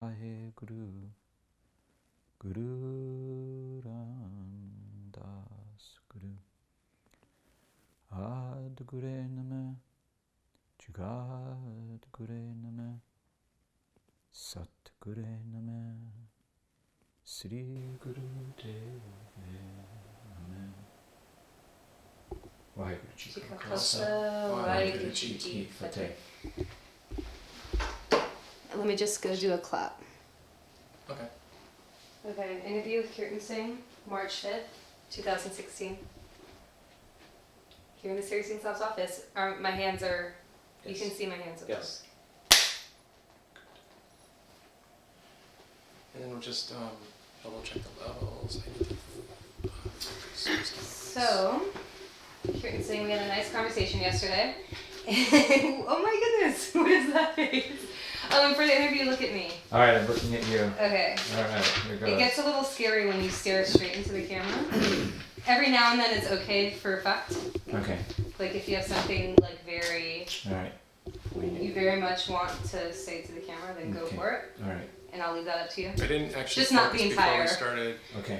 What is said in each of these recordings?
Guru, Guru Ramdas Guru, Ad Gure Nama, Jugad Gure Nama, Sat Gure Nama, Sri Guru Deva Nama. Vaheguru Ji Ka Khalsa, Vaheguru Ji Ki Fateh. Let me just go do a clap. Okay. Okay, interview with Kirtan Singh, March 5th, 2016. Here in the Siri Singh Sab's office. My hands are, Yes. You can see my hands. Yes. And then we'll just double check the levels. I need to So, Kirtan Singh, we had a nice conversation yesterday. Oh my goodness, what is that face? For the interview, look at me. All right, I'm looking at you. Okay. All right, here goes. It gets a little scary when you stare straight into the camera. Every now and then it's okay for effect. Okay. Like if you have something like very, All right. you very much want to say to the camera, then go Okay. for it. All right. And I'll leave that up to you. I didn't actually Just not focus the before we entire- started. Okay.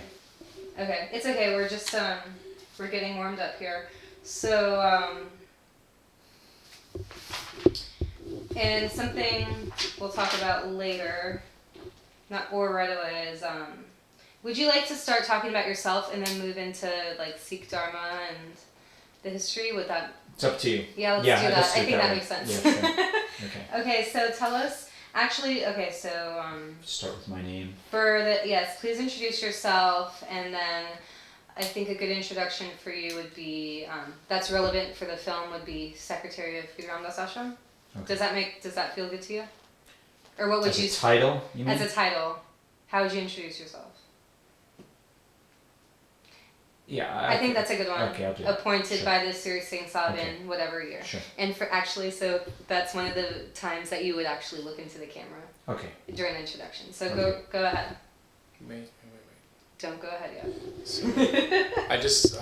Okay, it's okay. We're just we're getting warmed up here. So and something we'll talk about later, not or right away, is would you like to start talking about yourself and then move into like Sikh Dharma and the history? Would that? It's up to you. Yeah, let's do that. let's do I it think that way. makes sense. Yeah, sure. Okay. Okay, so tell us. Actually, okay, so Start with my name. for the yes, please introduce yourself, and then I think a good introduction for you would be that's relevant for the film would be Secretary of Guru Ramdas Ashram. Okay. Does that feel good to you? Or what would As you a title, you mean? as a title? How would you introduce yourself? Yeah. I think that's a good one. Okay, I'll do that. Appointed Sure. by the Siri Singh Sab Okay. in whatever year. Sure. And for actually, so that's one of the times that you would actually look into the camera Okay. during the introduction. So Okay. go ahead. Wait. Don't go ahead yet. So, I just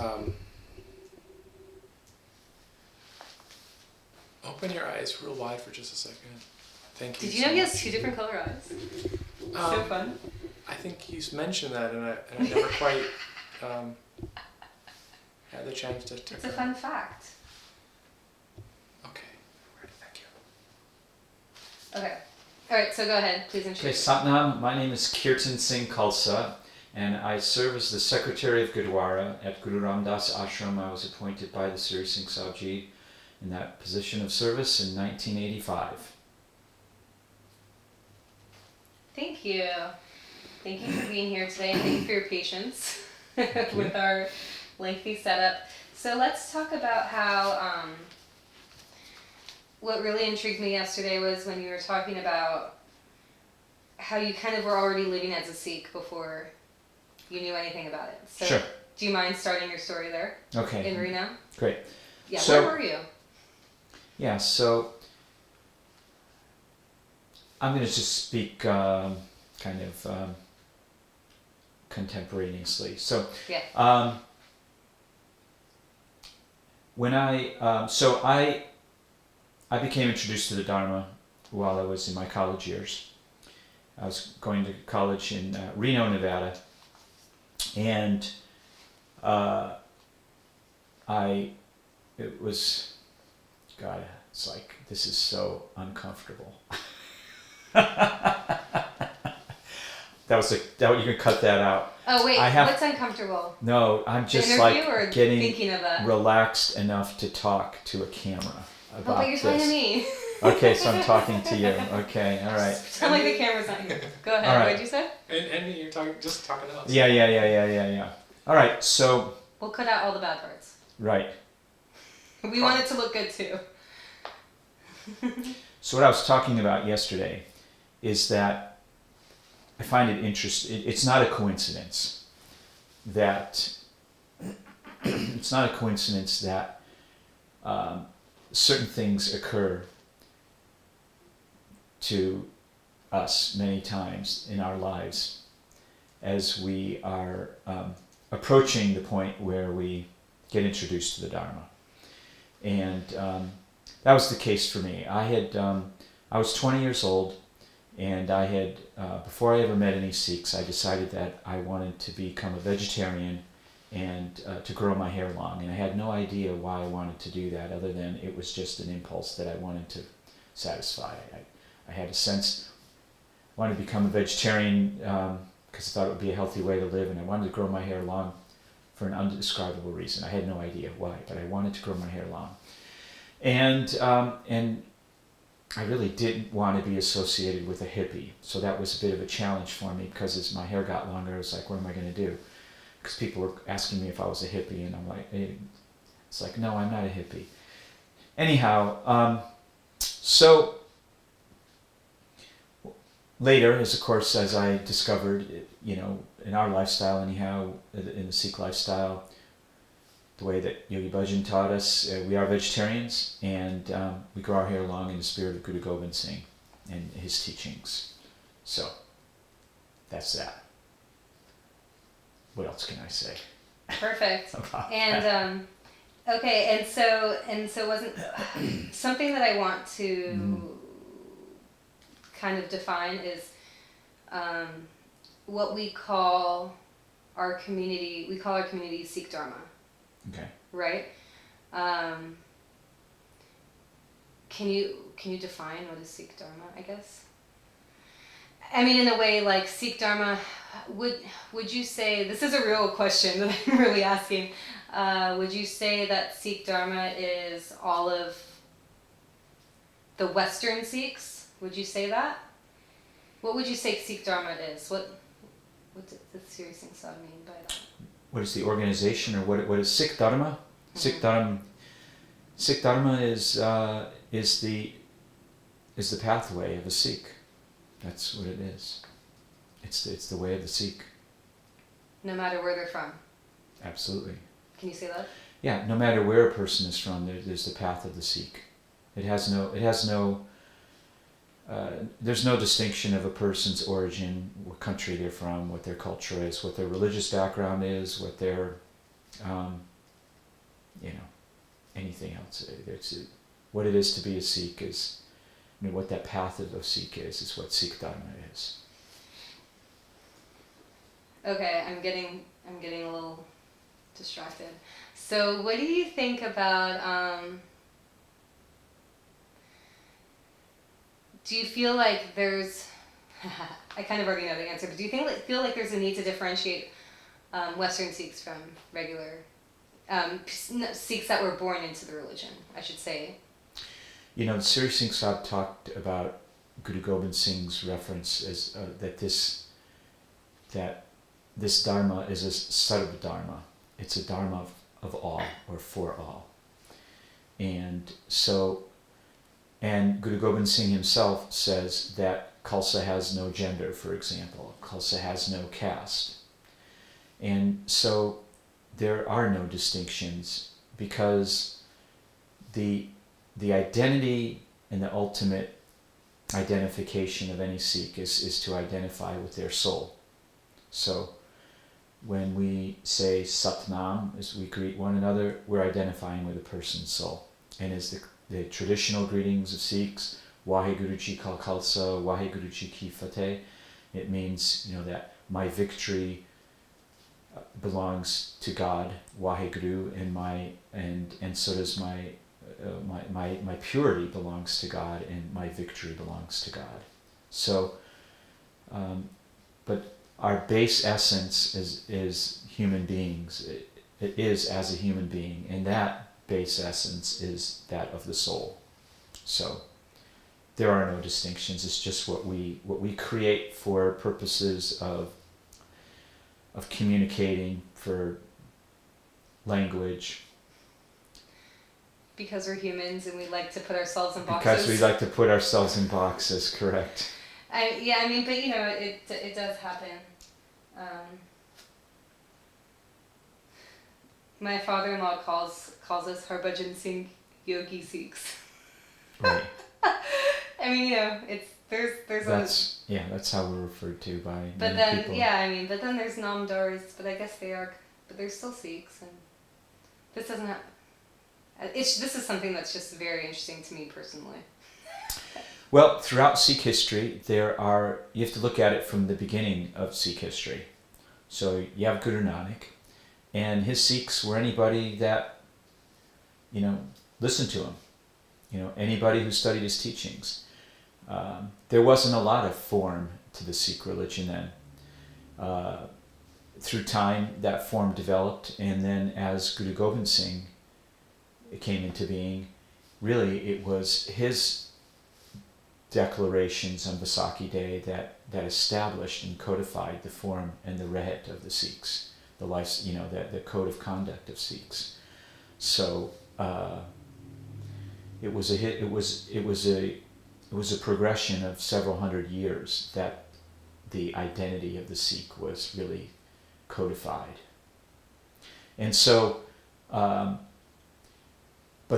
open your eyes real wide for just a second. Thank you. Did you know he has two different color eyes? So fun. I think you mentioned that, and I never quite had the chance to. It's a fun fact. Okay. Thank you. Okay. All right. So go ahead. Please Okay, introduce. Satnam, my name is Kirtan Singh Khalsa, and I serve as the Secretary of Gurdwara at Guru Ramdas Ashram. I was appointed by the Siri Singh Sabji in that position of service in 1985. Thank you. Thank you for being here today, and thank you for your patience with our lengthy setup. So let's talk about how. What really intrigued me yesterday was when you were talking about how you kind of were already living as a Sikh before you knew anything about it. So Sure. do you mind starting your story there Okay. in Reno? Great. Yeah. So- Where were you? Yeah, so I'm going to just speak kind of contemporaneously. So Yeah. when I became introduced to the Dharma while I was in my college years. I was going to college in Reno, Nevada, and it was, God, it's like, this is so uncomfortable. You can cut that out. Oh wait. I have- What's uncomfortable? No, I'm just The interview or like getting thinking of that? relaxed enough to talk to a camera Oh, about but you're talking to this. me. Okay, so I'm talking to you. Okay, all right. Sound like the camera's not here. Go ahead. All right. What did you say? And you're just talking to us. Yeah. All right, so We'll cut out all the bad parts. right. We want it to look good too. So what I was talking about yesterday is that I find it interesting. It's not a coincidence that certain things occur to us many times in our lives as we are approaching the point where we get introduced to the Dharma. And that was the case for me. I was 20 years old And I had, before I ever met any Sikhs, I decided that I wanted to become a vegetarian and to grow my hair long. And I had no idea why I wanted to do that, other than it was just an impulse that I wanted to satisfy. I had a sense, I wanted to become a vegetarian because I thought it would be a healthy way to live, and I wanted to grow my hair long for an undescribable reason. I had no idea why, but I wanted to grow my hair long. And I really didn't want to be associated with a hippie, so that was a bit of a challenge for me, because as my hair got longer, I was like, what am I going to do? Because people were asking me if I was a hippie, and I'm like, it's like, no, I'm not a hippie. Anyhow, so later, as I discovered, in our lifestyle anyhow, in the Sikh lifestyle, the way that Yogi Bhajan taught us, we are vegetarians, and we grow our hair long in the spirit of Guru Gobind Singh and his teachings. So, that's that. What else can I say? Perfect. about And that? okay, and so wasn't something that I want to kind of define is what we call our community. We call our community Sikh Dharma, Okay. right? Can you define what is Sikh Dharma? I guess. I mean, in a way, like Sikh Dharma, would you say, this is a real question that I'm really asking, would you say that Sikh Dharma is all of the Western Sikhs? Would you say that? What would you say Sikh Dharma is? What did the Siri Singh Sahib mean by that? What is the organization, or what is Sikh Dharma? Mm-hmm. Sikh Dharma is the pathway of a Sikh. That's what it is. It's the way of the Sikh. No matter where they're from. Absolutely. Can you say that? Yeah, no matter where a person is from, there's the path of the Sikh. There's no distinction of a person's origin, what country they're from, what their culture is, what their religious background is, what their, anything else. What it is to be a Sikh is, what that path of Sikh is what Sikh Dharma is. Okay, I'm getting a little distracted. So, what do you think about? Do you feel like there's? I kind of already know the answer, but do you feel like there's a need to differentiate Western Sikhs from regular Sikhs that were born into the religion? I should say. Siri Singh Sahib talked about Guru Gobind Singh's reference as that this dharma is a sarva dharma. It's a dharma of all, or for all. And Guru Gobind Singh himself says that Khalsa has no gender, for example. Khalsa has no caste. And so there are no distinctions, because the identity and the ultimate identification of any Sikh is to identify with their soul. So when we say Satnam, as we greet one another, we're identifying with a person's soul. And as the traditional greetings of Sikhs, Waheguru Ji Kal Khalsa, Waheguru Ji Ki Fateh, it means that my victory belongs to God, Waheguru, and so does my purity belongs to God, and my victory belongs to God. So, but our base essence is human beings. It is as a human being, and that base essence is that of the soul. So, there are no distinctions. It's just what we create for purposes of communicating, for language. Because we're humans and we like to put ourselves in boxes. Because we like to put ourselves in boxes, correct. But it does happen. My father-in-law calls us Harbhajan Singh Yogi Sikhs. Right. That's how we're referred to by many people. But then there's Namdars, but I guess but they're still Sikhs, and this doesn't have. This is something that's just very interesting to me personally. Well, throughout Sikh history, you have to look at it from the beginning of Sikh history. So you have Guru Nanak, and his Sikhs were anybody that, listened to him. Anybody who studied his teachings. There wasn't a lot of form to the Sikh religion then. Through time, that form developed, and then as Guru Gobind Singh came into being, really it was his declarations on Vaisakhi Day that established and codified the form and the rehet of the Sikhs, the code of conduct of Sikhs. So it was a progression of several hundred years that the identity of the Sikh was really codified. And so, but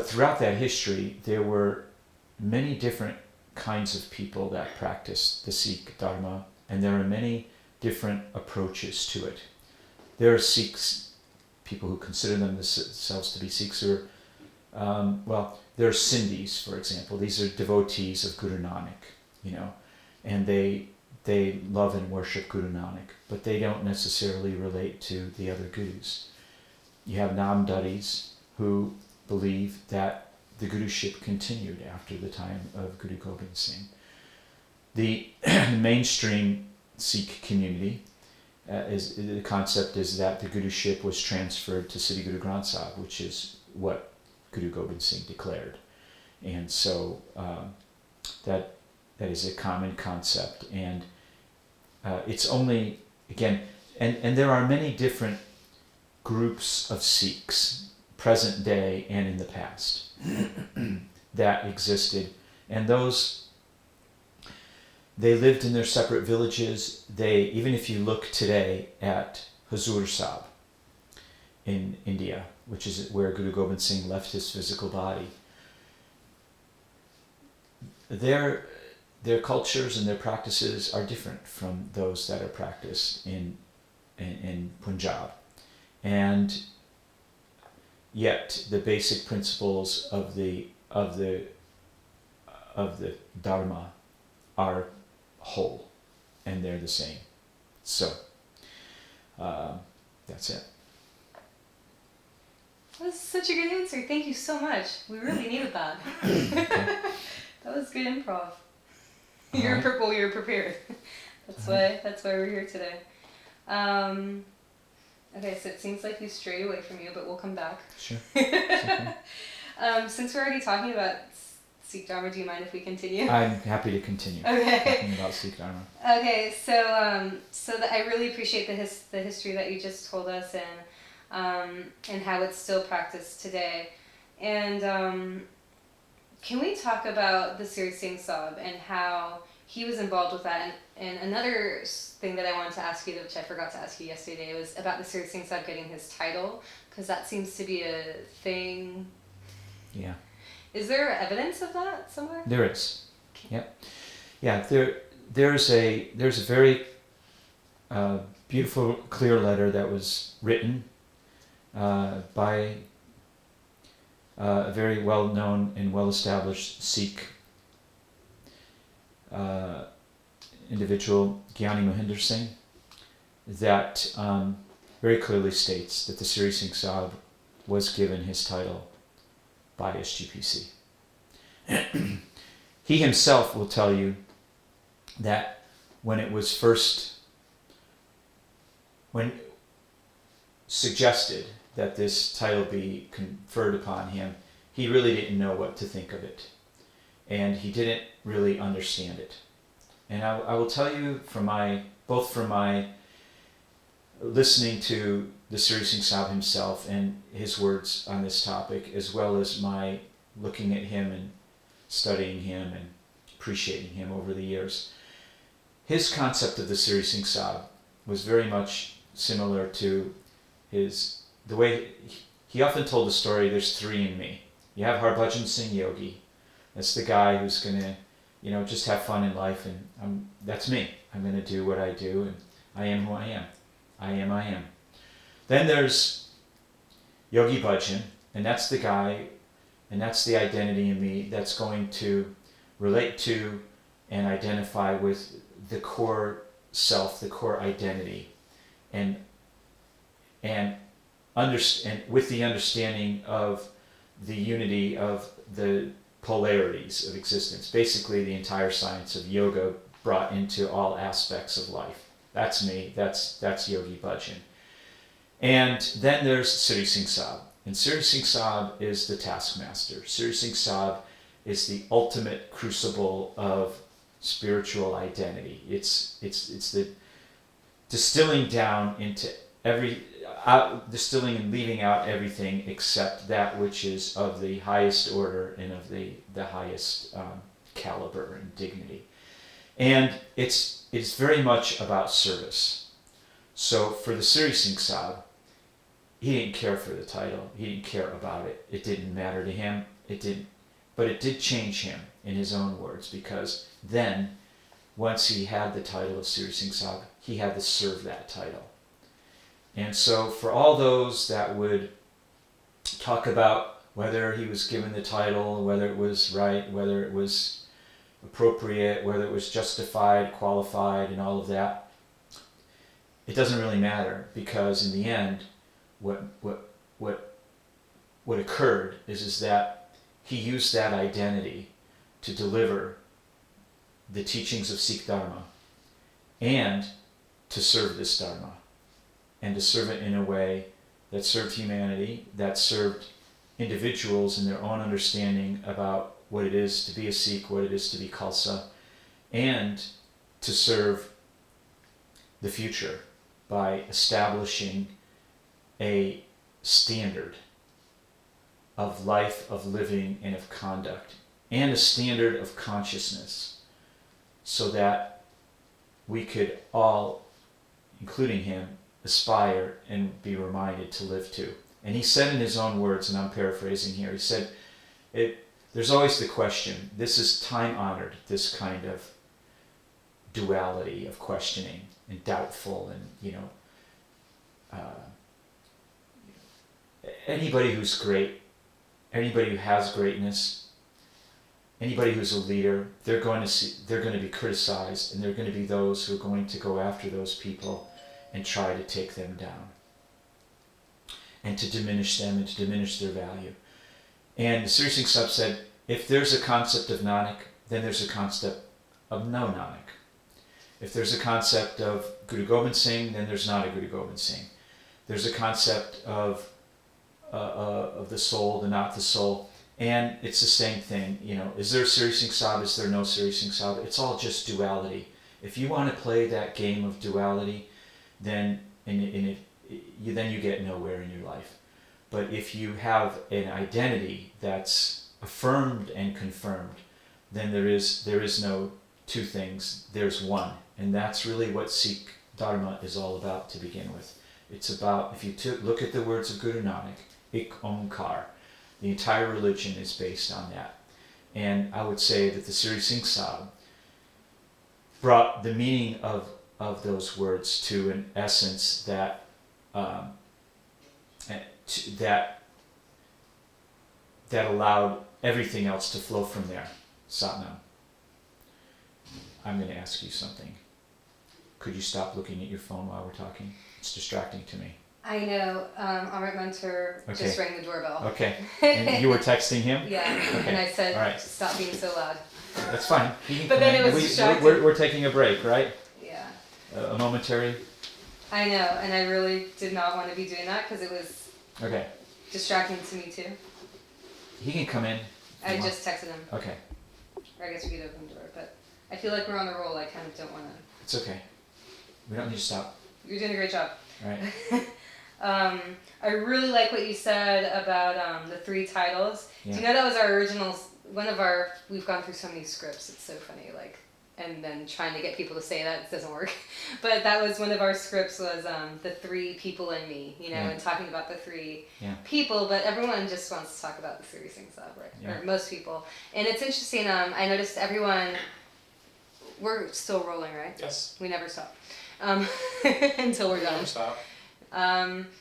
throughout that history, there were many different kinds of people that practiced the Sikh Dharma, and there are many different approaches to it. There are Sikhs, people who consider themselves to be Sikhs, there are Sindhis, for example. These are devotees of Guru Nanak, and they love and worship Guru Nanak, but they don't necessarily relate to the other gurus. You have Namdaris who believe that the Guruship continued after the time of Guru Gobind Singh. The mainstream Sikh community, the concept is that the Guruship was transferred to Siddhi Guru Granth Sahib, which is what Guru Gobind Singh declared. And so that is a common concept. And it's only, again, and there are many different groups of Sikhs, present day and in the past, that existed. And they lived in their separate villages. Even if you look today at Hazur Sahib in India, which is where Guru Gobind Singh left his physical body, their cultures and their practices are different from those that are practiced in Punjab. And yet the basic principles of the Dharma are whole, and they're the same. So that's it. That's such a good answer. Thank you so much. We really needed that. Okay. That was good improv. All You're right. you're prepared. That's All right. why we're here today. Okay, so it seems like we strayed away from you, but we'll come back. Sure. Okay. Since we're already talking about Sikh Dharma, do you mind if we continue? I'm happy to continue Okay. talking about Sikh Dharma. Okay, so I really appreciate the history that you just told us, and how it's still practiced today. And can we talk about the Sri Singh Sahib and how he was involved with that? And another thing that I wanted to ask you, which I forgot to ask you yesterday, was about the Sri Singh Sahib getting his title, because that seems to be a thing. Yeah. Is there evidence of that somewhere? There is. Yep. Yeah. There's a very beautiful, clear letter that was written by a very well-known and well-established Sikh individual, Gyani Mohinder Singh, that very clearly states that the Sri Singh Sahib was given his title by SGPC. He himself will tell you that when it was suggested that this title be conferred upon him, he really didn't know what to think of it, and he didn't really understand it. And I will tell you from my listening to the Sri Singh Sahib himself and his words on this topic, as well as my looking at him and studying him and appreciating him over the years, his concept of the Sri Singh Sahib was very much similar to the way he often told the story. There's three in me. You have Harbhajan Singh Yogi. That's the guy who's gonna, just have fun in life, and that's me. I'm gonna do what I do, and I am who I am. I am. Then there's Yogi Bhajan, and that's the guy, and that's the identity in me that's going to relate to and identify with the core self, the core identity, and with the understanding of the unity of the polarities of existence. Basically, the entire science of yoga brought into all aspects of life. That's me. That's Yogi Bhajan. And then there's Sri Singh Sahib. And Sri Singh Sahib is the taskmaster. Sri Singh Sahib is the ultimate crucible of spiritual identity. It's the distilling down into distilling and leaving out everything except that which is of the highest order and of the highest caliber and dignity. And it's very much about service. So for the Sri Singh Sahib, he didn't care for the title. He didn't care about it. It didn't matter to him. But it did change him, in his own words, because then, once he had the title of Sri Singh Sahib, he had to serve that title. And so for all those that would talk about whether he was given the title, whether it was right, whether it was appropriate, whether it was justified, qualified, and all of that, it doesn't really matter, because in the end, what occurred is that he used that identity to deliver the teachings of Sikh Dharma and to serve this Dharma, and to serve it in a way that served humanity, that served individuals in their own understanding about what it is to be a Sikh, what it is to be Khalsa, and to serve the future by establishing a standard of life, of living, and of conduct, and a standard of consciousness, so that we could all, including him, aspire and be reminded to live to. And he said in his own words, and I'm paraphrasing here, he said, there's always the question, this is time-honored, this kind of duality of questioning and doubtful, and anybody who's great, anybody who has greatness, anybody who's a leader, they're going to be criticized, and there are going to be those who are going to go after those people and try to take them down, and to diminish them, and to diminish their value. And Sri Singh Sahib said, if there's a concept of Nanak, then there's a concept of no Nanak. If there's a concept of Guru Gobind Singh, then there's not a Guru Gobind Singh. There's a concept of the soul, the not the soul, and it's the same thing. Is there Sri Singh Sahib? Is there no Sri Singh Sahib? It's all just duality. If you want to play that game of duality, then you get nowhere in your life. But if you have an identity that's affirmed and confirmed, then there is no two things. There's one, and that's really what Sikh Dharma is all about to begin with. It's about, if you look at the words of Guru Nanak, Ik Omkar, the entire religion is based on that. And I would say that the Sri Singh Sahib brought the meaning of those words to an essence that allowed everything else to flow from there. Satnam, I'm going to ask you something. Could you stop looking at your phone while we're talking? It's distracting to me. I know. Amrit Mentor just rang the doorbell. Okay. And you were texting him? Yeah. Okay. And I said, right. Stop being so loud. That's fine. But then it was distracting. We're taking a break, right? Yeah. A momentary? I know, and I really did not want to be doing that because it was distracting to me too. He can come in. I just texted him. Okay. Or I guess we could open the door, but I feel like we're on the roll. I kind of don't want to. It's okay. We don't need to stop. You're doing a great job. All right. I really like what you said about the 3 titles. Yeah. Do you know that was our original, we've gone through so many scripts, it's so funny, and then trying to get people to say that doesn't work. But that was one of our scripts was the 3 people in me, and talking about the 3 people, but everyone just wants to talk about the Sri Singh Sahib, right? Yeah. Or most people. And it's interesting, I noticed everyone, we're still rolling, right? Yes. We never stop. Until we're done. Never stop.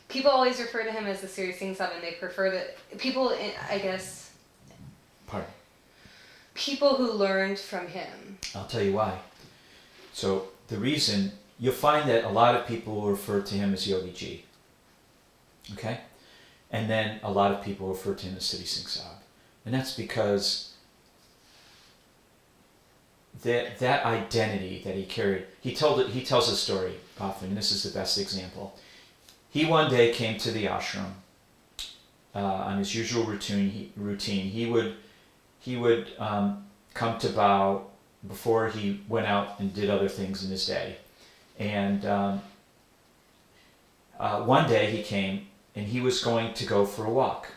People always refer to him as the Sri Singh Sahib, and they prefer that people, I guess. Pardon. people who learned from him? I'll tell you why. So the reason, you'll find that a lot of people will refer to him as Yogi Ji. Okay? And then a lot of people refer to him as Siddhi Singh Sahib. And that's because that identity that he carried, he tells a story often, and this is the best example. He one day came to the ashram on his usual routine. He would come to bow before he went out and did other things in his day. And one day he came and he was going to go for a walk.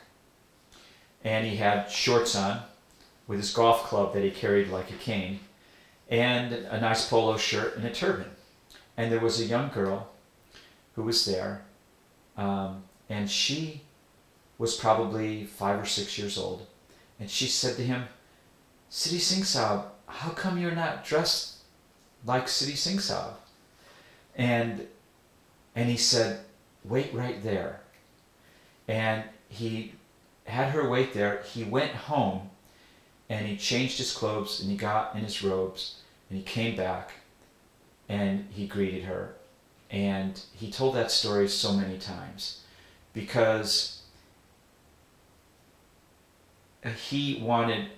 And he had shorts on with his golf club that he carried like a cane, and a nice polo shirt and a turban. And there was a young girl who was there, and she was probably 5 or 6 years old. And she said to him, Siddhi Singh Sahib, how come you're not dressed like Siddhi Singh Sahib? And he said, wait right there. And he had her wait there. He went home and he changed his clothes and he got in his robes and he came back and he greeted her. And he told that story so many times because he wanted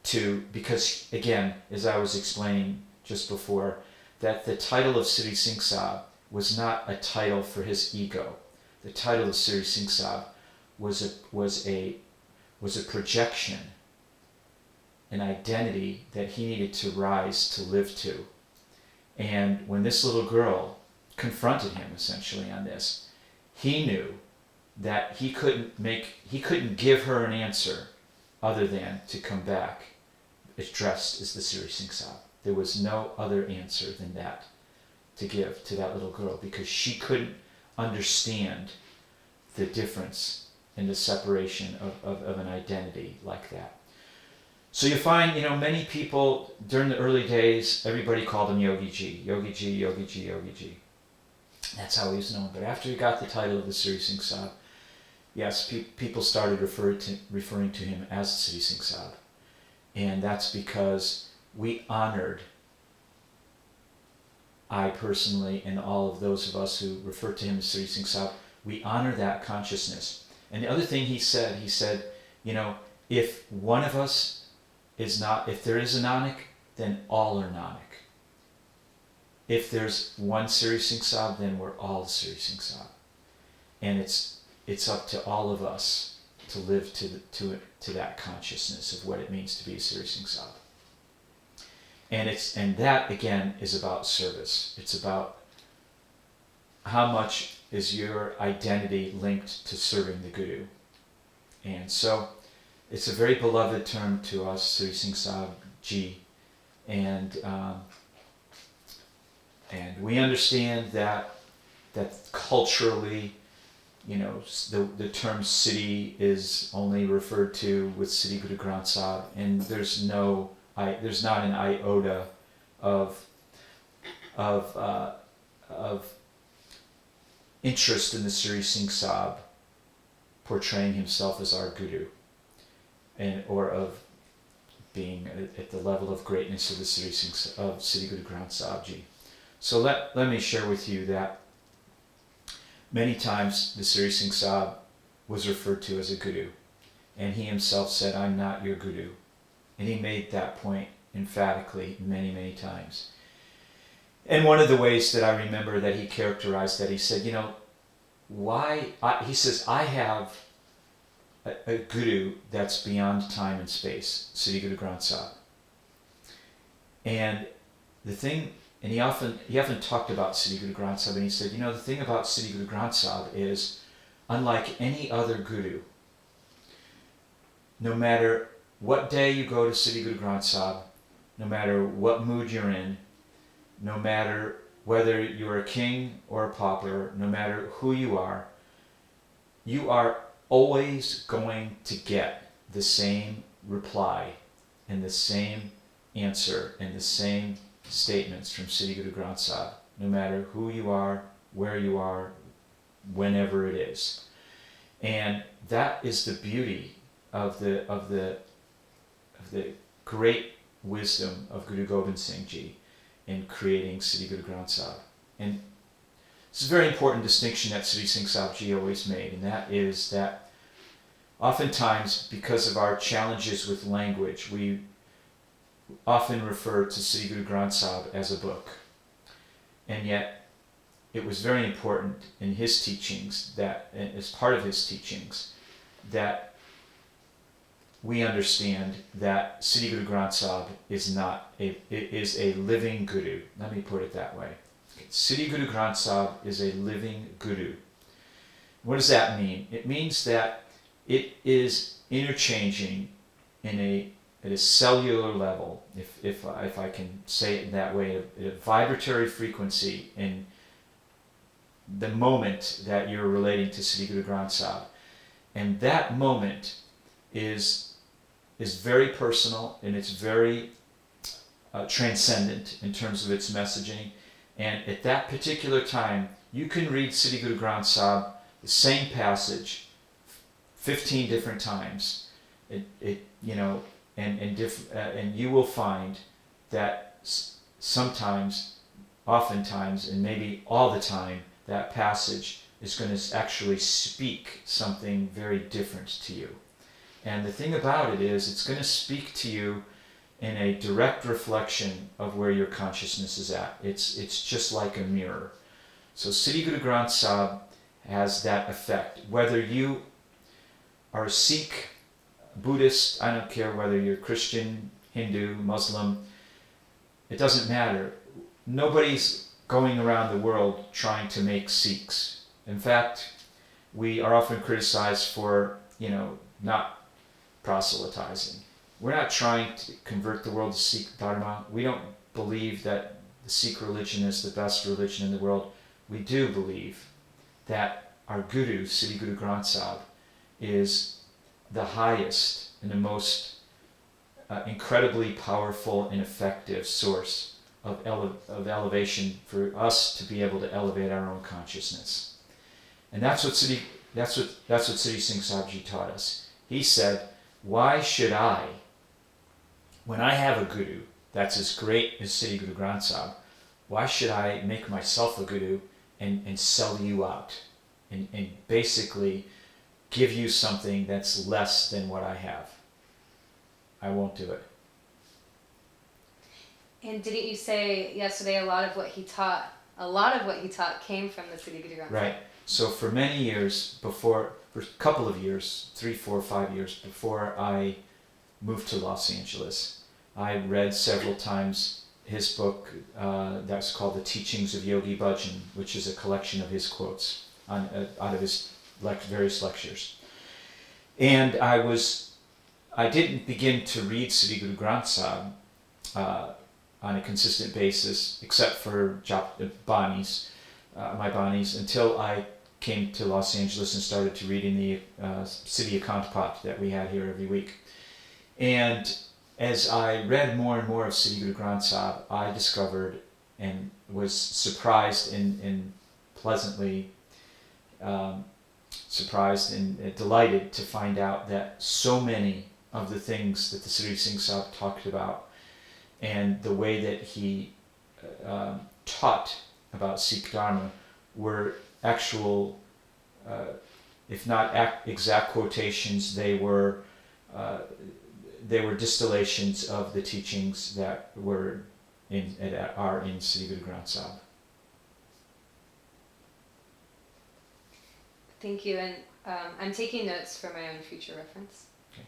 to, because again, as I was explaining just before, that the title of Siddhi Singh Sahib was not a title for his ego. The title of Siddhi Singh Sahib was a projection, an identity that he needed to rise to live to. And when this little girl confronted him essentially on this, he knew that he couldn't give her an answer other than to come back as dressed as the Siddhi Singh Sahib. There was no other answer than that to give to that little girl, because she couldn't understand the difference in the separation of an identity like that. So you find, many people during the early days, everybody called him Yogi Ji, Yogi Ji, Yogi Ji, Yogi Ji. That's how he was known. But after he got the title of the Siddhi Singh Sahib, yes, people started referring to him as Siddhi Singh Sahib. And that's because we honored, I personally, and all of those of us who refer to him as Siddhi Singh Sahib, we honor that consciousness. And the other thing he said, if one of us is not, if there is a Nanak, then all are Nanak. If there's one Siddhi Singh Sahib, then we're all Siddhi Singh Sahib. And it's up to all of us to live to that consciousness of what it means to be a Siddhi Singh Sahib. And that again is about service. It's about how much is your identity linked to serving the Guru. And so it's a very beloved term to us, Siddhi Singh Sahib Ji, and we understand that culturally, the term Siddhi is only referred to with Siddhi Guru Granth Sahib, and there's not an iota of interest in the Siddhi Singh Sahib portraying himself as our Guru, or of being at the level of greatness of the Siddhi Guru Granth Sahib Ji. So let me share with you that many times the Siddhi Singh Sahib was referred to as a Guru, and he himself said, "I'm not your Guru," and he made that point emphatically many, many times. And one of the ways that I remember that he characterized that, he said, he says, I have a Guru that's beyond time and space, Siddhi Guru Granth Sahib. And the thing, and he often talked about Siddhi Guru Granth Sahib, and he said, the thing about Siddhi Guru Granth Sahib is, unlike any other Guru, no matter what day you go to Siddhi Guru Granth Sahib, no matter what mood you're in, no matter whether you're a king or a pauper, no matter who you are always going to get the same reply and the same answer and the same statements from Siddhi Guru Granth Sahib, no matter who you are, where you are, whenever it is. And that is the beauty of the great wisdom of Guru Gobind Singh Ji in creating Sri Guru Granth Sahib. And it's a very important distinction that Sri Singh Sahib Ji always made, and that is that oftentimes, because of our challenges with language, we often refer to Sri Guru Granth Sahib as a book. And yet, it was very important in his teachings, that as part of his teachings, that we understand that Sri Guru Granth Sahib is a living guru. Let me put it that way. Sri Guru Granth Sahib is a living guru. What does that mean? It means that it is interchanging at a cellular level, if I can say it in that way, at a vibratory frequency in the moment that you're relating to Sri Guru Granth Sahib. And that moment is very personal, and it's very transcendent in terms of its messaging. And at that particular time, you can read Sri Guru Granth Sahib, the same passage, 15 different times. And you will find that sometimes, oftentimes, and maybe all the time, that passage is going to actually speak something very different to you. And the thing about it is, it's going to speak to you in a direct reflection of where your consciousness is at. It's just like a mirror. So Sri Guru Granth Sahib has that effect. Whether you are a Sikh, Buddhist, I don't care whether you're Christian, Hindu, Muslim, it doesn't matter. Nobody's going around the world trying to make Sikhs. In fact, we are often criticized for, not proselytizing. We're not trying to convert the world to Sikh Dharma. We don't believe that the Sikh religion is the best religion in the world. We do believe that our Guru, Sri Guru Granth Sahib, is the highest and the most incredibly powerful and effective source of elevation for us to be able to elevate our own consciousness. And that's what Sri Singh Sahib Ji taught us. He said, why should I, when I have a guru that's as great as Sri Guru Granth Sahib, why should I make myself a guru and sell you out and basically give you something that's less than what I have? I won't do it. And didn't you say yesterday a lot of what he taught came from the Sri Guru Granth Sahib? Right. So for many years for a couple of years, 3, 4, 5 years before I moved to Los Angeles, I read several times his book that's called The Teachings of Yogi Bhajan, which is a collection of his quotes out of his various lectures. And I didn't begin to read Sri Guru Granth Sahib on a consistent basis, except for my Banis, until I came to Los Angeles and started to read in the City Akant Pat that we had here every week. And as I read more and more of Sri Guru Granth Sahib, I discovered and was surprised and pleasantly surprised and delighted to find out that so many of the things that the Sri Singh Sahib talked about and the way that he taught about Sikh Dharma were actual, if not exact quotations, they were distillations of the teachings that are in Sri Guru Granth Sahib. Thank you, and I'm taking notes for my own future reference. Okay.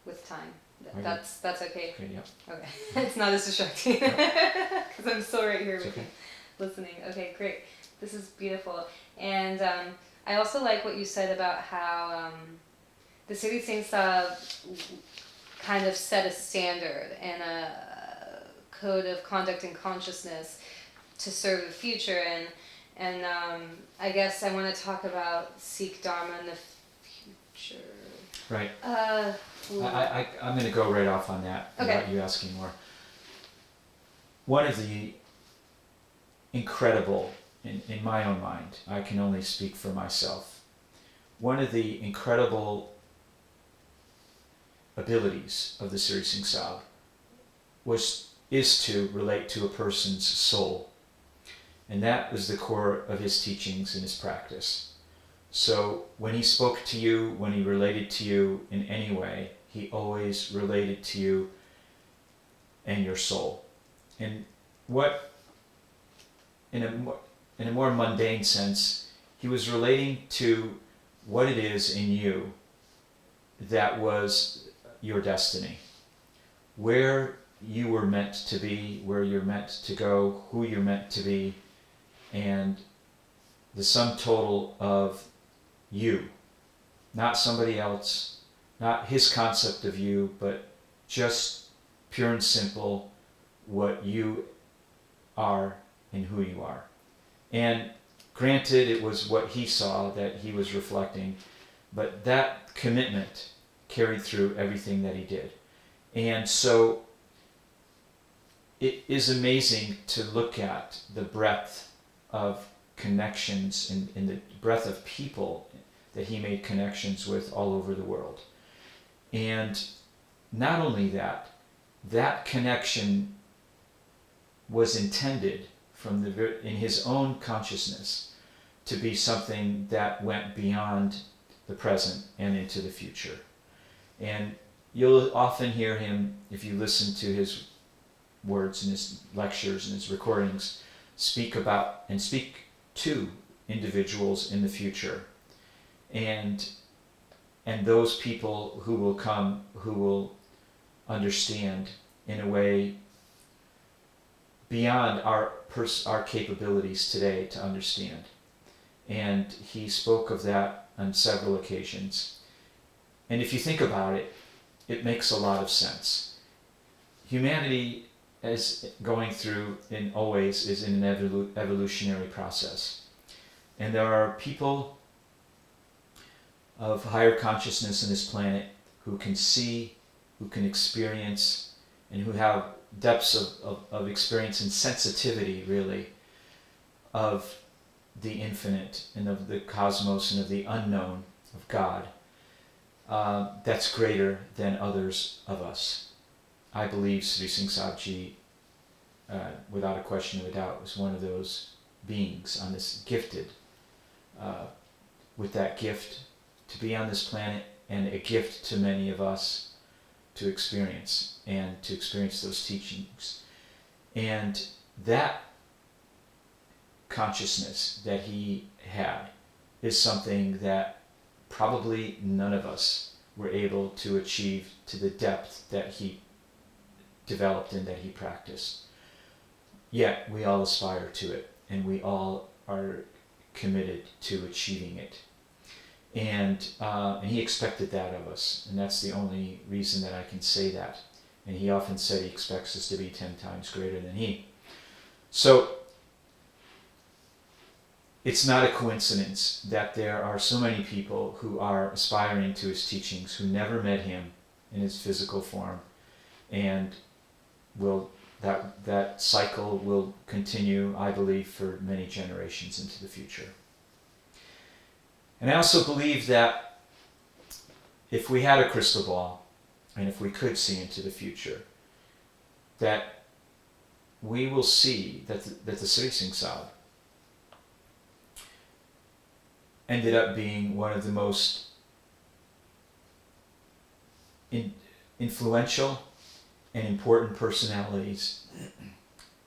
With time. Okay. That's okay. Okay, yeah. Okay, it's not as distracting because I'm still right here It's with okay. you, listening. Okay, great. This is beautiful, and I also like what you said about how the Sri Singh Sahib kind of set a standard and a code of conduct and consciousness to serve the future, and I guess I want to talk about Sikh Dharma in the future. Right. I'm going to go right off on that without you asking more. One of the incredible, in my own mind, I can only speak for myself, one of the incredible abilities of the Sri Singh Sahib is to relate to a person's soul. And that was the core of his teachings and his practice. So when he spoke to you, when he related to you in any way, he always related to you and your soul. And what, in a more mundane sense, he was relating to what it is in you that was your destiny. Where you were meant to be, where you're meant to go, who you're meant to be, and the sum total of you. Not somebody else, not his concept of you, but just pure and simple what you are and who you are. And granted, it was what he saw that he was reflecting, but that commitment carried through everything that he did. And so it is amazing to look at the breadth of connections and the breadth of people that he made connections with all over the world. And not only that, that connection was intended from in his own consciousness to be something that went beyond the present and into the future. And you'll often hear him, if you listen to his words and his lectures and his recordings, speak about and speak to individuals in the future, and those people who will come, who will understand in a way beyond our capabilities today to understand. And he spoke of that on several occasions. And if you think about it, it makes a lot of sense. Humanity is going through, and always is in an evolutionary process. And there are people of higher consciousness on this planet who can see, who can experience, and who have depths of experience and sensitivity, really, of the infinite and of the cosmos and of the unknown of God. That's greater than others of us. I believe Sri Singh Sabji, without a question of a doubt, was one of those beings on this gifted, with that gift to be on this planet, and a gift to many of us to experience, and to experience those teachings. And that consciousness that he had is something that probably none of us were able to achieve to the depth that he developed and that he practiced. Yet we all aspire to it, and we all are committed to achieving it. And he expected that of us, and that's the only reason that I can say that. And he often said he expects us to be 10 times greater than he. So it's not a coincidence that there are so many people who are aspiring to his teachings who never met him in his physical form, and that cycle will continue, I believe, for many generations into the future. And I also believe that if we had a crystal ball, and if we could see into the future, that we will see that the Sri Singh Sahib ended up being one of the most influential and important personalities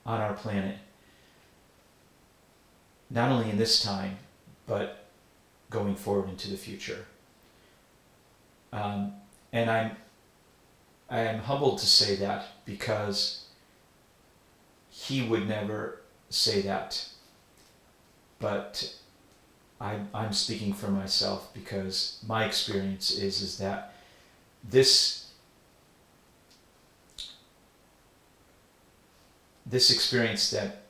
on our planet, not only in this time, but going forward into the future. And I am humbled to say that, because he would never say that. But I'm speaking for myself, because my experience is that this experience that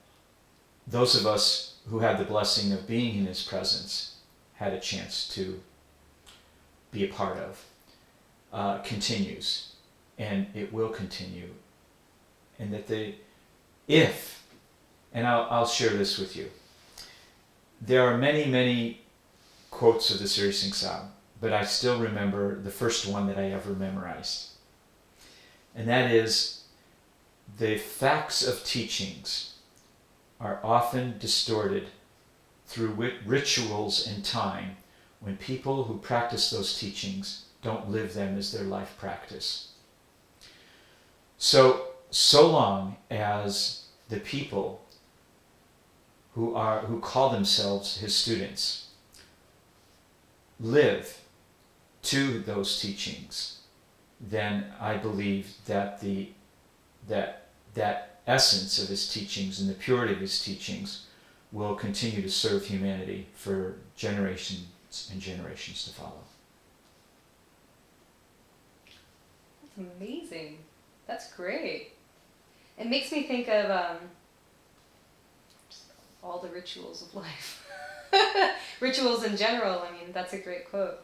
those of us who had the blessing of being in his presence had a chance to be a part of, continues, and it will continue. And that and I'll share this with you. There are many, many quotes of the Sri Singh Sahib, but I still remember the first one that I ever memorized. And that is the facts of teachings are often distorted through rituals and time when people who practice those teachings don't live them as their life practice. So long as the people who call themselves his students live to those teachings, then I believe that that essence of his teachings and the purity of his teachings will continue to serve humanity for generations and generations to follow. That's amazing. That's great. It makes me think of just all the rituals of life. Rituals in general. I mean, that's a great quote.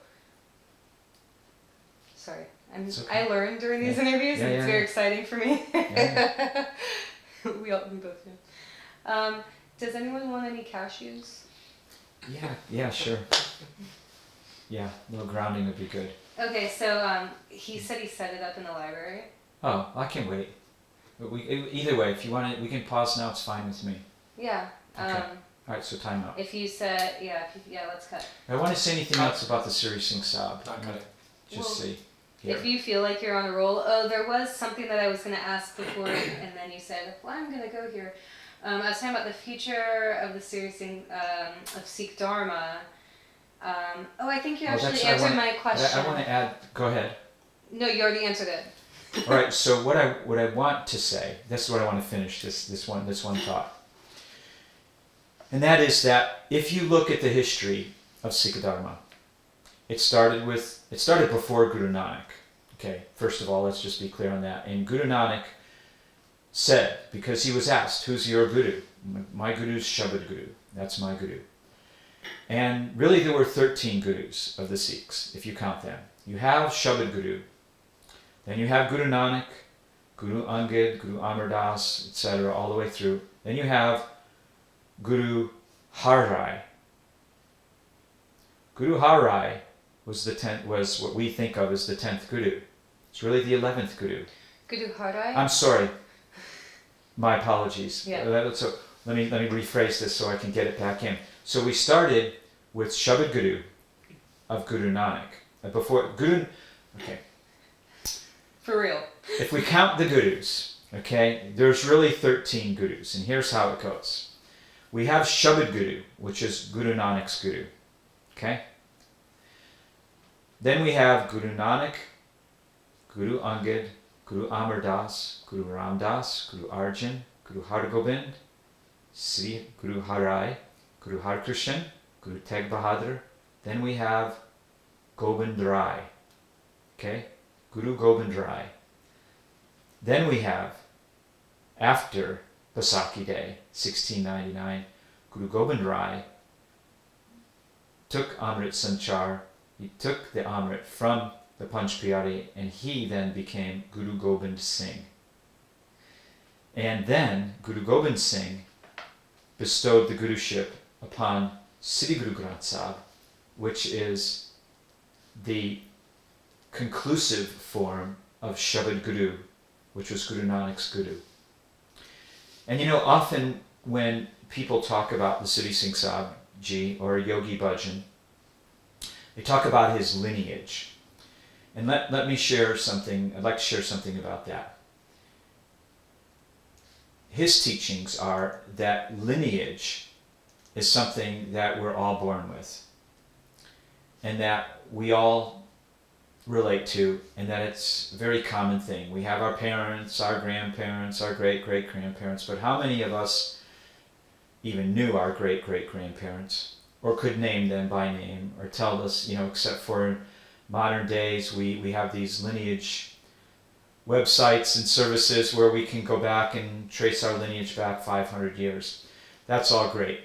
Sorry. Okay. I learned during these interviews, and it's very exciting for me. Yeah. we both do. Does anyone want any cashews? Yeah, sure. Yeah, a little grounding would be good. Okay, so he said he set it up in the library. Oh, I can wait. But either way, if you want it, we can pause now. It's fine with me. Yeah. Okay. All right, so time out. If you said, let's cut. I want to say anything else about the Siri Singh Sab. Not cutting. Just Well, see. Here. If you feel like you're on a roll, there was something that I was going to ask before, and then you said, well, I'm going to go here. I was talking about the future of the Siri Singh, of Sikh Dharma. I think you actually answered my question. I want to add, go ahead. No, you already answered it. All right, so what I want to say, this is what I want to finish, this one thought. And that is that if you look at the history of Sikh Dharma, it started before Guru Nanak. Okay, first of all, let's just be clear on that. And Guru Nanak said, because he was asked, who's your guru? My guru's Shabad Guru. That's my guru. And really there were 13 gurus of the Sikhs, if you count them. You have Shabad Guru, then you have Guru Nanak, Guru Angad, Guru Amar Das, etc., all the way through. Then you have Guru Har Rai. Guru Har Rai was what we think of as the 10th Guru. It's really the 11th Guru. Guru Har Rai? I'm sorry. My apologies. Yeah. So let me rephrase this so I can get it back in. So we started with Shabad Guru of Guru Nanak. Before Guru, okay. For real. If we count the gurus, okay, there's really 13 gurus, and here's how it goes. We have Shabad Guru, which is Guru Nanak's guru, okay? Then we have Guru Nanak, Guru Angad, Guru Amar Das, Guru Ram Das, Guru Arjan, Guru Har Gobind, Sri Guru Har Rai, Guru Har Krishan, Guru Teg Bahadur. Then we have Gobind Rai, okay? Guru Gobind Rai. Then we have, after Baisakhi Day, 1699, Guru Gobind Rai took Amrit Sanchar, he took the Amrit from the Panch Pyare, and he then became Guru Gobind Singh. And then Guru Gobind Singh bestowed the Guruship upon Sri Guru Granth Sahib, which is the conclusive form of Shabad Guru, which was Guru Nanak's Guru. And often when people talk about the Sri Singh Sahib Ji or Yogi Bhajan, they talk about his lineage. And let me share something, I'd like to share something about that. His teachings are that lineage is something that we're all born with, and that we all relate to, and that it's a very common thing. We have our parents, our grandparents, our great-great-grandparents, but how many of us even knew our great-great-grandparents, or could name them by name, or tell us, except for modern days, we have these lineage websites and services where we can go back and trace our lineage back 500 years. That's all great.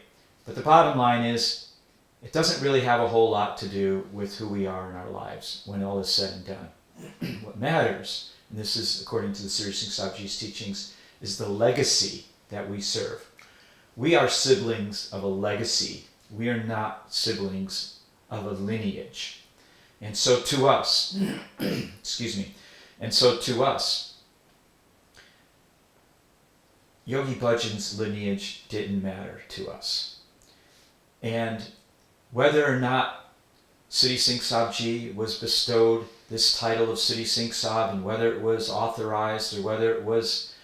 But the bottom line is, it doesn't really have a whole lot to do with who we are in our lives when all is said and done. What matters, and this is according to the Sri Singh Sahib Ji's teachings, is the legacy that we serve. We are siblings of a legacy. We are not siblings of a lineage. And so to us, excuse me, and so to us, Yogi Bhajan's lineage didn't matter to us. And whether or not Siddhi Singh Sabji was bestowed this title of Siddhi Singh Sab, and whether it was authorized or whether it was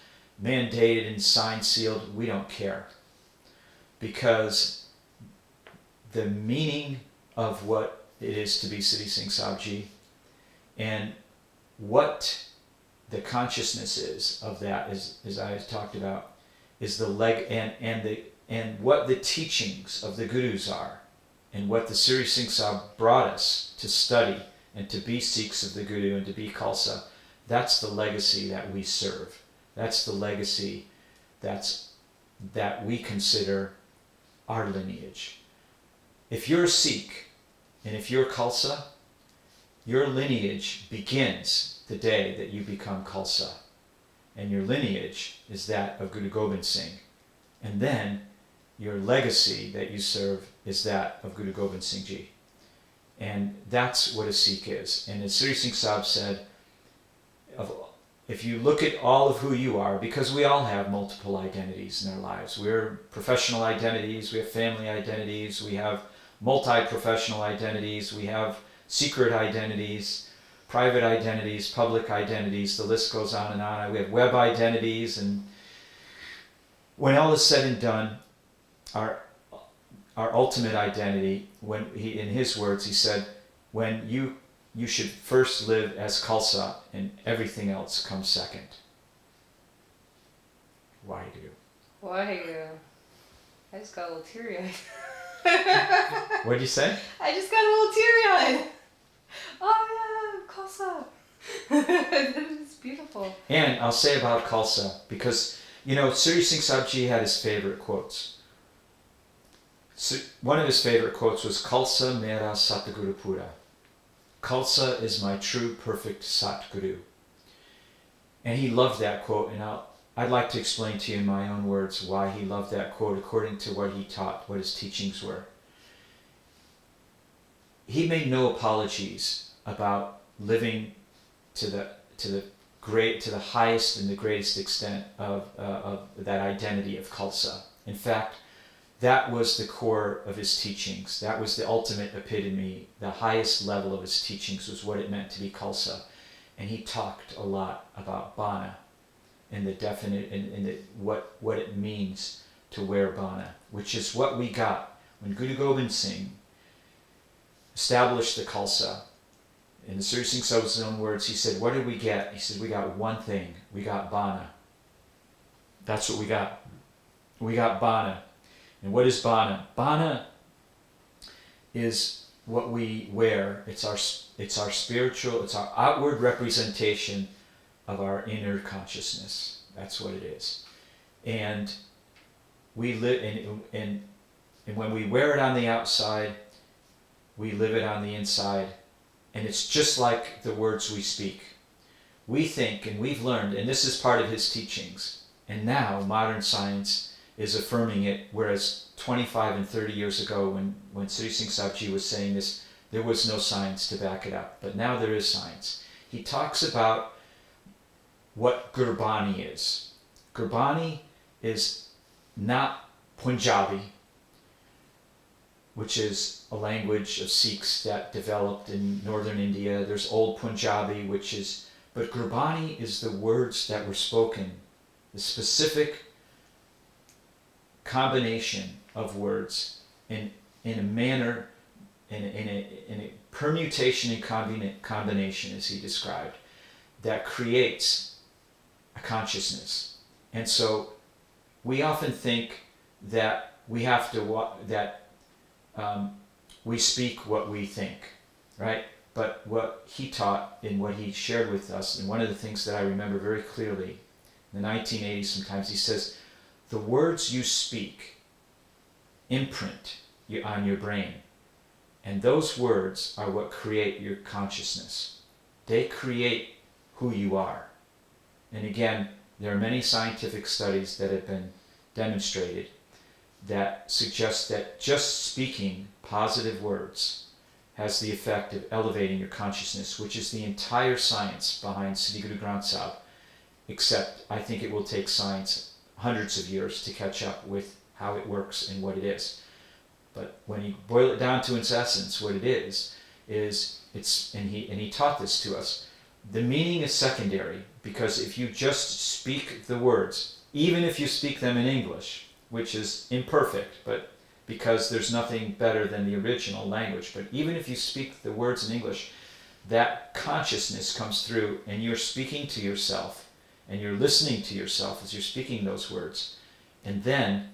mandated and signed, sealed, we don't care. Because the meaning of what it is to be Siddhi Singh Sabji and what the consciousness is of that, as I talked about, is the leg and what the teachings of the gurus are, and what the Siddhi Singh Sab brought us to study and to be Sikhs of the Guru and to be Khalsa. That's the legacy that we serve. That's the legacy that we consider our lineage. If you're a Sikh and if you're Khalsa, your lineage begins the day that you become Khalsa. And your lineage is that of Guru Gobind Singh. And then your legacy that you serve is that of Guru Gobind Singh Ji. And that's what a Sikh is. And as Siddhi Singh Sahib said, if you look at all of who you are, because we all have multiple identities in our lives. We're professional identities, we have family identities, we have multi-professional identities, we have secret identities, private identities, public identities, the list goes on and on. We have web identities, and when all is said and done, our ultimate identity, when he, in his words, he said, when you should first live as Khalsa and everything else comes second. Waheguru. Waheguru. I just got a little teary-eyed. What did you say? I just got a little teary-eyed. Oh yeah, Khalsa. That is beautiful. And I'll say about Khalsa, because, Siddhi Singh Sabji had his favorite quotes. So one of his favorite quotes was, Khalsa mera Satguru Pura. Khalsa is my true, perfect Satguru. And he loved that quote, and I'd like to explain to you in my own words why he loved that quote according to what he taught, what his teachings were. He made no apologies about living to the highest and the greatest extent of that identity of Khalsa. In fact, that was the core of his teachings. That was the ultimate epitome. The highest level of his teachings was what it meant to be Khalsa. And he talked a lot about Bana and the definite and what it means to wear Bana, which is what we got when Guru Gobind Singh established the Khalsa. In the Siddhi Singh Sab's own words, he said, what did we get? He said, we got one thing. We got Bana. That's what we got. We got Bana. And what is Bana? Bana is what we wear. It's our spiritual, it's our outward representation of our inner consciousness. That's what it is. And we live and when we wear it on the outside, we live it on the inside. And it's just like the words we speak. We think, and we've learned, and this is part of his teachings, and now modern science is affirming it, whereas 25 and 30 years ago when Siddhi Singh Sabji was saying this, there was no science to back it up. But now there is science. He talks about what Gurbani is. Gurbani is not Punjabi, which is a language of Sikhs that developed in northern India. There's Old Punjabi, but Gurbani is the words that were spoken, the specific combination of words in a manner, in a permutation and combination, as he described, that creates a consciousness. And so we often think that we have to we speak what we think, right? But what he taught and what he shared with us, and one of the things that I remember very clearly, in the 1980s sometimes, he says, the words you speak imprint on your brain. And those words are what create your consciousness. They create who you are. And again, there are many scientific studies that have been demonstrated that suggest that just speaking positive words has the effect of elevating your consciousness, which is the entire science behind Siddhi Guru Granth Sahib, except I think it will take science hundreds of years to catch up with how it works and what it is. But when you boil it down to its essence, what it is it's and he taught this to us. The meaning is secondary, because if you just speak the words, even if you speak them in English, which is imperfect, but because there's nothing better than the original language, but even if you speak the words in English, that consciousness comes through, and you're speaking to yourself, and you're listening to yourself as you're speaking those words, and then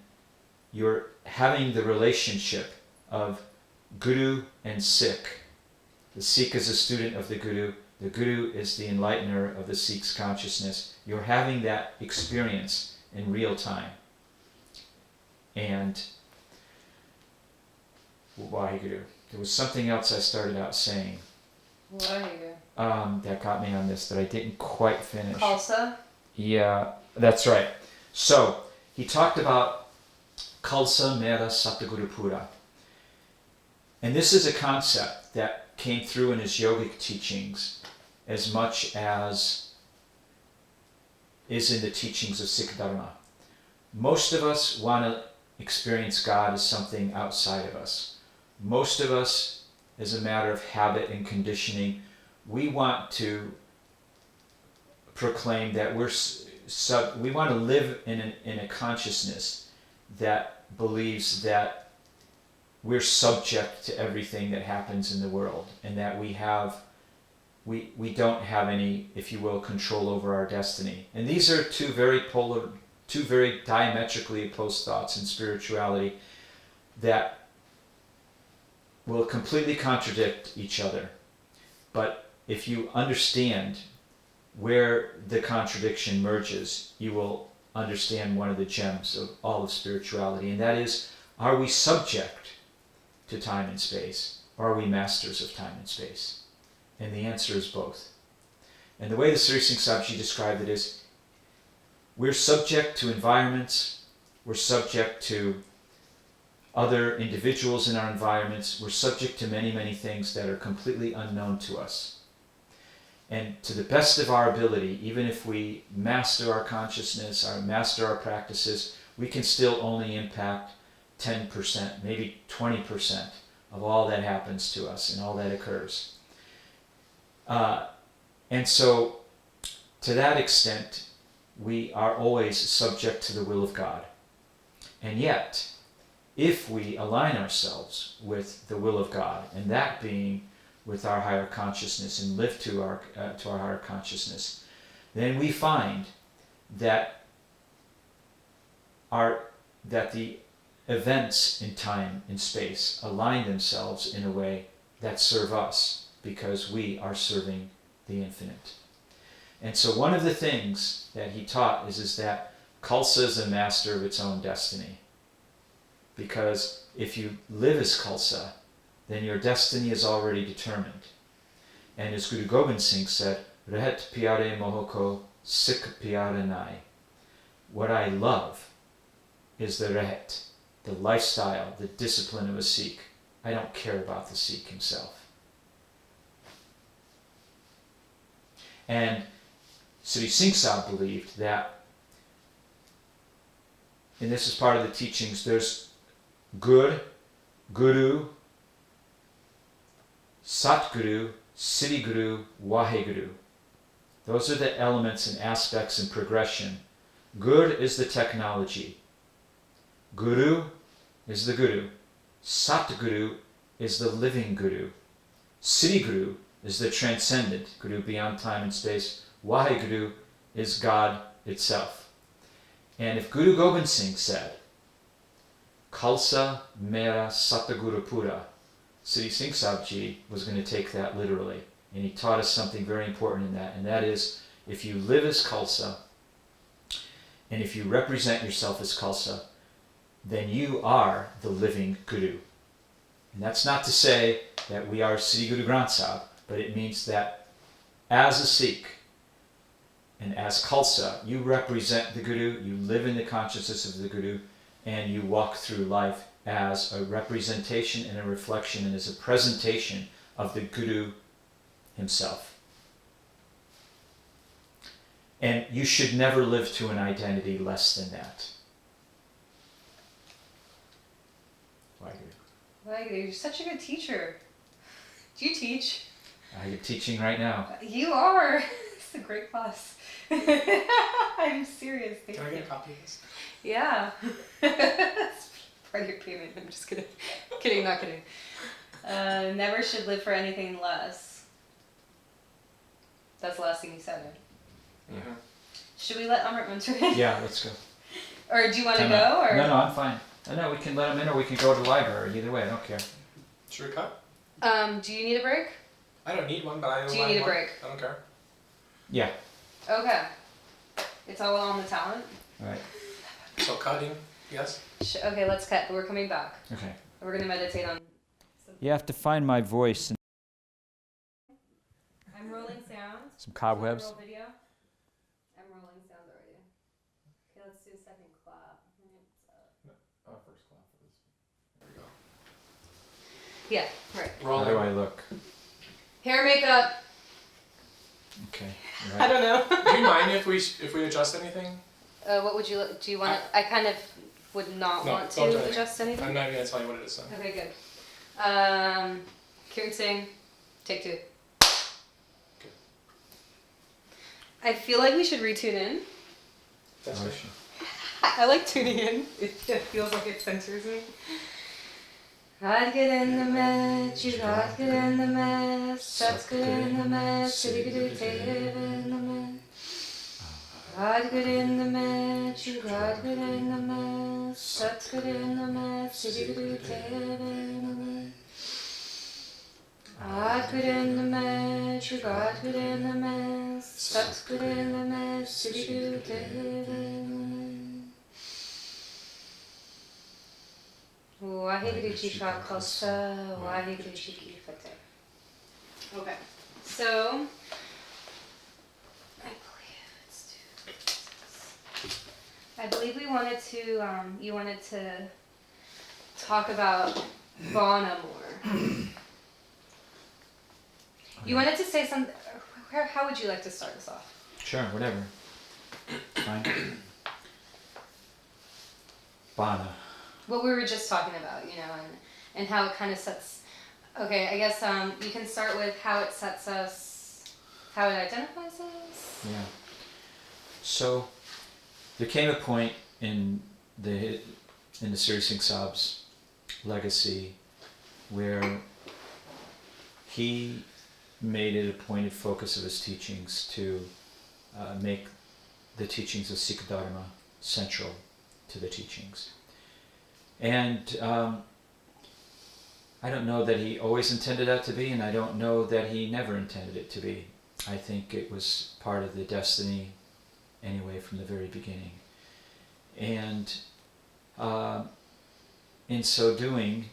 you're having the relationship of Guru and Sikh. The Sikh is a student of the Guru is the enlightener of the Sikh's consciousness. You're having that experience in real time. And Waheguru. There was something else I started out saying. Waheguru. That got me on this that I didn't quite finish. Khalsa? Yeah, that's right. So, he talked about Khalsa Mera Satguru Pura. And this is a concept that came through in his yogic teachings as much as is in the teachings of Sikh Dharma. Most of us want to experience God as something outside of us. Most of us, as a matter of habit and conditioning, we want to proclaim that we want to live in a consciousness that believes that we're subject to everything that happens in the world, and that we don't have any, if you will, control over our destiny. And these are two very diametrically opposed thoughts in spirituality that will completely contradict each other. But if you understand where the contradiction merges, you will understand one of the gems of all of spirituality, and that is, are we subject to time and space, or are we masters of time and space? And the answer is both. And the way the Sri Singh Sabji described it is, we're subject to environments, we're subject to other individuals in our environments, we're subject to many, many things that are completely unknown to us. And to the best of our ability, even if we master our consciousness, master our practices, we can still only impact 10%, maybe 20% of all that happens to us and all that occurs. And so, to that extent, we are always subject to the will of God. And yet, if we align ourselves with the will of God, and that being with our higher consciousness and live to our higher consciousness, then we find that the events in time and space align themselves in a way that serve us, because we are serving the infinite. And so one of the things that he taught is that Khalsa is a master of its own destiny. Because if you live as Khalsa, then your destiny is already determined. And as Guru Gobind Singh said, Rehet pyare mohoko Sikh pyare nai. What I love is the Rehet, the lifestyle, the discipline of a Sikh. I don't care about the Sikh himself. And Sri Singh Sahib believed that, and this is part of the teachings, there's Gur, Guru, Satguru, Siddhi Guru, Waheguru. Those are the elements and aspects and progression. Gur is the technology. Guru is the Guru. Satguru is the living Guru. Siddhi Guru is the transcendent Guru beyond time and space. Waheguru is God itself. And if Guru Gobind Singh said, Khalsa Mera Satguru Pura, Sri Singh Sabji was going to take that literally. And he taught us something very important in that. And that is, if you live as Khalsa, and if you represent yourself as Khalsa, then you are the living Guru. And that's not to say that we are Sri Guru Granth Sahib, but it means that as a Sikh, and as Khalsa, you represent the Guru, you live in the consciousness of the Guru, and you walk through life as a representation and a reflection and as a presentation of the Guru himself. And you should never live to an identity less than that. You're such a good teacher. Do you teach? I'm teaching right now. You are. It's a great class. I'm serious. Thank Can I you. get a copy of this? Yeah. It's part of your payment. I'm just kidding. Kidding, not kidding. Never should live for anything less. That's the last thing you said, right? Mm-hmm. Should we let Amrit Munter in? Yeah, let's go. Or do you want to Time go? out. Or No, I'm fine. No, we can let him in or we can go to the library. Either way, I don't care. Should we cut? do you need a break? I don't need one, but I don't Do you mind need a one. break? I don't care. Yeah. Okay. It's all on the talent. All right. So cutting, yes? Okay, let's cut. We're coming back. Okay. We're going to meditate on... You have to find my voice and I'm rolling sound. some cobwebs. Roll video. I'm rolling sound already. Okay, let's do a second clap. First clap for this. There we go. Yeah, right. How Rolling. do I look? Hair, makeup. Okay. I Right. don't know. Do you mind if we adjust anything? What would you... Do you want to... I kind of would not No, want don't do to anything. adjust anything. I'm not even gonna tell you what it is then. Okay, good. Kirtan Singh, take 2. Okay. I feel like we should retune in. That's Oh, it. shit. I like tuning in. It feels like it censors me. I'd get in the match, you got get in the mess, that's good in the mess, city good in the mess. I'd get in the match, you got get in the mess, that's good in the mess, city good in the mess. I'd get in the match, you got get in the mess, that's good in the mess, city good in the mess. Waheguru Ji Ka Khalsa, Waheguru Ji Ki Fateh. Okay, so I believe we wanted to. You wanted to talk about Bana more. You wanted to say something. How would you like to start us off? Sure, whatever. Fine. Bana. What we were just talking about, and how it kind of sets. Okay, I guess you can start with how it sets us, how it identifies us. Yeah. So there came a point in the Sri Singh Sab's legacy where he made it a pointed focus of his teachings to make the teachings of Sikh Dharma central to the teachings. And I don't know that he always intended that to be, and I don't know that he never intended it to be. I think it was part of the destiny anyway from the very beginning. And in so doing,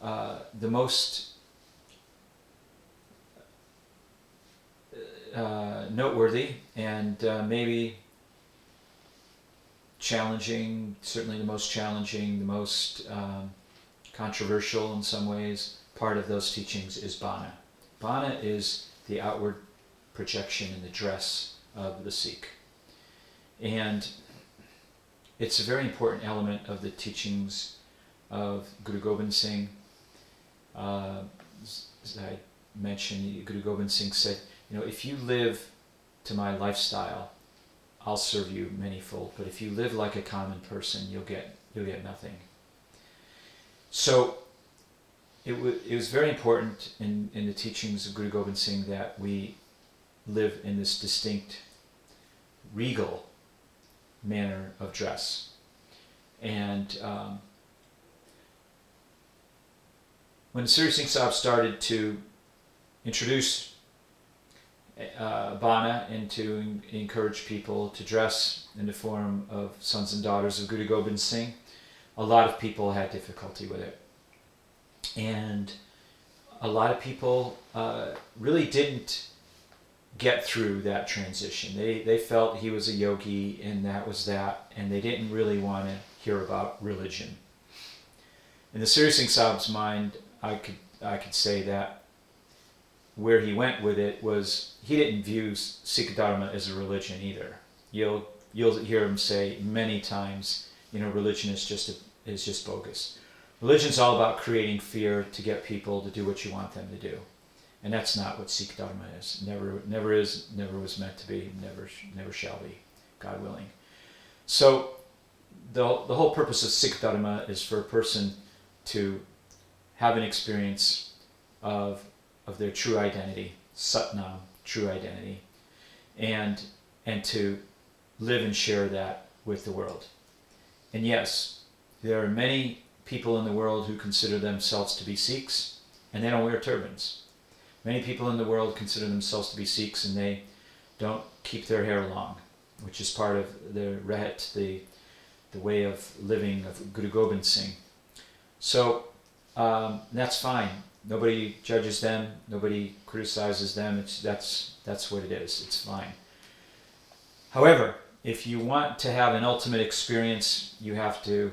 the most noteworthy and maybe challenging, certainly the most challenging, the most controversial in some ways, part of those teachings is Bana. Bana is the outward projection in the dress of the Sikh. And it's a very important element of the teachings of Guru Gobind Singh. As I mentioned, Guru Gobind Singh said, if you live to my lifestyle, I'll serve you manyfold, but if you live like a common person, you'll get nothing. So it was very important in the teachings of Guru Gobind Singh that we live in this distinct, regal manner of dress. And when Sri Singh Sahib started to introduce Bana and to encourage people to dress in the form of sons and daughters of Guru Gobind Singh, a lot of people had difficulty with it. And a lot of people really didn't get through that transition. They felt he was a yogi and that was that, and they didn't really want to hear about religion. In the Sri Singh Sahib's mind, I could say that where he went with it was he didn't view Sikh Dharma as a religion either. You'll hear him say many times, religion is just bogus. Religion's all about creating fear to get people to do what you want them to do, and that's not what Sikh Dharma is. Never is, never was meant to be, never shall be, God willing. So the whole purpose of Sikh Dharma is for a person to have an experience of their true identity, Satnam, true identity, and to live and share that with the world. And yes, there are many people in the world who consider themselves to be Sikhs, and they don't wear turbans. Many people in the world consider themselves to be Sikhs, and they don't keep their hair long, which is part of the rehet, the way of living of Guru Gobind Singh. So that's fine. Nobody judges them. Nobody criticizes them. That's what it is. It's fine. However, if you want to have an ultimate experience, you have to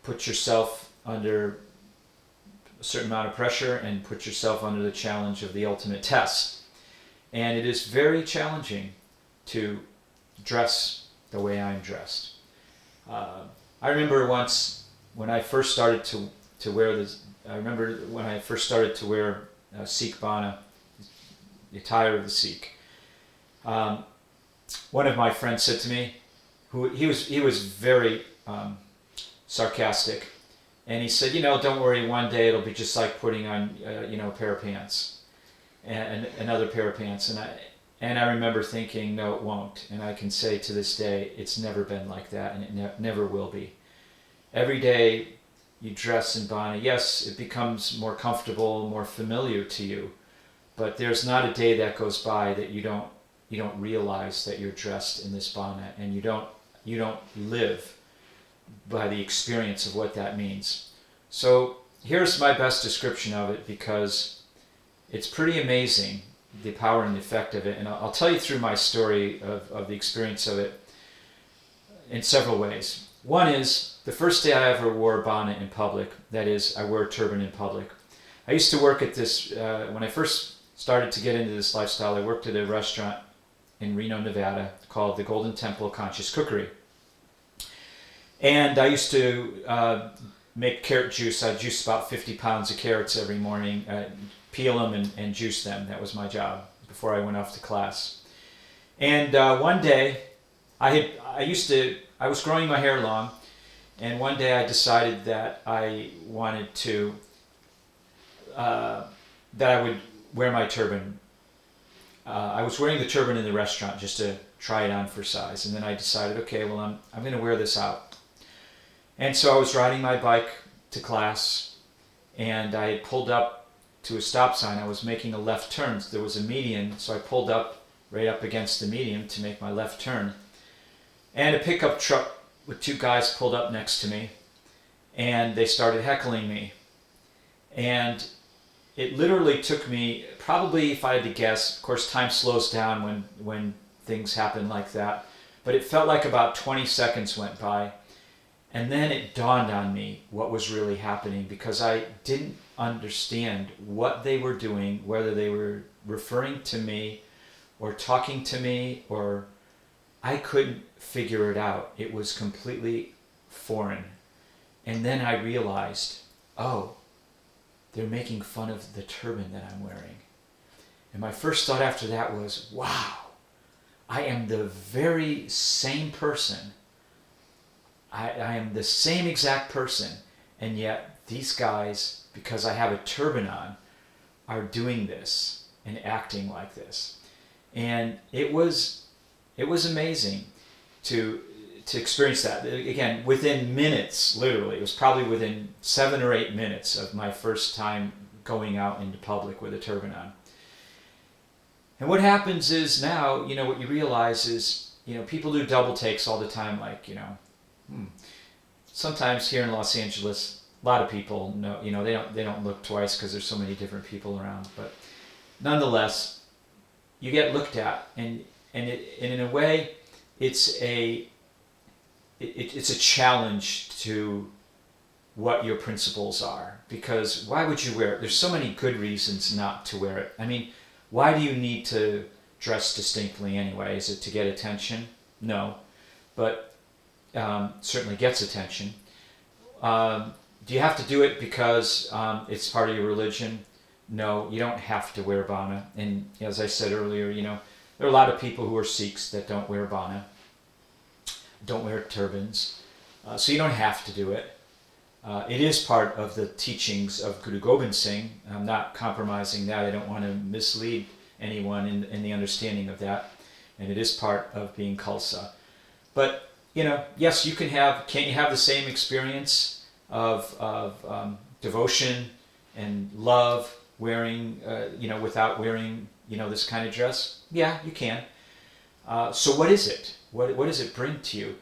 put yourself under a certain amount of pressure and put yourself under the challenge of the ultimate test. And it is very challenging to dress the way I'm dressed. I remember once when I first started to wear this. I remember when I first started to wear Sikh bana, the attire of the Sikh. One of my friends said to me, he was very sarcastic, and he said, don't worry, one day it'll be just like putting on a pair of pants, and another pair of pants, and I remember thinking, no, it won't, and I can say to this day, it's never been like that, and it never will be. Every day you dress in bana, yes, it becomes more comfortable, more familiar to you, but there's not a day that goes by that you don't realize that you're dressed in this bana, and you don't live by the experience of what that means. So here's my best description of it, because it's pretty amazing, the power and the effect of it, and I'll tell you through my story of the experience of it in several ways. One is, the first day I ever wore a bana in public, that is, I wore a turban in public. I used to work at this, when I first started to get into this lifestyle, I worked at a restaurant in Reno, Nevada, called the Golden Temple Conscious Cookery. And I used to make carrot juice. I'd juice about 50 pounds of carrots every morning, peel them and juice them. That was my job before I went off to class. And one day, I was growing my hair long, and one day I decided that I wanted to, that I would wear my turban. I was wearing the turban in the restaurant just to try it on for size, and then I decided, okay, well, I'm going to wear this out. And so I was riding my bike to class, and I had pulled up to a stop sign. I was making a left turn. There was a median, so I pulled up right up against the median to make my left turn. And a pickup truck with two guys pulled up next to me, and they started heckling me. And it literally took me, probably, if I had to guess, of course time slows down when things happen like that, but it felt like about 20 seconds went by, and then it dawned on me what was really happening, because I didn't understand what they were doing, whether they were referring to me or talking to me, or I couldn't figure it out. It was completely foreign. And then I realized, oh, they're making fun of the turban that I'm wearing. And my first thought after that was, wow, I am the very same person. I am the same exact person, and yet these guys, because I have a turban on, are doing this and acting like this. And it was amazing to experience that. Again, within minutes, literally, it was probably within 7 or 8 minutes of my first time going out into public with a turban on. And what happens is now, what you realize is, people do double takes all the time, like, sometimes here in Los Angeles, a lot of people know, they don't look twice because there's so many different people around, but nonetheless, you get looked at, and in a way, it's a challenge to what your principles are. Because why would you wear it? There's so many good reasons not to wear it. I mean, why do you need to dress distinctly anyway? Is it to get attention? No, but certainly gets attention. Do you have to do it because it's part of your religion? No, you don't have to wear bana. And as I said earlier, there are a lot of people who are Sikhs that don't wear bana, don't wear turbans. So you don't have to do it. It is part of the teachings of Guru Gobind Singh. I'm not compromising that. I don't want to mislead anyone in the understanding of that. And it is part of being Khalsa. But, yes, can't you have the same experience of devotion and love wearing, without wearing, this kind of dress? Yeah, you can. So what is it? What does it bring to you?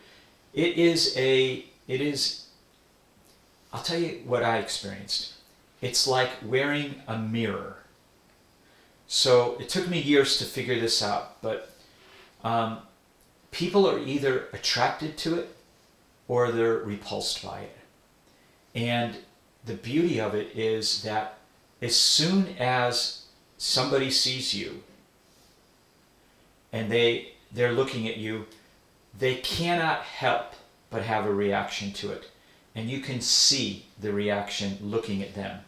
It is, I'll tell you what I experienced. It's like wearing a mirror. So it took me years to figure this out, but people are either attracted to it or they're repulsed by it. And the beauty of it is that as soon as somebody sees you and they're looking at you, they cannot help but have a reaction to it. And you can see the reaction looking at them.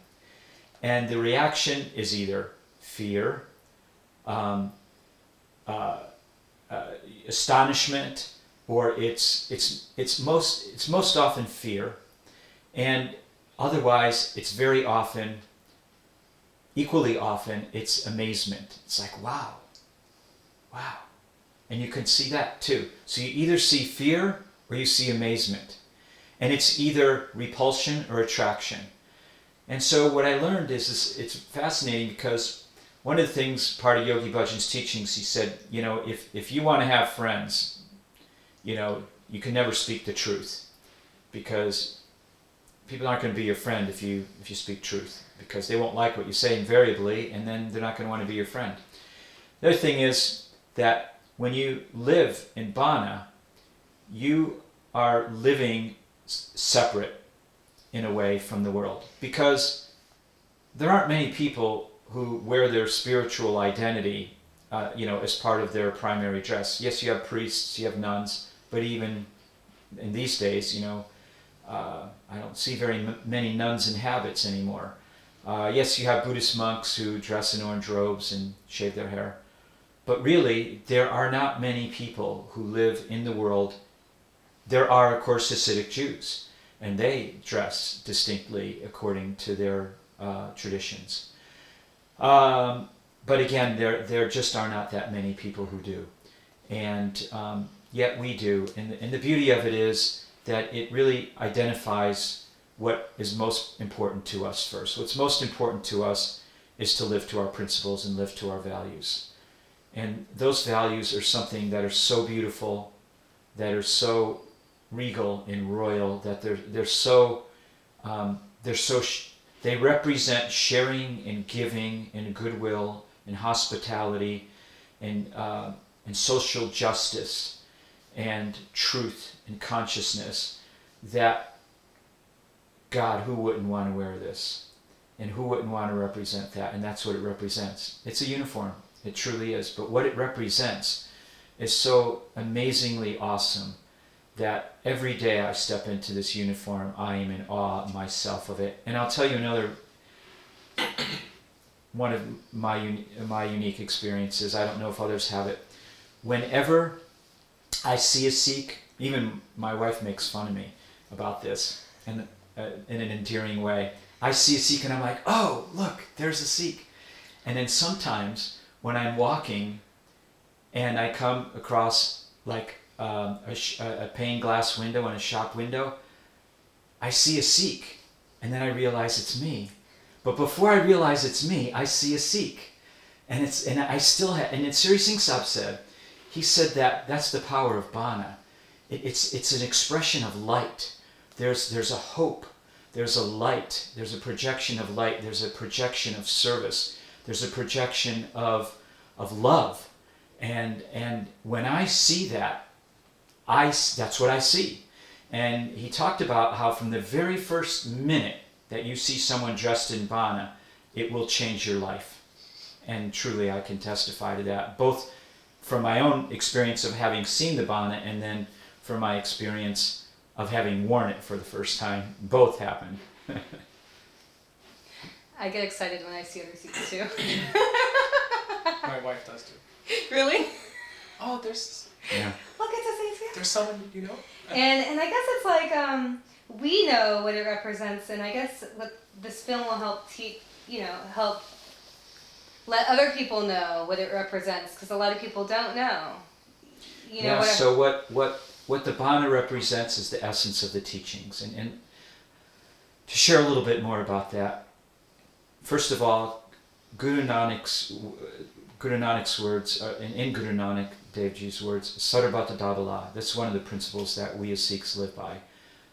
And the reaction is either fear, astonishment, or it's most often fear, and otherwise it's very often, equally often, it's amazement. It's like, wow, and you can see that too. So you either see fear or you see amazement, and it's either repulsion or attraction. And so what I learned is it's fascinating, because one of the things, part of Yogi Bhajan's teachings, he said, if you want to have friends, you can never speak the truth, because people aren't going to be your friend if you speak truth, because they won't like what you say invariably, and then they're not going to want to be your friend. The other thing is that when you live in bana, you are living separate in a way from the world, because there aren't many people who wear their spiritual identity as part of their primary dress. Yes, you have priests, you have nuns, but even in these days, I don't see very many nuns in habits anymore. Yes, you have Buddhist monks who dress in orange robes and shave their hair, but really there are not many people who live in the world. There are, of course, Hasidic Jews, and they dress distinctly according to their traditions. But again, there just are not that many people who do. And yet we do. And the beauty of it is that it really identifies what is most important to us first. What's most important to us is to live to our principles and live to our values. And those values are something that are so beautiful, that are so regal and royal, that they represent sharing and giving and goodwill and hospitality and social justice and truth and consciousness. That, God, who wouldn't want to wear this? And who wouldn't want to represent that? And that's what it represents. It's a uniform. It truly is. But what it represents is so amazingly awesome that every day I step into this uniform, I am in awe myself of it. And I'll tell you another one of my unique experiences. I don't know if others have it. Whenever I see a Sikh, even my wife makes fun of me about this in an endearing way. I see a Sikh and I'm like, oh, look, there's a Sikh. And then sometimes when I'm walking and I come across like a pane glass window and a shop window, I see a Sikh, and then I realize it's me. But before I realize it's me, I see a Sikh, and Sri Singh Sahib said, he said that's the power of bana. It's an expression of light. There's a hope. There's a light. There's a projection of light. There's a projection of service. There's a projection of love. And when I see that, that's what I see. And he talked about how from the very first minute that you see someone dressed in bana, it will change your life. And truly I can testify to that, both from my own experience of having seen the bana and then from my experience of having worn it for the first time. Both happened. I get excited when I see other suits too. My wife does too. Really? Oh, there's Yeah. Look, it's the same suit. there's someone you know. And I guess it's like we know what it represents, and I guess what this film will help help let other people know what it represents, because a lot of people don't know. So what the bana represents is the essence of the teachings, and to share a little bit more about that. First of all, Guru Nanak's words, in Guru Nanak Dev Ji's words, Sarabhat Dabala. That's one of the principles that we as Sikhs live by.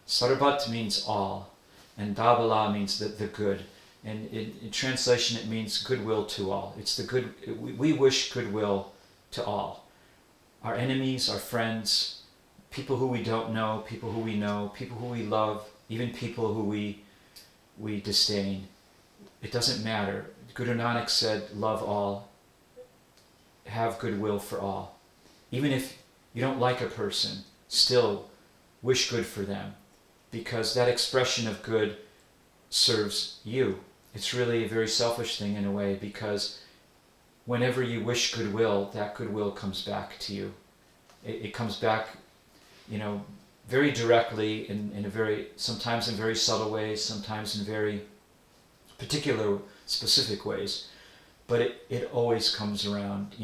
Sarabhat means all, and Dabala means the good. And in translation, it means goodwill to all. It's the good. We wish goodwill to all. Our enemies, our friends, people who we don't know, people who we know, people who we love, even people who we disdain. It doesn't matter. Guru Nanak said, love all, have goodwill for all. Even if you don't like a person, still wish good for them, because that expression of good serves you. It's really a very selfish thing in a way, because whenever you wish goodwill, that goodwill comes back to you. It comes back, very directly sometimes in very subtle ways, sometimes in very particular, specific ways. But it always comes around,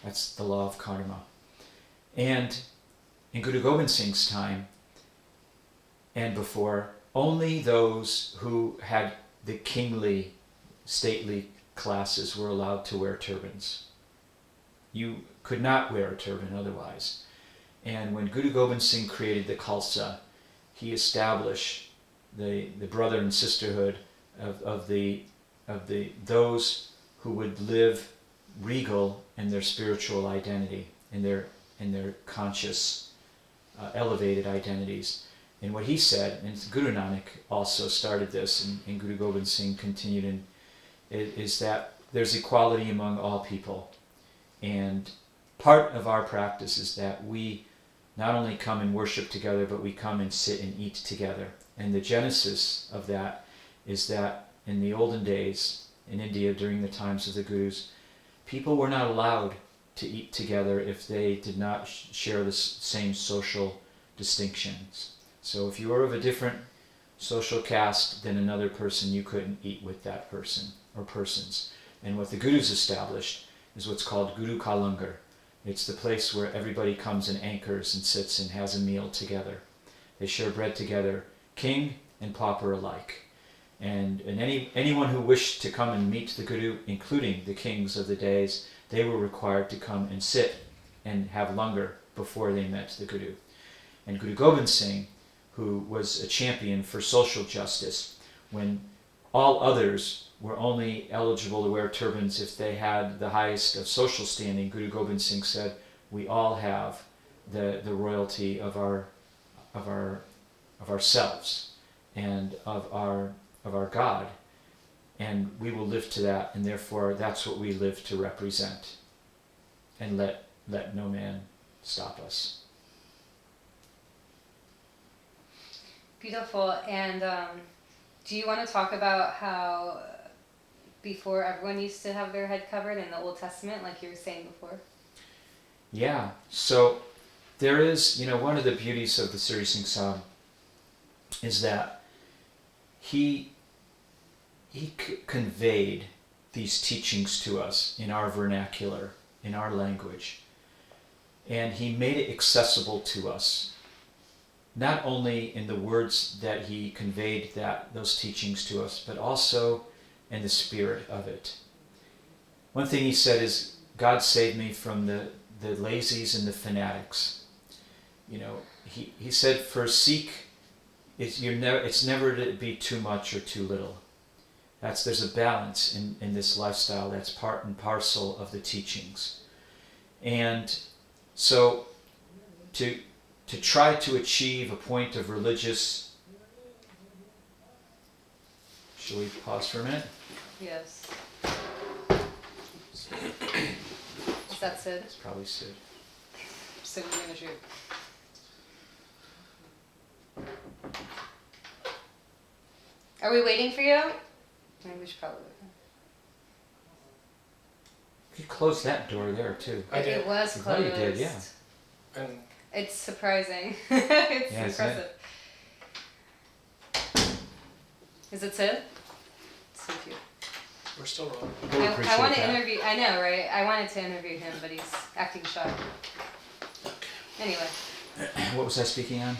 that's the law of karma. And in Guru Gobind Singh's time, and before, only those who had the kingly, stately classes were allowed to wear turbans. You could not wear a turban otherwise. And when Guru Gobind Singh created the Khalsa, he established the brother and sisterhood of those who would live regal in their spiritual identity, in their conscious, elevated identities. And what he said, and Guru Nanak also started this, and Guru Gobind Singh continued, is that there's equality among all people. And part of our practice is that we not only come and worship together, but we come and sit and eat together. And the genesis of that is that in the olden days, in India, during the times of the Gurus, people were not allowed to eat together if they did not share the same social distinctions. So if you were of a different social caste than another person, you couldn't eat with that person or persons. And what the Gurus established is what's called Guru Ka Langar. It's the place where everybody comes and anchors and sits and has a meal together. They share bread together, king and pauper alike. And anyone who wished to come and meet the Guru, including the kings of the days, they were required to come and sit and have langar before they met the Guru. And Guru Gobind Singh, who was a champion for social justice, when all others were only eligible to wear turbans if they had the highest of social standing, Guru Gobind Singh said, we all have the royalty of ourselves and of our God, and we will live to that, and therefore that's what we live to represent, and let no man stop us. Beautiful. And do you want to talk about how before everyone used to have their head covered in the Old Testament, like you were saying before? Yeah. So there is, one of the beauties of the Sri Singh Sahib is that he conveyed these teachings to us in our vernacular, in our language, and he made it accessible to us. Not only in the words that he conveyed those teachings to us, but also in the spirit of it. One thing he said is, God save me from the lazies and the fanatics. He said, for a Sikh, it's never to be too much or too little. There's a balance in this lifestyle that's part and parcel of the teachings. And so to to try to achieve a point of religious. Shall we pause for a minute? Yes. Is that Sid? It's probably Sid. Sid, we're gonna shoot. Are we waiting for you? Maybe we should probably wait. You closed that door there too. I did. It was I closed. thought you did, yeah. And It's surprising. It's Yeah, isn't impressive. Is it Sid? So cute. we're still rolling. We'll I appreciate want to that. interview. I know, right? I wanted to interview him, but he's acting shy. Anyway, What was I speaking on?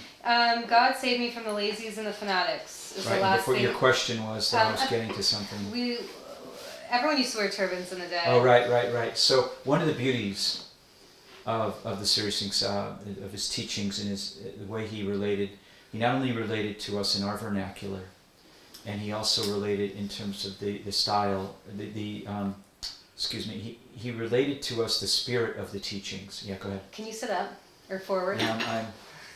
God save me from the lazies and the fanatics. Is Right, the and last before thing. your question was that I was Um, getting to something. Everyone used to wear turbans in the day. Oh, right. So one of the beauties of the Siri Singh Sahib, of his teachings and the way he not only related to us in our vernacular, and he also related in terms of the style, he related to us the spirit of the teachings. Yeah, go ahead. Can you sit up or forward? Yeah,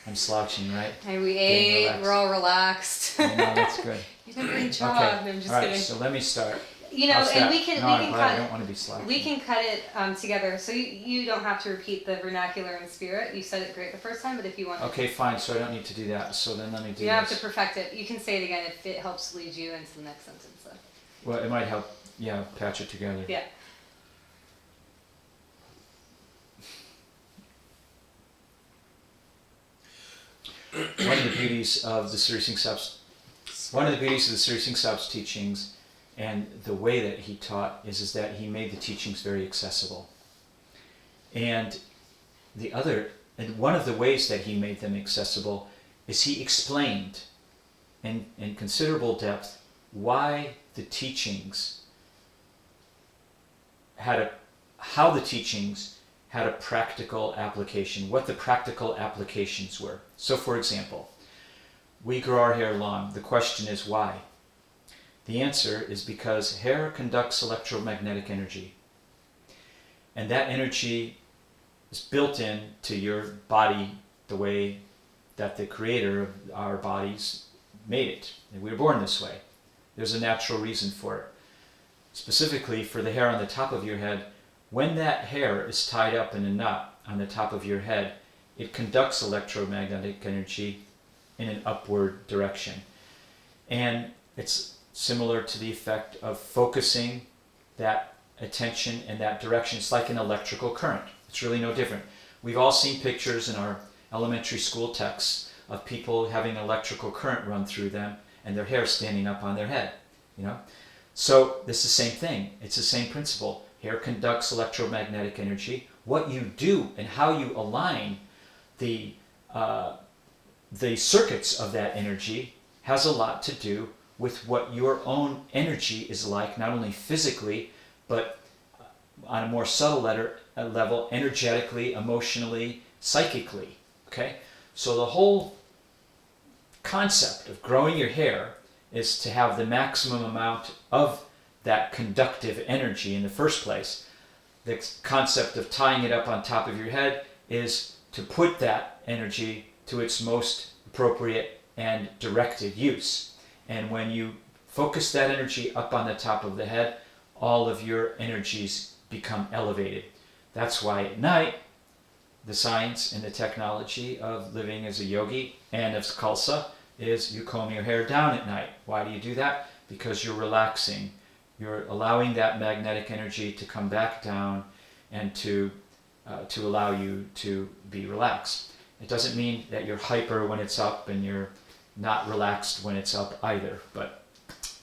I'm slouching, right? And we Getting ate. relaxed. We're all relaxed. I know, that's good. You did a great job. Okay, No, I'm just all right, kidding. so let me start. You know, How's and that? we can No, we I'm can glad. I cut. don't want to be slouching. We can cut it together, so you don't have to repeat the vernacular and spirit. You said it great the first time, but if you want, Okay, fine. So I don't need to do that. So then let me do you don't have to this. perfect it. You can say it again if it helps lead you into the next sentence. Though. Well, it might help. Yeah, patch it together. Yeah. One of the beauties of the Siri Singh Sab's teachings, and the way that he taught, is that he made the teachings very accessible. And one of the ways that he made them accessible is he explained in considerable depth why the teachings how the teachings had a practical application, what the practical applications were. So for example, we grow our hair long. The question is why? The answer is because hair conducts electromagnetic energy. And that energy is built into your body the way that the creator of our bodies made it. And we were born this way. There's a natural reason for it. Specifically for the hair on the top of your head, when that hair is tied up in a knot on the top of your head, it conducts electromagnetic energy in an upward direction. And it's similar to the effect of focusing that attention in that direction. It's like an electrical current. It's really no different. We've all seen pictures in our elementary school texts of people having an electrical current run through them and their hair standing up on their head, you know? So this is the same thing. It's the same principle. Hair conducts electromagnetic energy. What you do and how you align the circuits of that energy has a lot to do with what your own energy is like, not only physically, but on a more subtle level, energetically, emotionally, psychically. Okay? So the whole concept of growing your hair is to have the maximum amount of that conductive energy in the first place. The concept of tying it up on top of your head is to put that energy to its most appropriate and directed use. And when you focus that energy up on the top of the head, all of your energies become elevated. That's why at night, the science and the technology of living as a yogi and of Khalsa is you comb your hair down at night. Why do you do that? Because you're relaxing. You're allowing that magnetic energy to come back down and to allow you to be relaxed. It doesn't mean that you're hyper when it's up and you're not relaxed when it's up either, but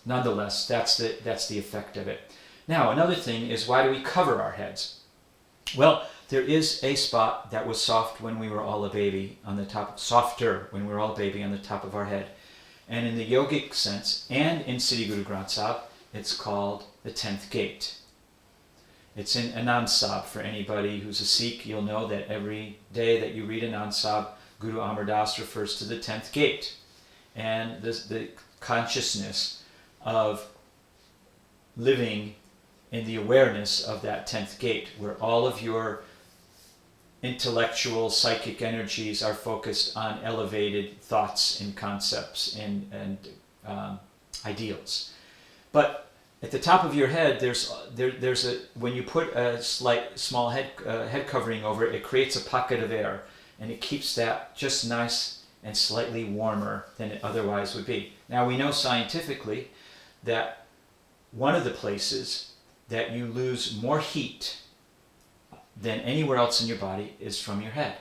nonetheless, that's the effect of it. Now, another thing is, why do we cover our heads? Well, there is a spot that was soft when we were all a baby on the top, softer when we were all a baby on the top of our head. And in the yogic sense, and in Siddhi Guru Granth Sahib, it's called the 10th gate. It's in Anand Sahib. For anybody who's a Sikh, you'll know that every day that you read Anand Sahib, Guru Amar Das refers to the 10th gate. And the consciousness of living in the awareness of that 10th gate, where all of your intellectual, psychic energies are focused on elevated thoughts and concepts and ideals. But at the top of your head, there's a when you put a small head covering over it, it creates a pocket of air, and it keeps that just nice and slightly warmer than it otherwise would be. Now we know scientifically that one of the places that you lose more heat than anywhere else in your body is from your head.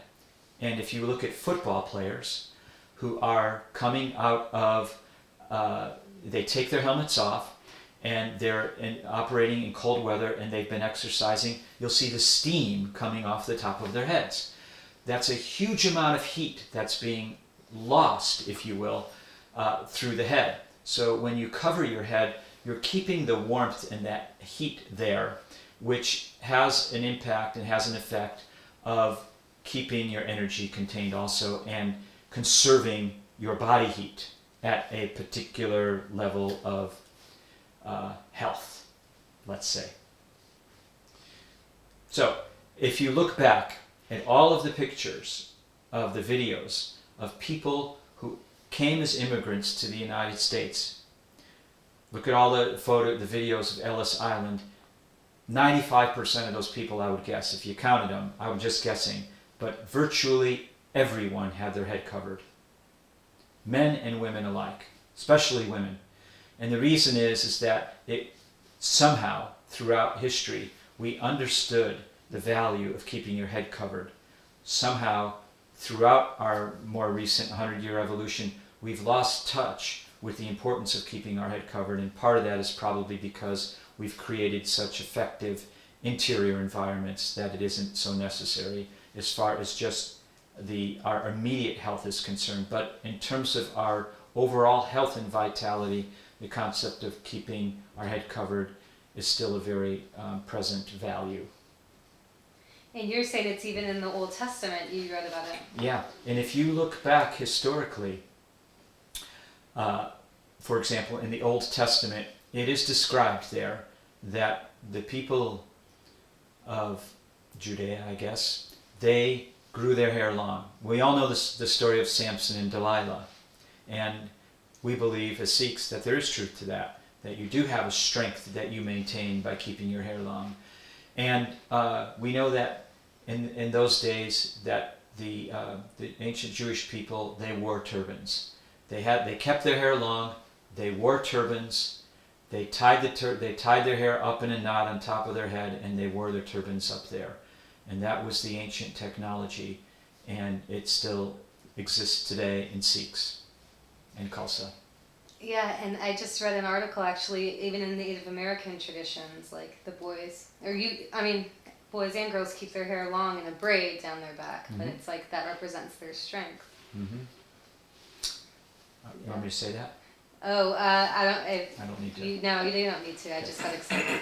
And if you look at football players who are coming out of, they take their helmets off and they're operating in cold weather and they've been exercising, you'll see the steam coming off the top of their heads. That's a huge amount of heat that's being lost, if you will, through the head. So when you cover your head, you're keeping the warmth and that heat there, which has an impact and has an effect of keeping your energy contained also and conserving your body heat at a particular level of health, let's say. So if you look back at all of the pictures of the videos of people who came as immigrants to the United States, look at all the videos of Ellis Island. 95% of those people, I would guess, if you counted them, I'm just guessing, but virtually everyone had their head covered. Men and women alike, especially women. And the reason is that it somehow, throughout history, we understood the value of keeping your head covered. Somehow, throughout our more recent 100-year evolution, we've lost touch with the importance of keeping our head covered, and part of that is probably because we've created such effective interior environments that it isn't so necessary as far as just our immediate health is concerned. But in terms of our overall health and vitality, the concept of keeping our head covered is still a very present value. And you're saying it's even in the Old Testament, you read about it. Yeah, and if you look back historically, for example, in the Old Testament, it is described there that the people of Judea, I guess, they grew their hair long. We all know the story of Samson and Delilah, and we believe as Sikhs that there is truth to that you do have a strength that you maintain by keeping your hair long. And we know that in those days that the ancient Jewish people, they wore turbans. They kept their hair long. They wore turbans. They tied their hair up in a knot on top of their head, and they wore their turbans up there. And that was the ancient technology, and it still exists today in Sikhs and Khalsa. Yeah, and I just read an article actually, even in Native American traditions, like the boys and girls keep their hair long in a braid down their back, but it's like that represents their strength. Mm-hmm. You want me to say that? Oh, I don't need to. No, you don't need to. I just got excited.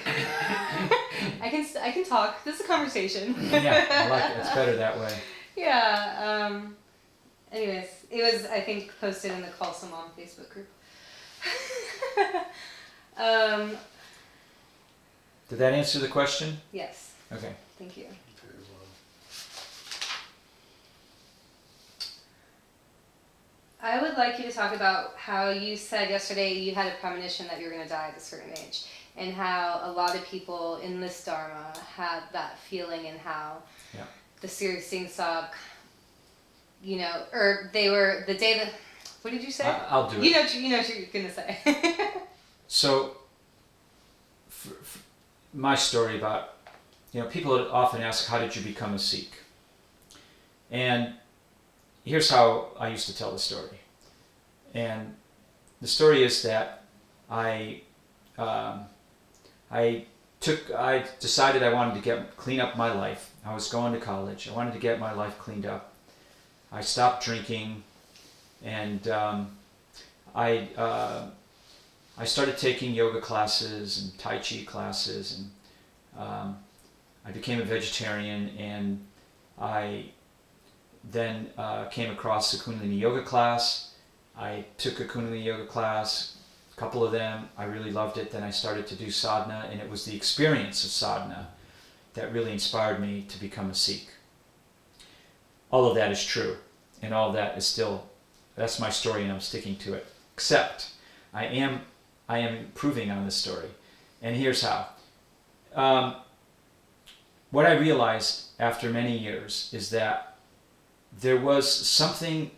I can talk. This is a conversation. Yeah, I like it. It's better that way. Yeah. Anyways, it was, I think, posted in the Khalsa Mom Facebook group. Did that answer the question? Yes. Okay. Thank you. Very well. I would like you to talk about how you said yesterday you had a premonition that you were going to die at a certain age, and how a lot of people in this Dharma had that feeling, and how the Siri Singh Sab, or they were the day that. What did you say? I'll do it. You know what you're going to say. So, my story about, people often ask, how did you become a Sikh? And here's how I used to tell the story. And the story is that I decided I wanted to clean up my life. I was going to college. I wanted to get my life cleaned up. I stopped drinking, and I started taking yoga classes and Tai Chi classes, and I became a vegetarian, and I then came across a Kundalini yoga class. I took a Kundalini yoga class, a couple of them. I really loved it. Then I started to do sadhana, and it was the experience of sadhana that really inspired me to become a Sikh. all of that is true, and all of that is still, that's my story, and I'm sticking to it. Except I am improving on this story, and here's how. What I realized after many years is that there was something.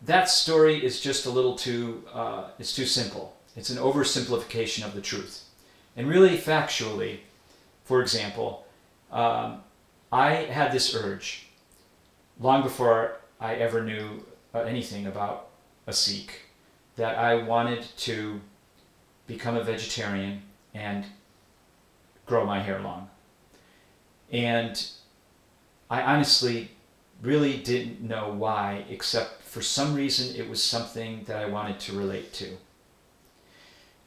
That story is just a little too. It's too simple. It's an oversimplification of the truth, and really factually, for example, I had this urge long before I ever knew anything about a Sikh, that I wanted to become a vegetarian and grow my hair long. And I honestly really didn't know why, except for some reason it was something that I wanted to relate to.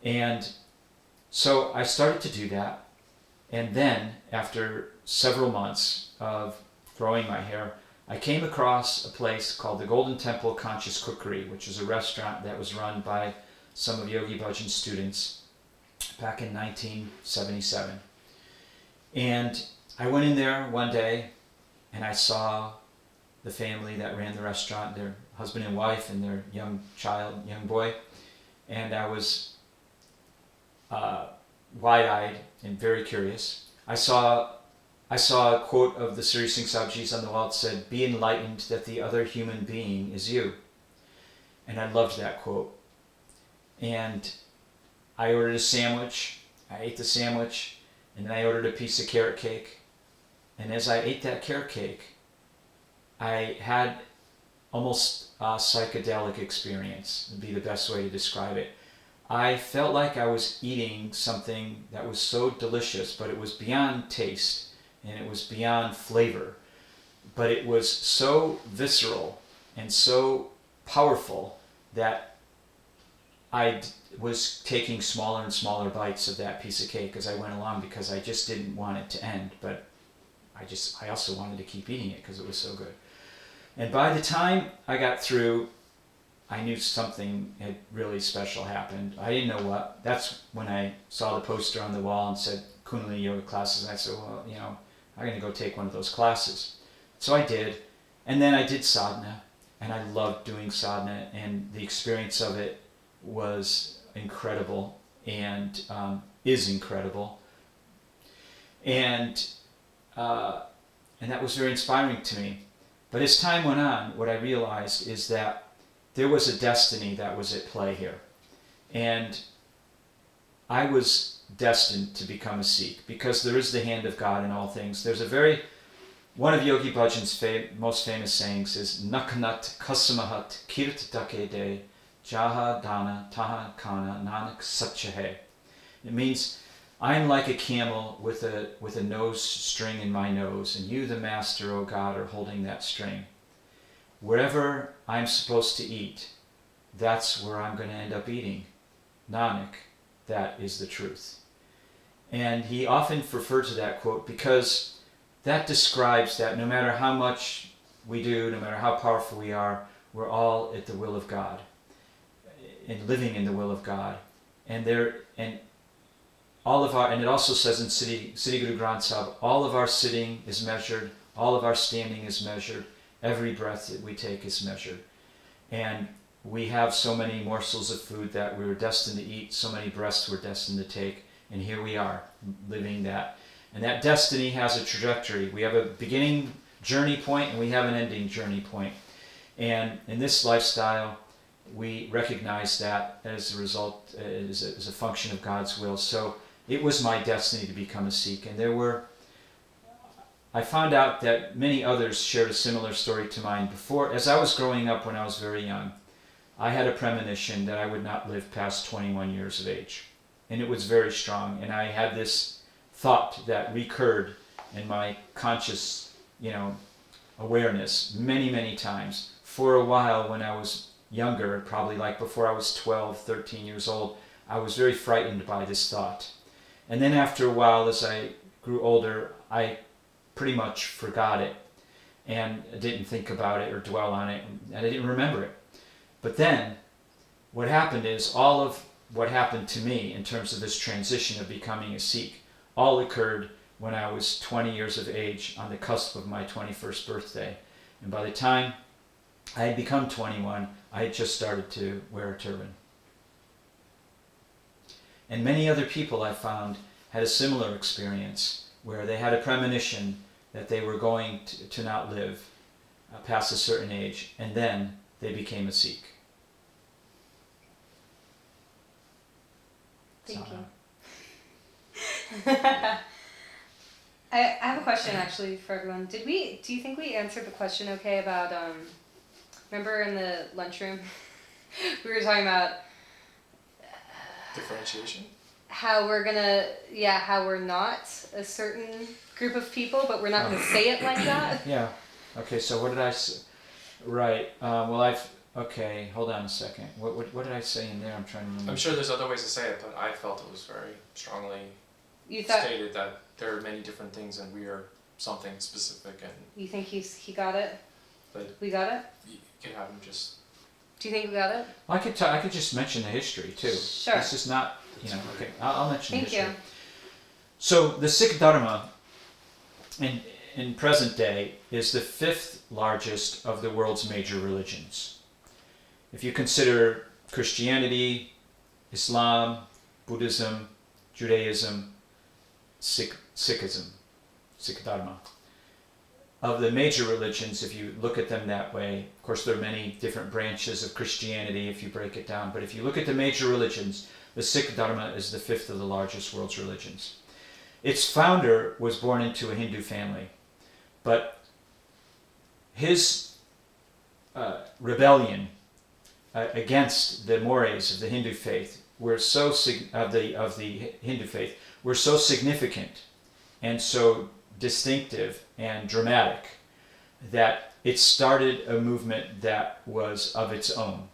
And so I started to do that. And then, after several months of growing my hair, I came across a place called the Golden Temple Conscious Cookery, which is a restaurant that was run by some of Yogi Bhajan's students back in 1977. And I went in there one day and I saw the family that ran the restaurant, their husband and wife and their young boy. And I was wide-eyed and very curious. I saw a quote of the Sri Singh Sabji's on the wall that said, "Be enlightened that the other human being is you." And I loved that quote. And I ordered a sandwich. I ate the sandwich, and then I ordered a piece of carrot cake. And as I ate that carrot cake, I had almost a psychedelic experience, would be the best way to describe it. I felt like I was eating something that was so delicious, but it was beyond taste and it was beyond flavor. But it was so visceral and so powerful that I was taking smaller and smaller bites of that piece of cake as I went along, because I just didn't want it to end, but I also wanted to keep eating it because it was so good. And by the time I got through, I knew something had really special happened. I didn't know what. That's when I saw the poster on the wall and said Kundalini Yoga classes. And I said, well, I'm going to go take one of those classes. So I did. And then I did sadhana. And I loved doing sadhana. And the experience of it was incredible and is incredible. And that was very inspiring to me. But as time went on, what I realized is that there was a destiny that was at play here. And I was destined to become a Sikh, because there is the hand of God in all things. There's one of Yogi Bhajan's most famous sayings is, Naknat kasamahat kirt dake de jaha dana taha kana nanak sachahe. It means, I'm like a camel with a nose string in my nose, and you, the master, O God, are holding that string. Wherever I'm supposed to eat, that's where I'm going to end up eating. Nanak, that is the truth. And he often referred to that quote because that describes that no matter how much we do, no matter how powerful we are, we're all at the will of God and living in the will of God. And it also says in Siddhi Guru Granth Sahib, all of our sitting is measured, all of our standing is measured, every breath that we take is measured. And we have so many morsels of food that we were destined to eat, so many breaths we're destined to take, and here we are, living that. And that destiny has a trajectory. We have a beginning journey point and we have an ending journey point. And in this lifestyle, we recognize that as a result, as a function of God's will. So it was my destiny to become a Sikh. And I found out that many others shared a similar story to mine before. As I was growing up when I was very young, I had a premonition that I would not live past 21 years of age. And it was very strong. And I had this thought that recurred in my conscious, awareness many, many times. For a while when I was younger, probably like before I was 12, 13 years old, I was very frightened by this thought. And then after a while, as I grew older, I pretty much forgot it and didn't think about it or dwell on it, and I didn't remember it. But then what happened is all of what happened to me in terms of this transition of becoming a Sikh all occurred when I was 20 years of age on the cusp of my 21st birthday. And by the time I had become 21, I had just started to wear a turban. And many other people I found had a similar experience where they had a premonition that they were going to not live past a certain age, and then they became a Sikh. Thank you. I have a question actually for everyone. Do you think we answered the question okay about remember in the lunchroom we were talking about Differentiation? how we're not a certain group of people, but we're not gonna say it like that? Yeah. Okay, so what did I say? Right. Okay, hold on a second. What did I say in there? I'm trying to remember. I'm sure there's other ways to say it, but I felt it was very strongly You thought stated that there are many different things and we are something specific, and you think he got it? But- We got it? you can have them just... Do you think we got it? I could just mention the history too. Sure. It's just not, okay, I'll mention Thank the history. you. So the Sikh Dharma in present day is the 5th largest of the world's major religions. If you consider Christianity, Islam, Buddhism, Judaism, Sikhism, Sikh Dharma. Of the major religions, if you look at them that way, of course there are many different branches of Christianity if you break it down, but if you look at the major religions, the Sikh Dharma is the 5th of the largest world's religions. Its founder was born into a Hindu family, but his rebellion against the mores of the Hindu faith were so Hindu faith were so significant and so distinctive and dramatic that it started a movement that was of its own,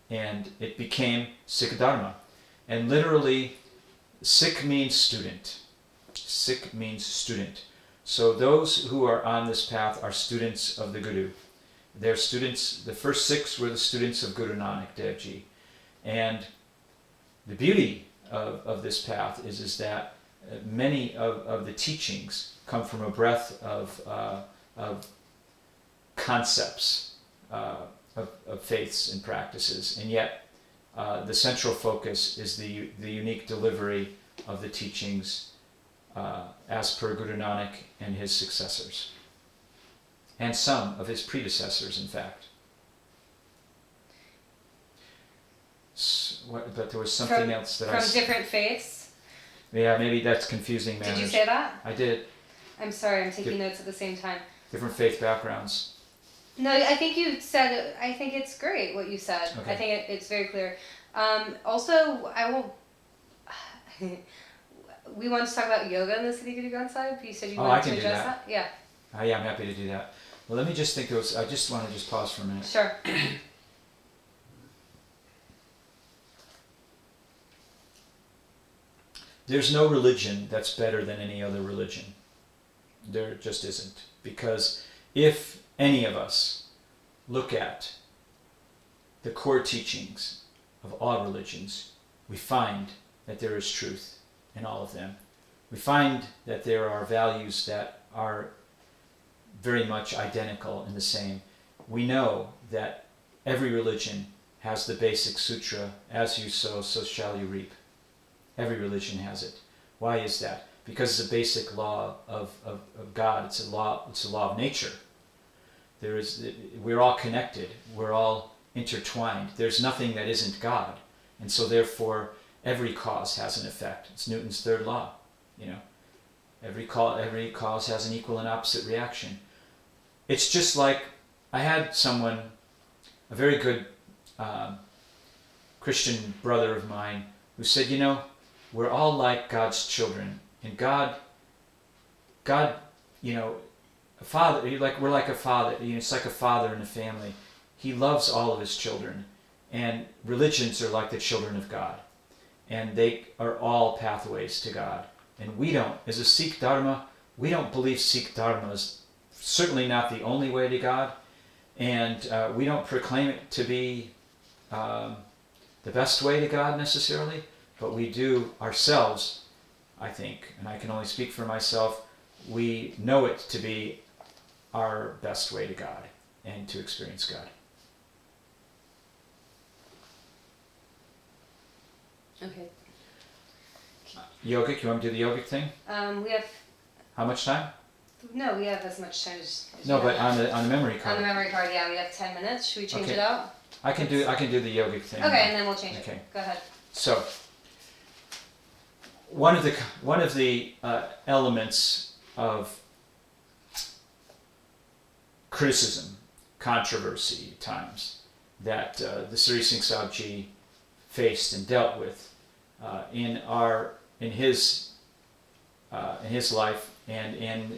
and it became Sikh Dharma. And literally, Sikh means student. Sikh means student. So those who are on this path are students of the Guru. They're students. The first Sikhs were the students of Guru Nanak Dev Ji. And the beauty of this path is that many of the teachings come from a breadth of concepts, of faiths and practices, and yet the central focus is the unique delivery of the teachings as per Guru Nanak and his successors, and some of his predecessors, in fact. But there was something else that from different faiths. Yeah, maybe that's confusing matters. Did you say that? I did. I'm sorry, I'm taking notes at the same time. Different faith backgrounds. No, I think you said, I think it's great what you said. Okay. I think it's very clear. Also, I will, we want to talk about yoga in the City Guru Granth Sahib. You said you wanted to address that? Yeah. Yeah, I'm happy to do that. Well, let me just think. I just want to pause for a minute. Sure. There's no religion that's better than any other religion. There just isn't. Because if any of us look at the core teachings of all religions, we find that there is truth in all of them. We find that there are values that are very much identical and the same. We know that every religion has the basic sutra, as you sow, so shall you reap. Every religion has it. Why is that? Because it's a basic law of God. It's a law of nature. We're all connected. We're all intertwined. There's nothing that isn't God. And so therefore, every cause has an effect. It's Newton's third law. Every cause has an equal and opposite reaction. It's just like I had someone, a very good Christian brother of mine, who said, we're all like God's children, and God, a father. We're like a father. It's like a father in a family. He loves all of his children, and religions are like the children of God, and they are all pathways to God. And we don't, as a Sikh Dharma, we don't believe Sikh Dharma is certainly not the only way to God, and we don't proclaim it to be the best way to God necessarily. But we do ourselves, I think, and I can only speak for myself, we know it to be our best way to God. and to experience God. Okay. Yogic, you want to do the yogic thing? We have How much time? we have as much time as No, you but have. on the memory On card. the memory card, yeah, we have 10 minutes. Should we change Okay. it out? I can do the yogic thing. Okay, and then we'll change Okay. it. Go ahead. So, one of the elements of criticism, controversy at times that the Sri Singh Sabji faced and dealt with in his life and in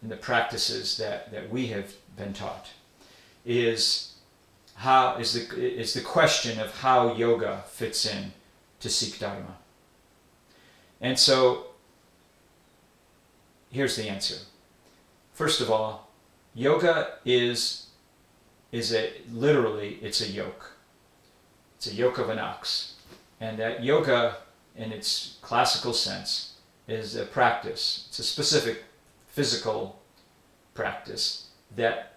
the practices that we have been taught is the question of how yoga fits in to Sikh Dharma. And so here's the answer. First of all, yoga is it's a yoke. It's a yoke of an ox. And that yoga, in its classical sense, is a practice. It's a specific physical practice that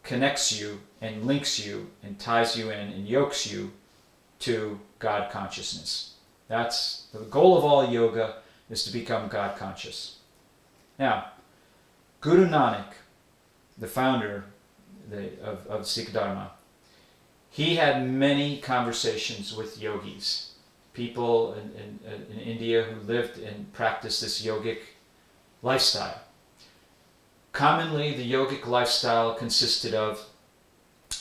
connects you and links you and ties you in and yokes you to God consciousness. That's the goal of all yoga, is to become God conscious. Now, Guru Nanak, the founder of Sikh Dharma, he had many conversations with yogis, people in India who lived and practiced this yogic lifestyle. Commonly, the yogic lifestyle consisted of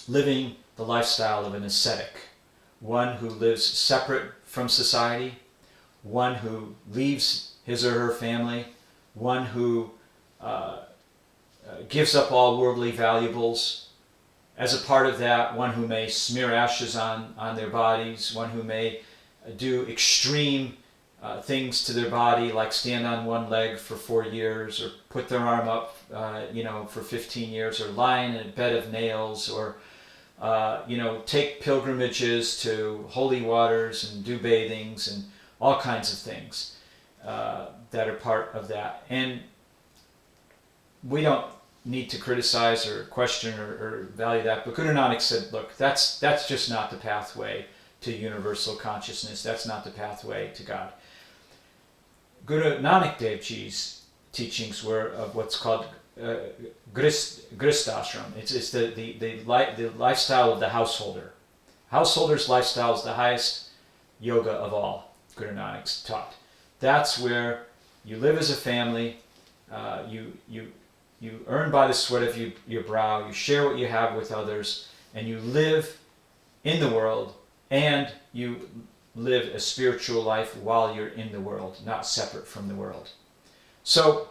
living the lifestyle of an ascetic, one who lives separate from society, one who leaves his or her family, one who gives up all worldly valuables. As a part of that, one who may smear ashes on their bodies, one who may do extreme things to their body, like stand on one leg for 4 years, or put their arm up, for 15 years, or lie in a bed of nails, or take pilgrimages to holy waters and do bathings and all kinds of things that are part of that. And we don't need to criticize or question or value that, but Guru Nanak said, look, that's just not the pathway to universal consciousness. That's not the pathway to God. Guru Nanak Dev Ji's teachings were of what's called Gristashram. It's the lifestyle of the householder. Householder's lifestyle is the highest yoga of all, Guru Nanak's taught. That's where you live as a family, you earn by the sweat of your brow, you share what you have with others, and you live in the world, and you live a spiritual life while you're in the world, not separate from the world. So,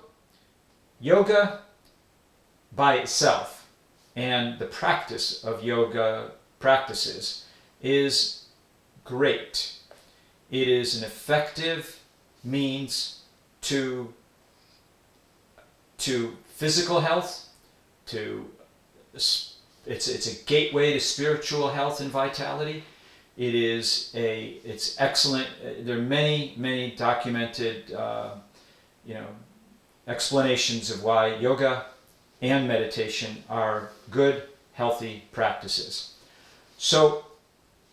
yoga by itself and the practice of yoga practices is great. It is an effective means to physical health, it's a gateway to spiritual health and vitality. It's excellent. There are many documented explanations of why yoga and meditation are good, healthy practices. So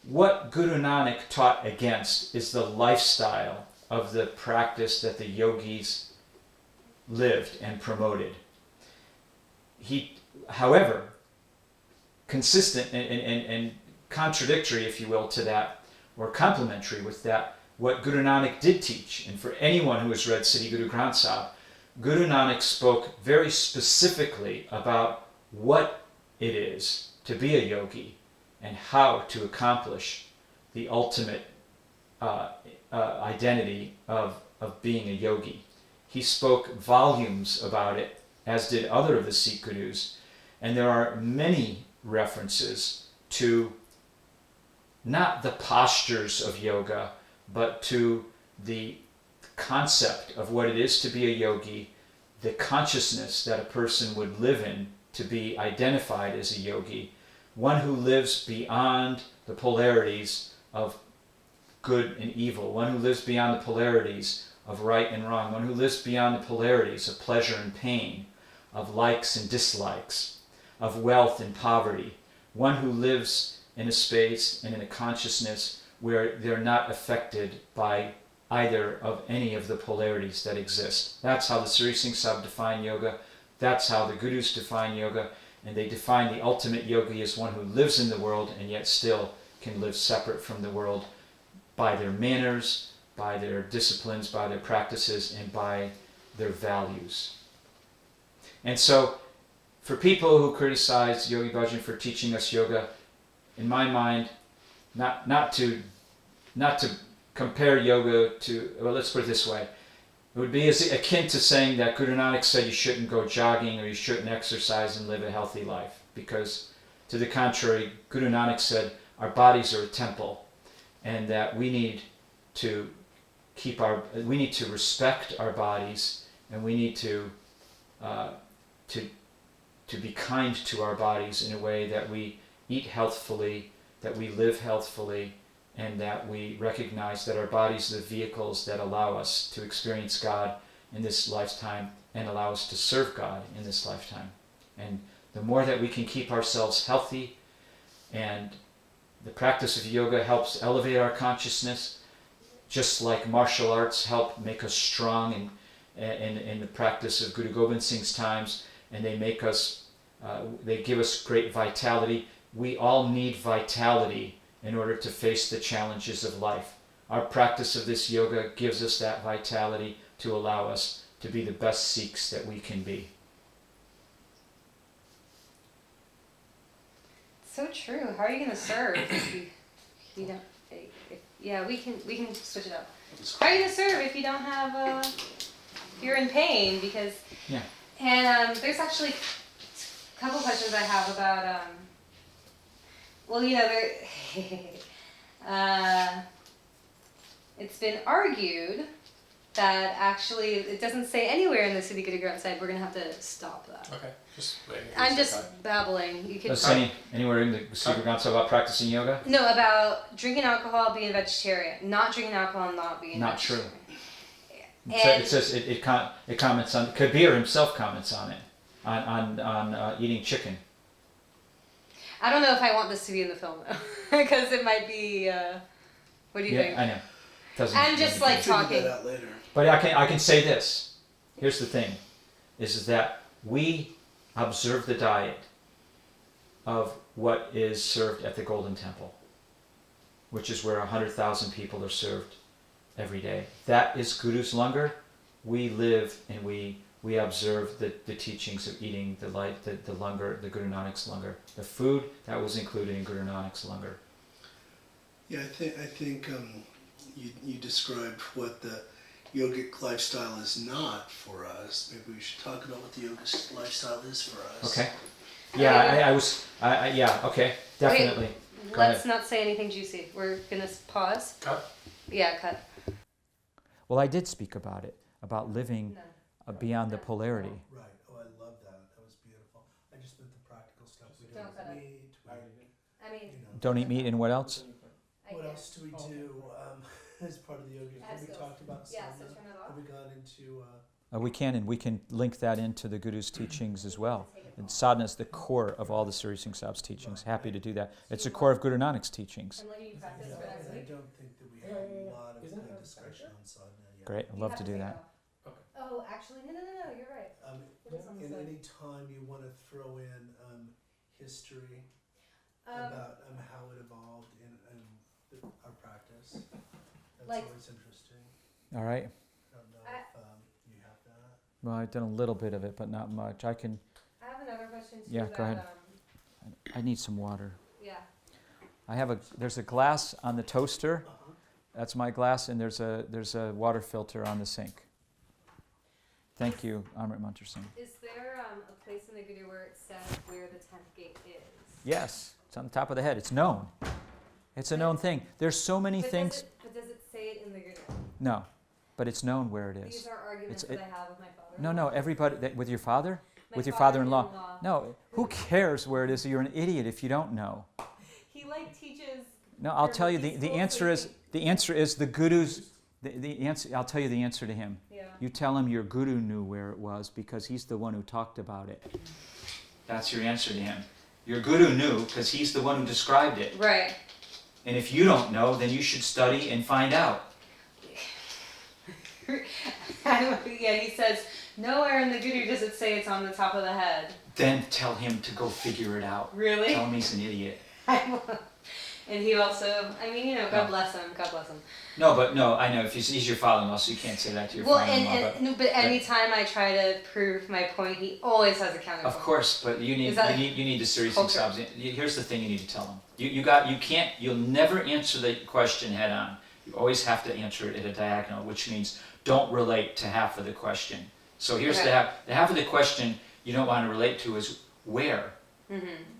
what Guru Nanak taught against is the lifestyle of the practice that the yogis lived and promoted. However, consistent and contradictory, if you will, to that, or complementary with that, what Guru Nanak did teach, and for anyone who has read Siddhi Guru Granth Sahib, Guru Nanak spoke very specifically about what it is to be a yogi and how to accomplish the ultimate identity of being a yogi. He spoke volumes about it, as did other of the Sikh Gurus, and there are many references to not the postures of yoga, but to the concept of what it is to be a yogi, the consciousness that a person would live in to be identified as a yogi, one who lives beyond the polarities of good and evil, one who lives beyond the polarities of right and wrong, one who lives beyond the polarities of pleasure and pain, of likes and dislikes, of wealth and poverty. One who lives in a space and in a consciousness where they're not affected by either of any of the polarities that exist. That's how the Sri Singh Sahib define yoga. That's how the Gurus define yoga. And they define the ultimate yogi as one who lives in the world and yet still can live separate from the world by their manners, by their disciplines, by their practices, and by their values. And so, for people who criticize Yogi Bhajan for teaching us yoga, in my mind, not to compare yoga to, well, let's put it this way. It would be akin to saying that Guru Nanak said you shouldn't go jogging or you shouldn't exercise and live a healthy life. Because, to the contrary, Guru Nanak said our bodies are a temple, and that we need to respect our bodies, and we need to be kind to our bodies in a way that we eat healthfully, that we live healthfully, and that we recognize that our bodies are the vehicles that allow us to experience God in this lifetime and allow us to serve God in this lifetime. And the more that we can keep ourselves healthy, and the practice of yoga helps elevate our consciousness, just like martial arts help make us strong in the practice of Guru Gobind Singh's times, and they give us great vitality. We all need vitality in order to face the challenges of life. Our practice of this yoga gives us that vitality to allow us to be the best Sikhs that we can be. So true. How are you going to serve if you don't? Yeah, we can switch it up. How are you going to serve if you don't have if you're in pain? Because yeah. And there's actually a couple questions I have about well, it's been argued that actually it doesn't say anywhere in the Siddhi Guru Granth Sahib. We're going to have to stop that. Okay, just wait. I'm just babbling. You can. Does it say anywhere in the Siddhi Granth Sahib about practicing yoga? No, about drinking alcohol, being a vegetarian. Not drinking alcohol, not being not vegetarian. True. It says it comments on, Kabir himself comments on it, on eating chicken. I don't know if I want this to be in the film though, because it might be. What do you think? I know. I'm just like talking. Figure that out later. But I can say this. Here's the thing, is that we observe the diet of what is served at the Golden Temple, which is where 100,000 people are served every day. That is Guru's langar. We live and we observe the teachings of eating the langar, the Guru Nanak's langar. The food that was included in Guru Nanak's langar. Yeah, I think you described what the yogic lifestyle is not for us. Maybe we should talk about what the yogic lifestyle is for us. Okay. Yeah, yeah, okay, definitely. Wait, let's not say anything juicy. We're gonna pause. Cut. Yeah, cut. Well, I did speak about it, about living beyond the polarity. Right. Oh, I love that. That was beautiful. I just meant the practical stuff. We don't Don't cut it. meat. I mean, Don't eat meat, and what else? What else do we do as part of the yoga? Have we talked about yeah, so sadhana? turn it off. Have we gone into... We can link that into the Guru's teachings as well. And sadhana is the core of all the Sri Singh Sahib's teachings. Happy to do that. It's the core of Guru Nanak's teachings. I'm letting you practice for next I week. don't think that we have a lot of good discussion on sadhana yet. Great, I'd love to do that. Oh, actually, no, you're right. In any time you want to throw in history about how it evolved in our practice, that's Like- always interesting. All right. I don't know if you have that. Well, I've done a little bit of it, but not much. I can. I have another question too. Yeah, go about, ahead. I need some water. Yeah. There's a glass on the toaster. That's my glass, and there's a water filter on the sink. Thank you, Amrit Mantra Singh. Is there a place in the Guru where it says where the 10th gate is? Yes, it's on the top of the head. It's known. It's a known thing. There's so many But things. But does it say it in the Guru? No, but it's known where it These is. are arguments that I have with my father. No, everybody. With your father? My With your father-in-law? father-in-law. No, who cares where it is? You're an idiot if you don't know. He teaches. No, I'll tell you the answer is the Guru's the answer. I'll tell you the answer to him. Yeah. you tell him your guru knew where it was because he's the one who talked about it. That's your answer to him. Your guru knew because he's the one who described it. Right. And if you don't know, then you should study and find out. Yeah, he says, nowhere in the Guru does it say it's on the top of the head. Then tell him to go figure it out. Really? Tell him he's an idiot. And he also, I mean, God bless him, God bless him. No, I know, if he's your father-in-law, so you can't say that to your father-in-law. But anytime I try to prove my point, he always has a counterpoint. Of course, but you need the serious exams. Here's the thing you need to tell him. You'll never answer the question head on. You always have to answer it at a diagonal, which means don't relate to half of the question. So here's the half of the question you don't want to relate to is where,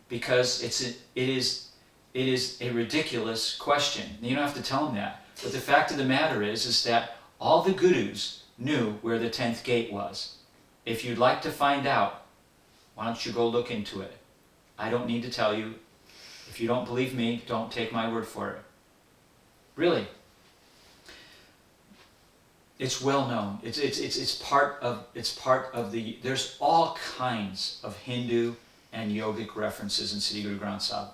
because it is a ridiculous question. You don't have to tell him that. But the fact of the matter is that all the gurus knew where the 10th gate was. If you'd like to find out, why don't you go look into it? I don't need to tell you. If you don't believe me, don't take my word for it. Really. It's well known. It's part of the. There's all kinds of Hindu and yogic references in Sri Guru Granth Sahib.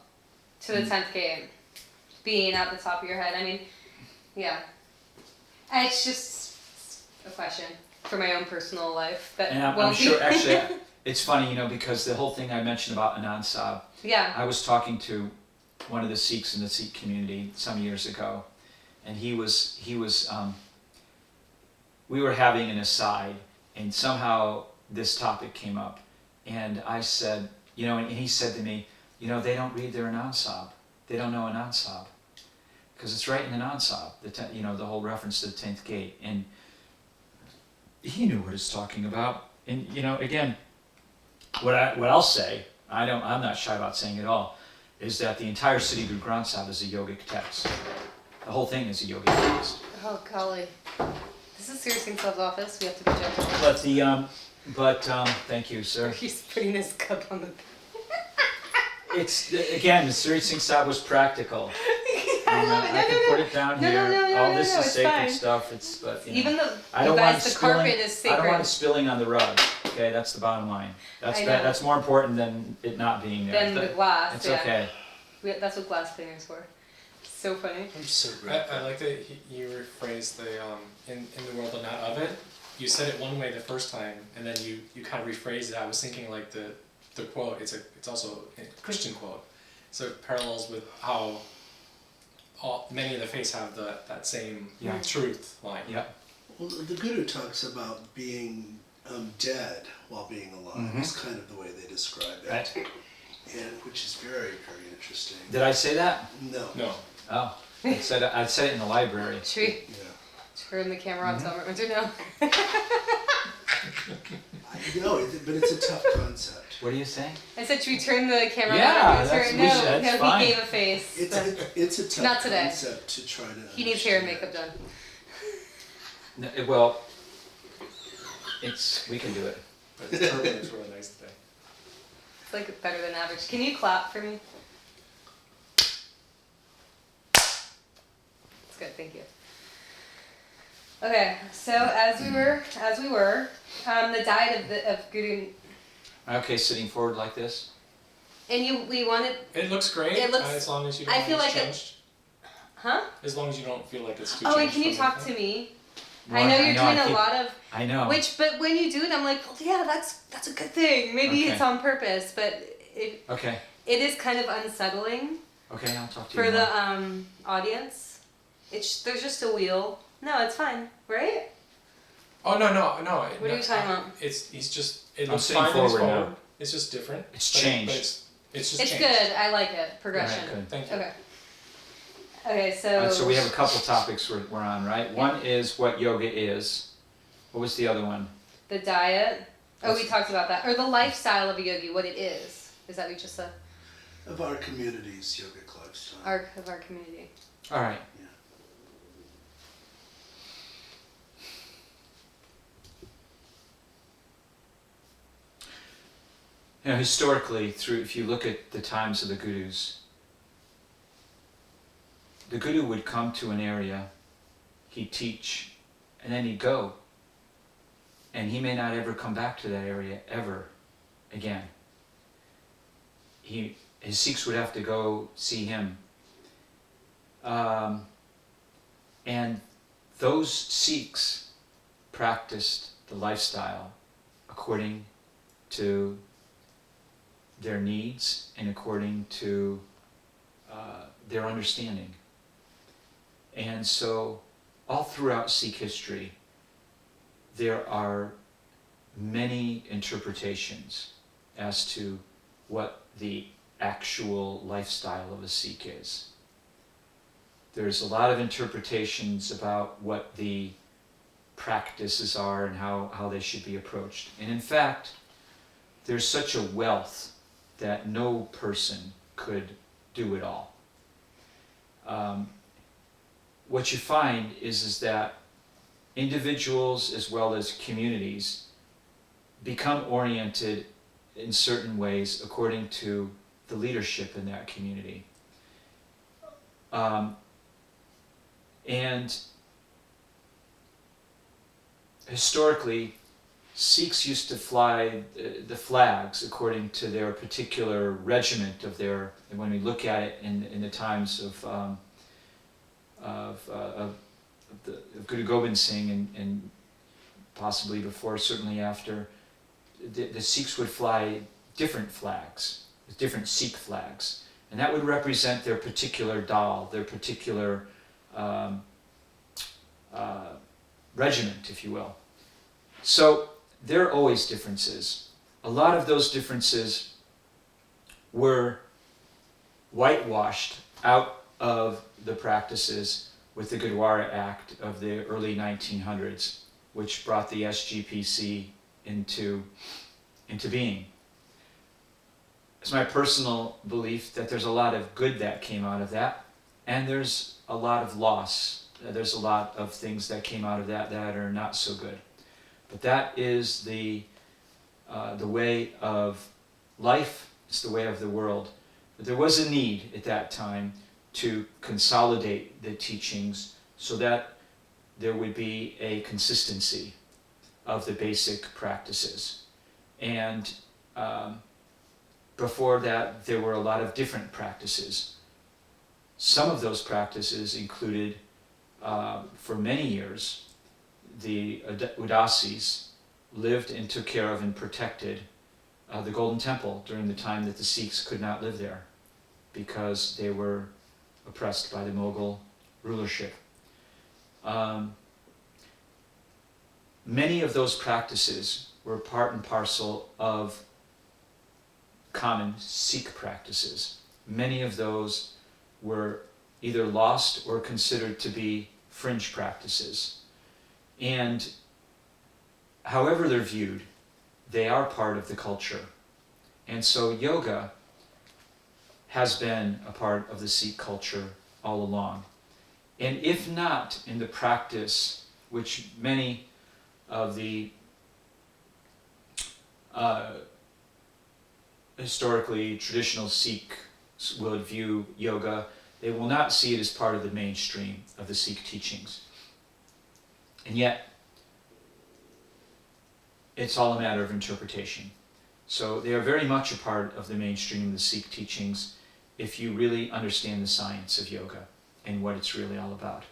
To the 10th gate, being at the top of your head. I mean, yeah. It's just a question for my own personal life. And I'm sure, actually, it's funny, because the whole thing I mentioned about Anand Sahib. Yeah. I was talking to one of the Sikhs in the Sikh community some years ago, and he was. We were having an aside, and somehow this topic came up, and I said, and he said to me, they don't read their Anand Sahib. They don't know Anand Sahib. Because it's right in Anand Sahib, the whole reference to the 10th gate. And he knew what it's talking about. And, again, what I'll say, I'm not shy about saying it all, is that the entire Sri Guru Granth Sahib is a yogic text. The whole thing is a yogic text. Oh, golly. This is Siri Singh's office. We have to be gentle. But thank you, sir. He's putting his cup on the... It's, again, the Sri Singh Sahib was practical. I love it. I can put it down here. No, all this is sacred fine. stuff. Even the the carpet is sacred. I don't want it spilling on the rug. Okay, that's the bottom line. That's more important than it not being there. Than the glass. It's okay. That's what glass cleaner's for. So funny. I'm so grateful. I like that you rephrased the in the world but not of it. You said it one way the first time, and then you kind of rephrased it. I was thinking like the quote. It's also a Christian quote, so it parallels with how many of the faiths have that same truth line. Yeah. Well, the Guru talks about being dead while being alive. It's kind of the way they describe it, Right. and which is very, very interesting. Did I say that? No. Oh, I said it in the library. Should we turn the camera off? Tell everyone to know. But it's a tough concept. What are you saying? I said, should we turn the camera Yeah, on? that's fine. He gave a face. It's a tough Not today. concept to try to. He needs hair and makeup done. No, well, we can do it. But the turban is really nice today. It's like better than average. Can you clap for me? It's good, thank you. Okay, so as we were, the diet of Guru. Okay, sitting forward like this. And we wanted. It looks great. It looks. As long as you don't I feel it's like changed. Huh? As long as you don't feel like it's too. Oh, and can you talk to me? I know you're doing a lot of. I know. But when you do it, I'm like, well, yeah, that's a good thing. Maybe it's on purpose, but it is kind of unsettling. Okay, I'll talk to you for more. the audience. There's just a wheel. No, it's fine, right? Oh no! What are you talking about? He's just. It I'm looks sitting fine as forward now. forward. It's just different. It's but changed. It's just It's changed. good. I like it. Progression. Right, good. Thank you. Okay. Okay, so. So we have a couple topics we're on, right? One is what yoga is. What was the other one? The diet. Oh, we talked about that. Or the lifestyle of a yogi, what it is. Is that what you just said? Of our community's yogic lifestyle. Of our community. All right. Historically, if you look at the times of the gurus, the guru would come to an area, he'd teach, and then he'd go. and he may not ever come back to that area ever again. His Sikhs would have to go see him. And those Sikhs practiced the lifestyle according to their needs and according to their understanding. And so all throughout Sikh history, there are many interpretations as to what the actual lifestyle of a Sikh is. There's a lot of interpretations about what the practices are and how they should be approached. And in fact, there's such a wealth that no person could do it all. What you find is that individuals as well as communities become oriented in certain ways according to the leadership in that community. And historically, Sikhs used to fly the flags according to their particular regiment of their. And when we look at it in the times of Guru Gobind Singh and possibly before, certainly after, the Sikhs would fly different flags, different Sikh flags, and that would represent their particular dal, their particular regiment, if you will. So there are always differences. A lot of those differences were whitewashed out of the practices with the Gurdwara Act of the early 1900s, which brought the SGPC into being. It's my personal belief that there's a lot of good that came out of that, and there's a lot of loss. There's a lot of things that came out of that are not so good. But that is the way of life. It's the way of the world. But there was a need at that time to consolidate the teachings so that there would be a consistency of the basic practices. And before that, there were a lot of different practices. Some of those practices included, for many years, the Udasis lived and took care of and protected the Golden Temple during the time that the Sikhs could not live there because they were oppressed by the Mughal rulership. Many of those practices were part and parcel of common Sikh practices. Many of those were either lost or considered to be fringe practices. And however they're viewed, they are part of the culture. And so yoga has been a part of the Sikh culture all along. And if not in the practice, which many of the historically traditional Sikhs would view yoga, they will not see it as part of the mainstream of the Sikh teachings. And yet, it's all a matter of interpretation. So they are very much a part of the mainstream of the Sikh teachings if you really understand the science of yoga and what it's really all about.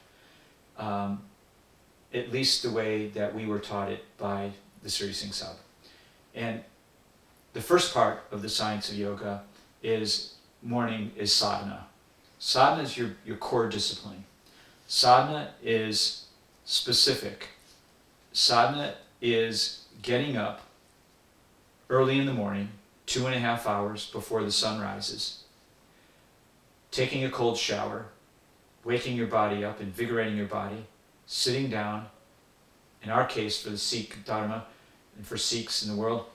At least the way that we were taught it by the Sri Singh Sahib. And the first part of the science of yoga is sadhana. Sadhana is your core discipline. Sadhana is specific. Sadhana is getting up early in the morning, 2.5 hours before the sun rises, taking a cold shower, waking your body up, invigorating your body, sitting down, in our case for the Sikh Dharma and for Sikhs in the world,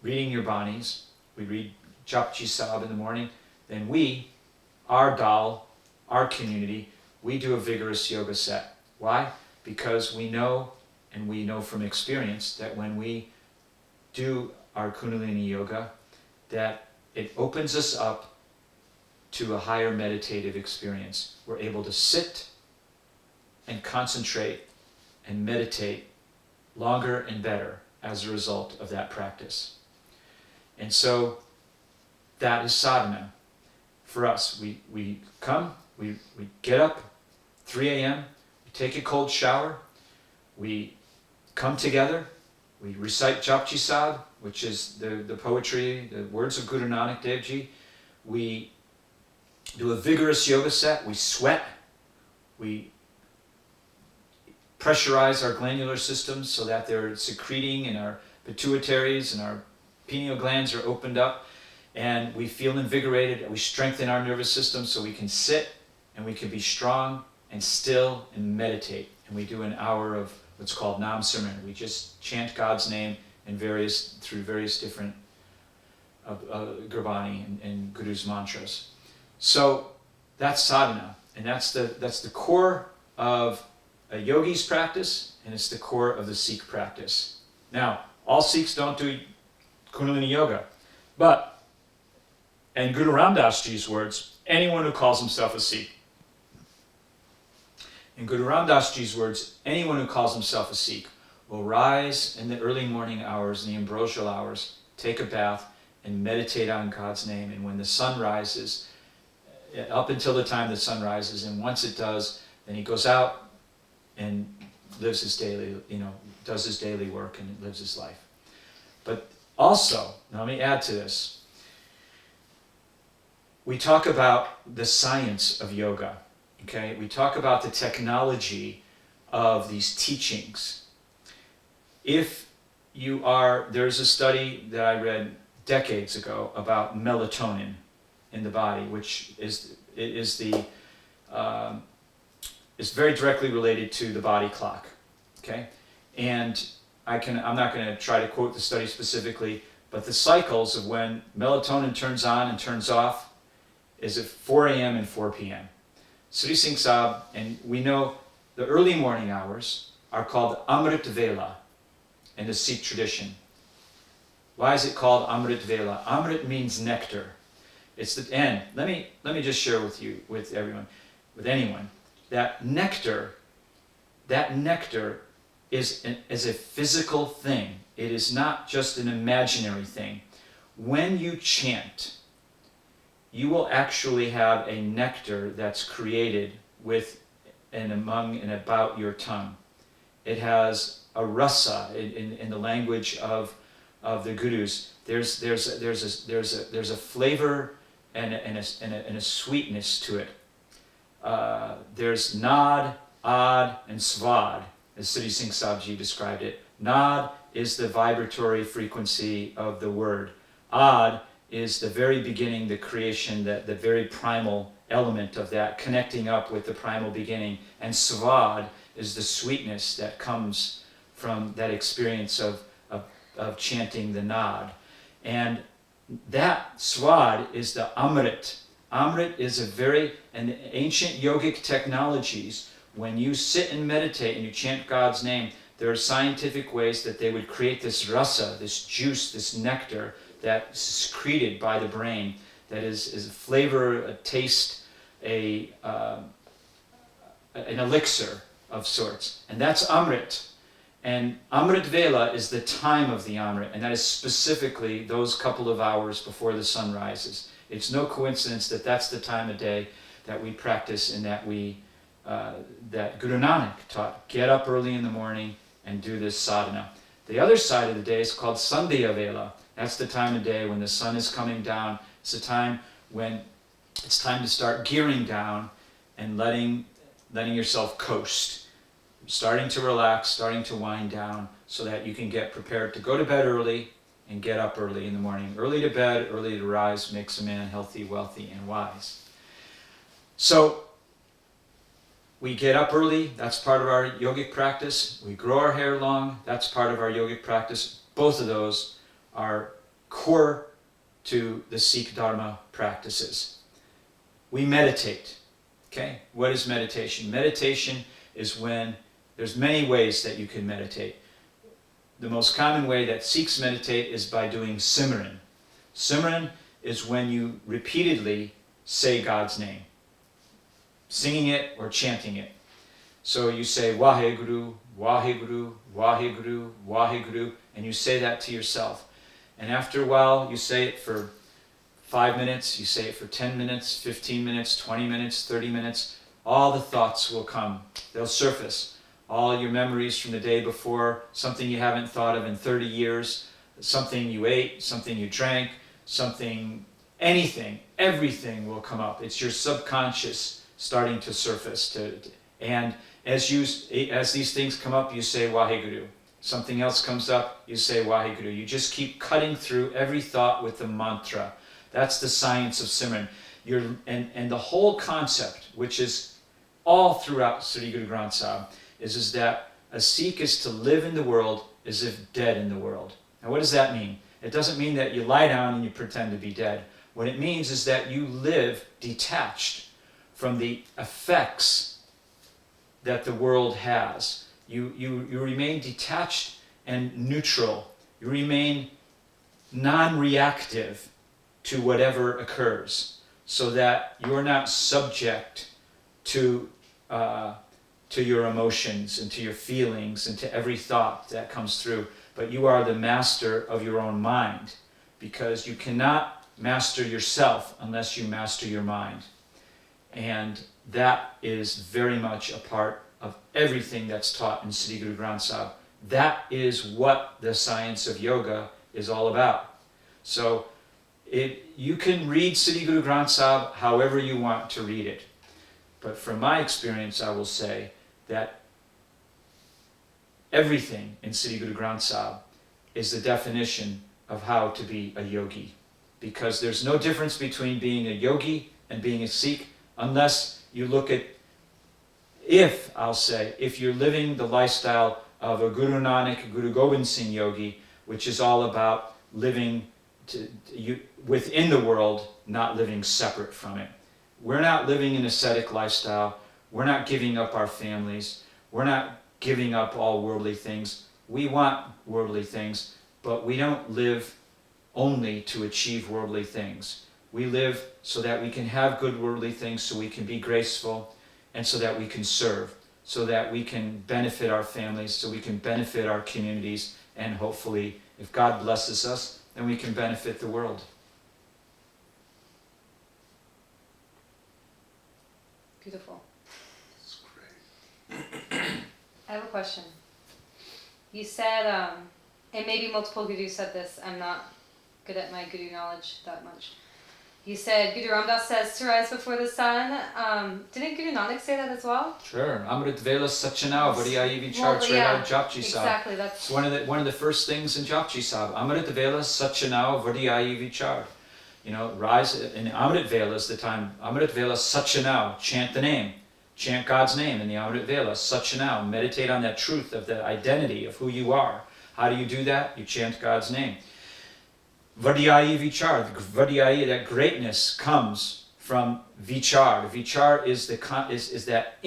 reading your banis. We read Japji Sahib in the morning. Then we, our dal, our community, we do a vigorous yoga set. Why? Because we know, and we know from experience, that when we do our Kundalini yoga, that it opens us up to a higher meditative experience. We're able to sit and concentrate and meditate longer and better as a result of that practice. And so that is sadhana for us. We come, we get up 3 a.m., we take a cold shower, we come together, we recite Japji Sad, which is the poetry, the words of Guru Nanak Dev Ji. We do a vigorous yoga set, we sweat, we pressurize our glandular systems so that they're secreting and our pituitaries and our pineal glands are opened up, and we feel invigorated, and we strengthen our nervous system so we can sit and we can be strong and still and meditate. And we do an hour of what's called Nam Simran. We just chant God's name through various different Gurbani and Guru's mantras. So that's sadhana, and that's the core of a yogi's practice, and it's the core of the Sikh practice. Now, all Sikhs don't do Kundalini Yoga, but, in Guru Ram Das Ji's words, anyone who calls himself a Sikh. In Guru Ram Das Ji's words, anyone who calls himself a Sikh will rise in the early morning hours, in the ambrosial hours, take a bath, and meditate on God's name. And when the sun rises, up until the time the sun rises, and once it does, then he goes out and lives his daily, does his daily work and lives his life. But also, now let me add to this. We talk about the science of yoga, okay? We talk about the technology of these teachings. There's a study that I read decades ago about melatonin in the body, which is very directly related to the body clock, okay? And I'm not going to try to quote the study specifically, but the cycles of when melatonin turns on and turns off is at 4 a.m. and 4 p.m. Sri Singh Sahib, and we know the early morning hours are called Amrit Vela in the Sikh tradition. Why is it called Amrit Vela? Amrit means nectar. It's the end. Let me just share with you, with everyone, with anyone, that nectar is a physical thing. It is not just an imaginary thing. When you chant, you will actually have a nectar that's created with and among and about your tongue. It has a rasa in the language of the gurus. There's a flavor and a sweetness to it. There's nad, ad, and svad, as Siddhi Singh Sabji described it. Nad is the vibratory frequency of the word. Ad is the very beginning, the creation, the very primal element of that, connecting up with the primal beginning. And svad is the sweetness that comes from that experience of chanting the nad. And that swad is the amrit. Amrit is an ancient yogic technologies. When you sit and meditate and you chant God's name, there are scientific ways that they would create this rasa, this juice, this nectar that's secreted by the brain, that is a flavor, a taste, an elixir of sorts. And that's Amrit. And Amrit Vela is the time of the Amrit, and that is specifically those couple of hours before the sun rises. It's no coincidence that that's the time of day that we practice and that that Guru Nanak taught. Get up early in the morning and do this sadhana. The other side of the day is called Sandhya Vela. That's the time of day when the sun is coming down. It's a time when it's time to start gearing down and letting yourself coast. Starting to relax, starting to wind down so that you can get prepared to go to bed early and get up early in the morning. Early to bed, early to rise makes a man healthy, wealthy, and wise. So we get up early, that's part of our yogic practice. We grow our hair long, that's part of our yogic practice. Both of those are core to the Sikh Dharma practices. We meditate. Okay? What is meditation? Meditation is when there's many ways that you can meditate. The most common way that Sikhs meditate is by doing Simran. Simran is when you repeatedly say God's name, singing it or chanting it. So you say Waheguru, Waheguru, Waheguru, Waheguru, And you say that to yourself. And after a while, you say it for 5 minutes, you say it for 10 minutes, 15 minutes, 20 minutes, 30 minutes. All the thoughts will come. They'll surface. All your memories from the day before, something you haven't thought of in 30 years, something you ate, something you drank, something, anything, everything will come up. It's your subconscious starting to surface. And as these things come up, you say Waheguru. Something else comes up, you say Waheguru. You just keep cutting through every thought with the mantra. That's the science of Simran. And the whole concept, which is all throughout Sri Guru Granth Sahib, is that a Sikh is to live in the world as if dead in the world. Now what does that mean? It doesn't mean that you lie down and you pretend to be dead. What it means is that you live detached from the effects that the world has. You remain detached and neutral. You remain non-reactive to whatever occurs, so that you're not subject to your emotions and to your feelings and to every thought that comes through. But you are the master of your own mind, because you cannot master yourself unless you master your mind. And that is very much a part of everything that's taught in Sri Guru Granth Sahib. That is what the science of yoga is all about. So you can read Sri Guru Granth Sahib however you want to read it. But from my experience, I will say that everything in Sri Guru Granth Sahib is the definition of how to be a yogi. Because there's no difference between being a yogi and being a Sikh, unless you look at, if you're living the lifestyle of a Guru Nanak, Guru Gobind Singh yogi, which is all about living within the world, not living separate from it. We're not living an ascetic lifestyle. We're not giving up our families. We're not giving up all worldly things. We want worldly things, but we don't live only to achieve worldly things. We live so that we can have good worldly things, so we can be graceful, and so that we can serve, so that we can benefit our families, so we can benefit our communities, and hopefully, if God blesses us, then we can benefit the world. Beautiful. That's great. I have a question. You said, and maybe multiple gurus said this, I'm not good at my guru knowledge that much. You said Guru Ram Das says to rise before the sun. Didn't Guru Nanak say that as well? Sure. Amrit Vela Sachanao Vadiyai Vichar Traya Japji Sahib. Exactly. That's It's one of the first things in Japji Sahib. Amrit Vela Sachanao Vadiyai Vichar. Rise in Amrit Vela is the time. Amrit Vela Sachanao. Chant the name. Chant God's name in the Amrit Vela. Sachanao. Meditate on that truth of the identity of who you are. How do you do that? You chant God's name. Vadyayi Vichar, Vadyayi, that greatness comes from Vichar. Vichar is that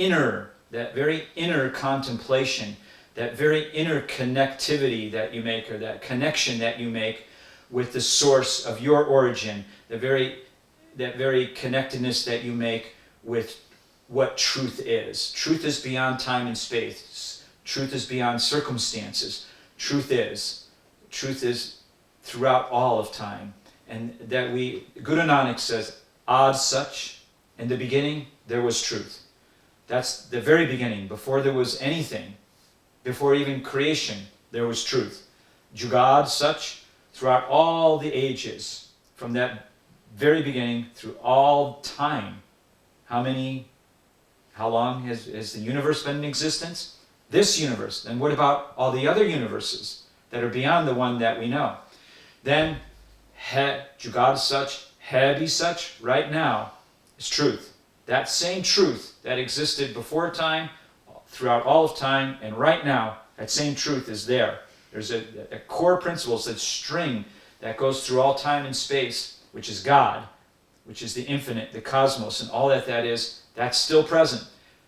very inner contemplation, that very inner connectivity that you make, or that connection that you make with the source of your origin, that very connectedness that you make with what truth is. Truth is beyond time and space. Truth is beyond circumstances. Truth is throughout all of time. And that Guru Nanak says, Ad Sach, in the beginning there was truth. That's the very beginning, before there was anything, before even creation, there was truth. Jugad Sach, throughout all the ages, from that very beginning through all time. How long has the universe been in existence? This universe. And what about all the other universes that are beyond the one that we know? Then, Jugad Sach, He Sach, right now, is truth. That same truth that existed before time, throughout all of time, and right now, that same truth is there. There's a core principle, it's that string that goes through all time and space, which is God, which is the infinite, the cosmos, and all that is, that's still present.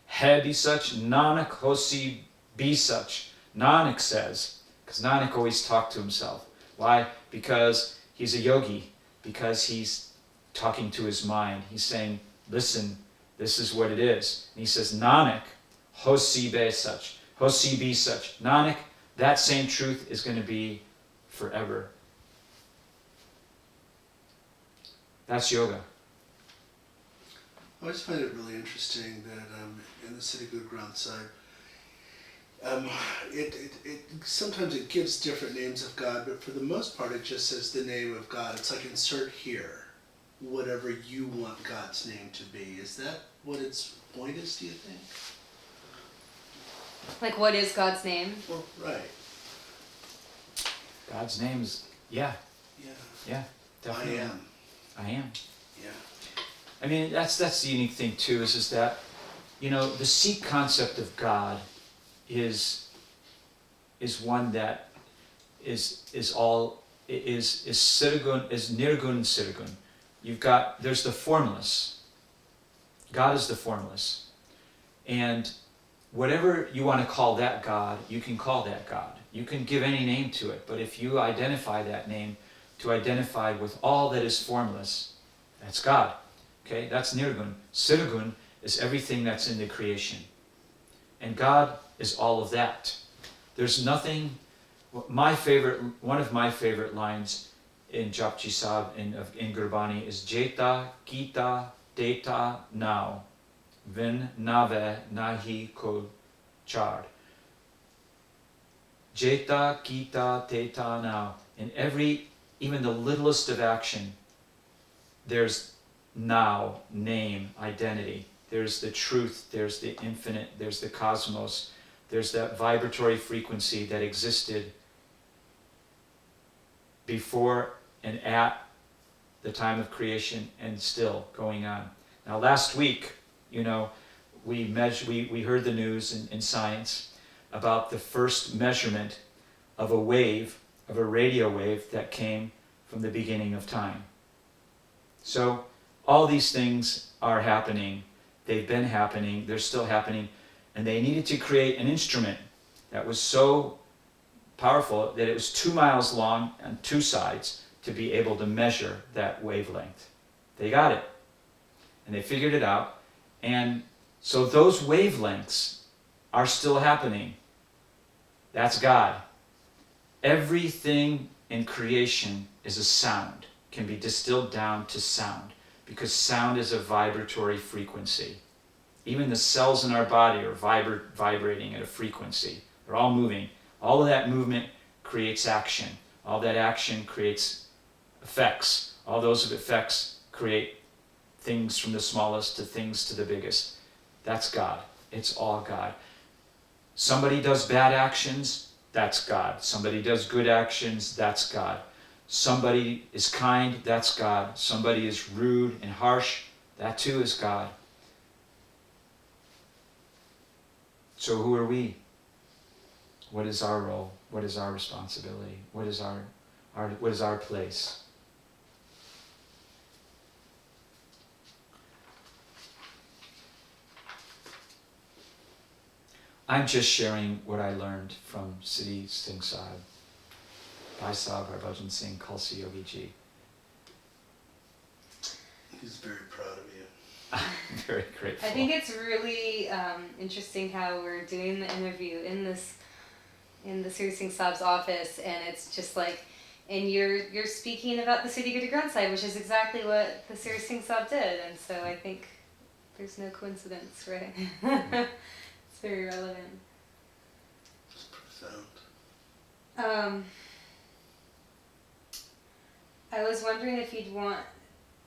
He be such, Nanak hosi be such. Nanak says, because Nanak always talked to himself. Why? Because he's a yogi, because he's talking to his mind. He's saying, listen, this is what it is. And he says, Nanak, hosi be such, hosi be such. Nanak, that same truth is going to be forever. That's yoga. I always find it really interesting that in the City Good Ground side, it sometimes it gives different names of God, but for the most part it just says the name of God. It's like insert here whatever you want God's name to be. Is that what its point is, do you think? Like, what is God's name? Well, right. God's name is, yeah, Yeah. definitely. I am. Yeah. I mean, that's the unique thing too, is that, you know, the Sikh concept of God is one that is Sirigun, is Nirgun Sirigun. There's the formless. God is the formless. And whatever you want to call that God, you can call that God. You can give any name to it, but if you identify that name to identify with all that is formless, that's God. Okay, that's Nirgun. Sirigun is everything that's in the creation. And God is all of that. There's nothing, one of my favorite lines in Japji Sahib in Gurbani is Jeta, Gita, Data, Now, Vin, Nave, Nahi, Ko, Chard. Jeta, Gita, Data, Now. In every, even the littlest of action, there's now, name, identity. There's the truth, there's the infinite, there's the cosmos, there's that vibratory frequency that existed before and at the time of creation and still going on. Now last week, you know, we heard the news in science about the first measurement of a wave, of a radio wave that came from the beginning of time. So all these things are happening. They've been happening. They're still happening. And they needed to create an instrument that was so powerful that it was 2 miles long on 2 sides to be able to measure that wavelength. They got it. And they figured it out. And so those wavelengths are still happening. That's God. Everything in creation is a sound, can be distilled down to sound, because sound is a vibratory frequency. Even the cells in our body are vibrating at a frequency. They're all moving. All of that movement creates action. All that action creates effects. All those effects create things from the smallest to things to the biggest. That's God. It's all God. Somebody does bad actions, that's God. Somebody does good actions, that's God. Somebody is kind, that's God. Somebody is rude and harsh, that too is God. So who are we? What is our role? What is our responsibility? What is our place? I'm just sharing what I learned from Kirtan Singh, Bhai Sahib Harbhajan Singh, Khalsa Yogi Ji. He's very proud of you. I'm very grateful. I think it's really interesting how we're doing the interview in the Kirtan Singh Saab's office, and it's just like, and you're speaking about the City Good Ground side, which is exactly what the Kirtan Singh Saab did, and so I think there's no coincidence, right? It's very relevant. It's profound. I was wondering if you'd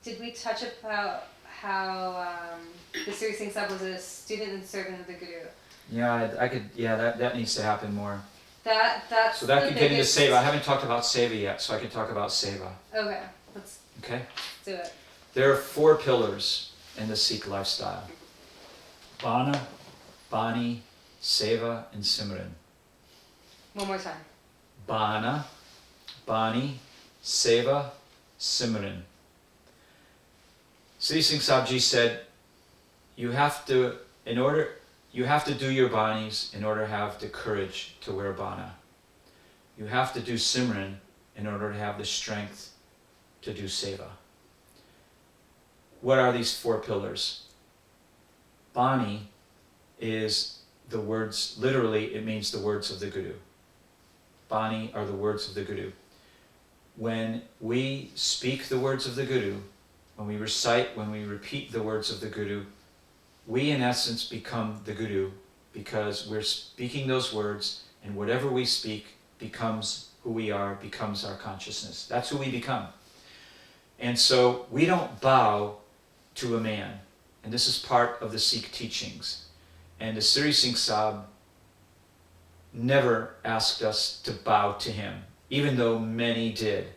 did we touch about how the Kirtan Singh Saab was a student and servant of the Guru? Yeah, I could. Yeah, that needs to happen more. That's so that the could get into biggest- seva. I haven't talked about seva yet, so I can talk about seva. Okay, let's Okay. do it. There are 4 pillars in the Sikh lifestyle: Bana, Bani, Seva, and Simran. One more time. Bana, Bani, Seva, Simran. Sri Singh Sabji said, you have to do your banis in order to have the courage to wear bana. You have to do Simran in order to have the strength to do seva. What are these 4 pillars? Bani is the words, literally it means the words of the Guru. Bani are the words of the Guru. when we speak the words of the Guru, when we recite, when we repeat the words of the Guru, we in essence become the Guru, because we're speaking those words, and whatever we speak becomes who we are, becomes our consciousness. That's who we become. And so we don't bow to a man. And this is part of the Sikh teachings. And the Sri Singh Sahib never asked us to bow to him, even though many did.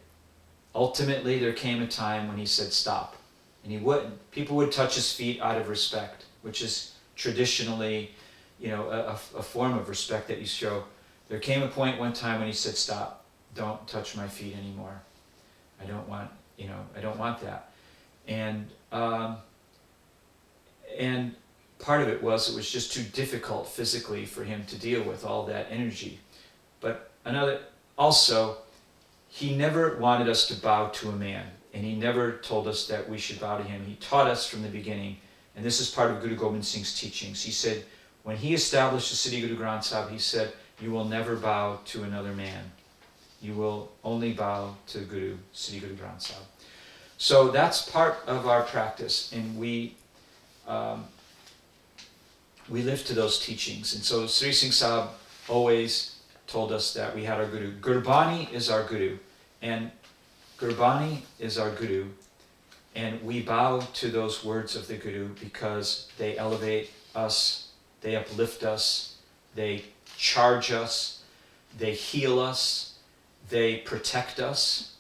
Ultimately, there came a time when he said stop. And he wouldn't. People would touch his feet out of respect, which is traditionally, a form of respect that you show. There came a point one time when he said, stop, don't touch my feet anymore. I don't want that. And part of it was just too difficult physically for him to deal with all that energy. But also, he never wanted us to bow to a man, and he never told us that we should bow to him. He taught us from the beginning, and this is part of Guru Gobind Singh's teachings. He said, when he established the Sri Guru Granth Sahib, he said, you will never bow to another man. You will only bow to Guru, Sri Guru Granth Sahib. So that's part of our practice, and we live to those teachings. And so Sri Singh Sahib always told us that we had our Guru. Gurbani is our Guru, and Gurbani is our Guru, and we bow to those words of the Guru because they elevate us, they uplift us, they charge us, they heal us, they protect us,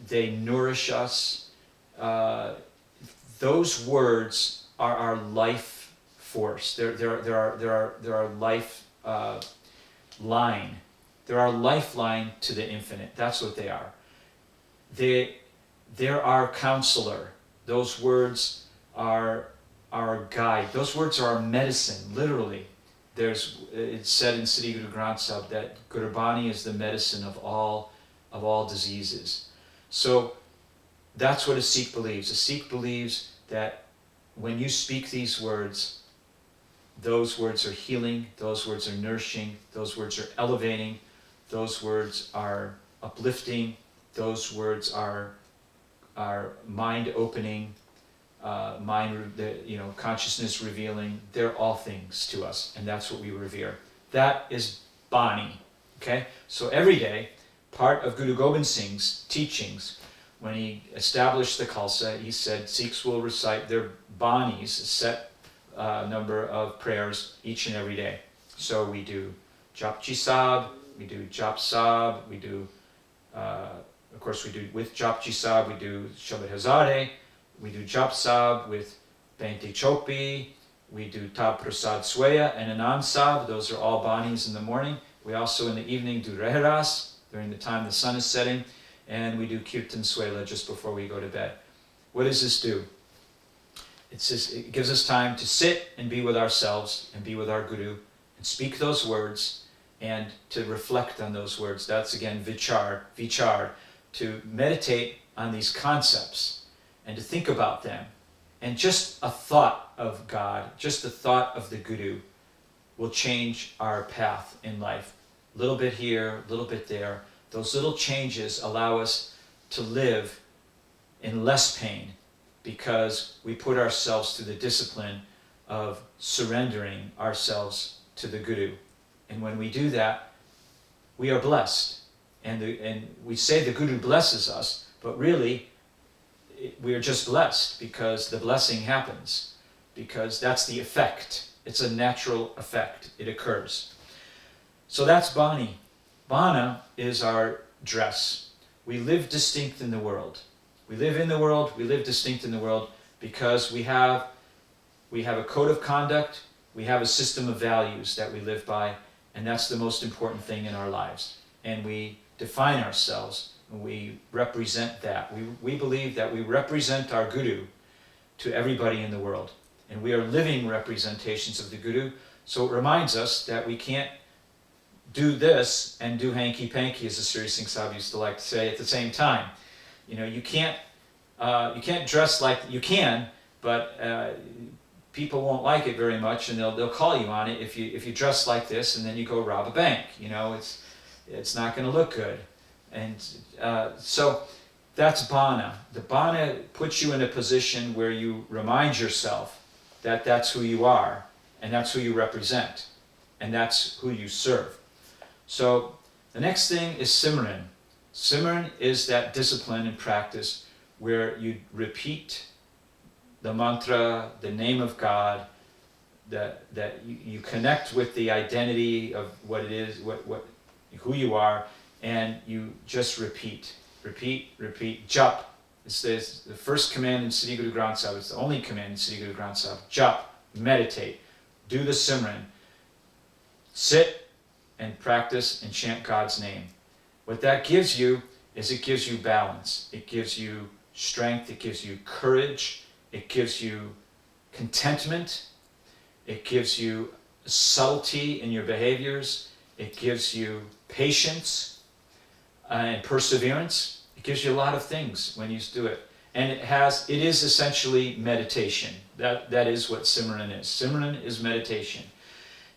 they nourish us. Those words are our life force. They're our life line. They're our lifeline to the infinite. That's what they are. They're our counselor. Those words are our guide. Those words are our medicine, literally. It's said in Sri Guru Granth Sahib that Gurbani is the medicine of all diseases. So that's what a Sikh believes. A Sikh believes that when you speak these words, those words are healing, those words are nourishing, those words are elevating, those words are uplifting, those words are mind-opening, consciousness revealing. They're all things to us, and that's what we revere. That is Bani. Okay? So every day, part of Guru Gobind Singh's teachings, when he established the Khalsa, he said Sikhs will recite their Banis, a set number of prayers each and every day. So we do Japji Sahib, we do Jap Sahib, we do, of course we do, with Japji Sahib, we do Shabad Hazare, we do Jap Sahib with Bente Chopi, we do Tab Prasad Swaya and Anand Sahib. Those are all Banis in the morning. We also in the evening do Reharas during the time the sun is setting, and we do Kirtan Swela just before we go to bed. What does this do? It gives us time to sit and be with ourselves and be with our Guru and speak those words and to reflect on those words. That's again vichar, to meditate on these concepts and to think about them. And just a thought of God, just the thought of the Guru will change our path in life. A little bit here, a little bit there. Those little changes allow us to live in less pain because we put ourselves through the discipline of surrendering ourselves to the Guru. And when we do that, we are blessed. And we say the Guru blesses us, but really we are just blessed because the blessing happens, because that's the effect. It's a natural effect. It occurs. So that's Bani. Bana is our dress. We live distinct in the world. We live in the world, we live distinct in the world because we have a code of conduct, we have a system of values that we live by, and that's the most important thing in our lives. And we define ourselves, and we represent that. We believe that we represent our Guru to everybody in the world. And we are living representations of the Guru, so it reminds us that we can't do this and do hanky-panky, as the Sri Singh Sahib used to like to say, at the same time. You can't dress like you can, but people won't like it very much, and they'll call you on it if you dress like this and then you go rob a bank. It's not going to look good. So that's bhana. The bhana puts you in a position where you remind yourself that that's who you are, and that's who you represent, and that's who you serve. So the next thing is Simran. Simran is that discipline and practice where you repeat the mantra, the name of God, that you connect with the identity of what it is, who you are, and you just repeat, jap. It's the first command in Sri Guru Granth Sahib. It's the only command in Sri Guru Granth Sahib. Jap, meditate, do the Simran, sit and practice and chant God's name. What that gives you is it gives you balance. It gives you strength. It gives you courage. It gives you contentment. It gives you subtlety in your behaviors. It gives you patience and perseverance. It gives you a lot of things when you do it. And it is essentially meditation. That is what Simran is. Simran is meditation.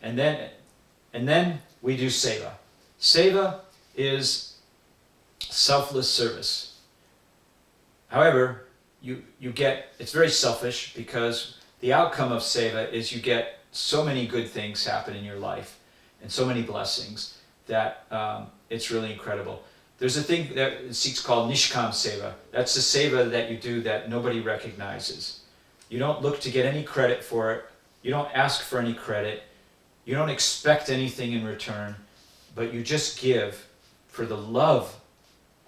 And then we do seva. Seva is selfless service. However, it's very selfish because the outcome of seva is you get so many good things happen in your life and so many blessings that it's really incredible. There's a thing that Sikhs call Nishkam Seva. That's the seva that you do that nobody recognizes. You don't look to get any credit for it. You don't ask for any credit. You don't expect anything in return, but you just give for the love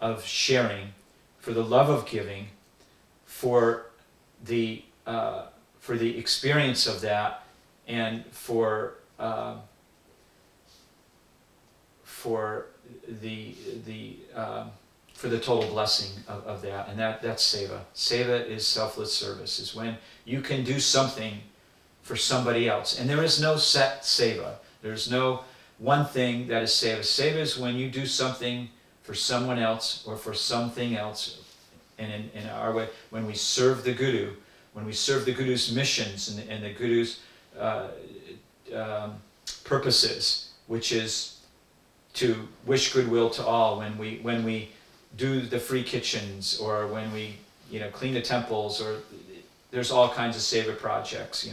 of sharing, for the love of giving, for the experience of that, and for the total blessing of that, and that's seva. Seva is selfless service. Is when you can do something for somebody else, and there is no set seva. There's no one thing that is seva. Seva is when you do something for someone else or for something else. And in our way, when we serve the Guru, when we serve the Guru's missions and the Guru's purposes, which is to wish goodwill to all, when we do the free kitchens, or when we clean the temples, or there's all kinds of seva projects,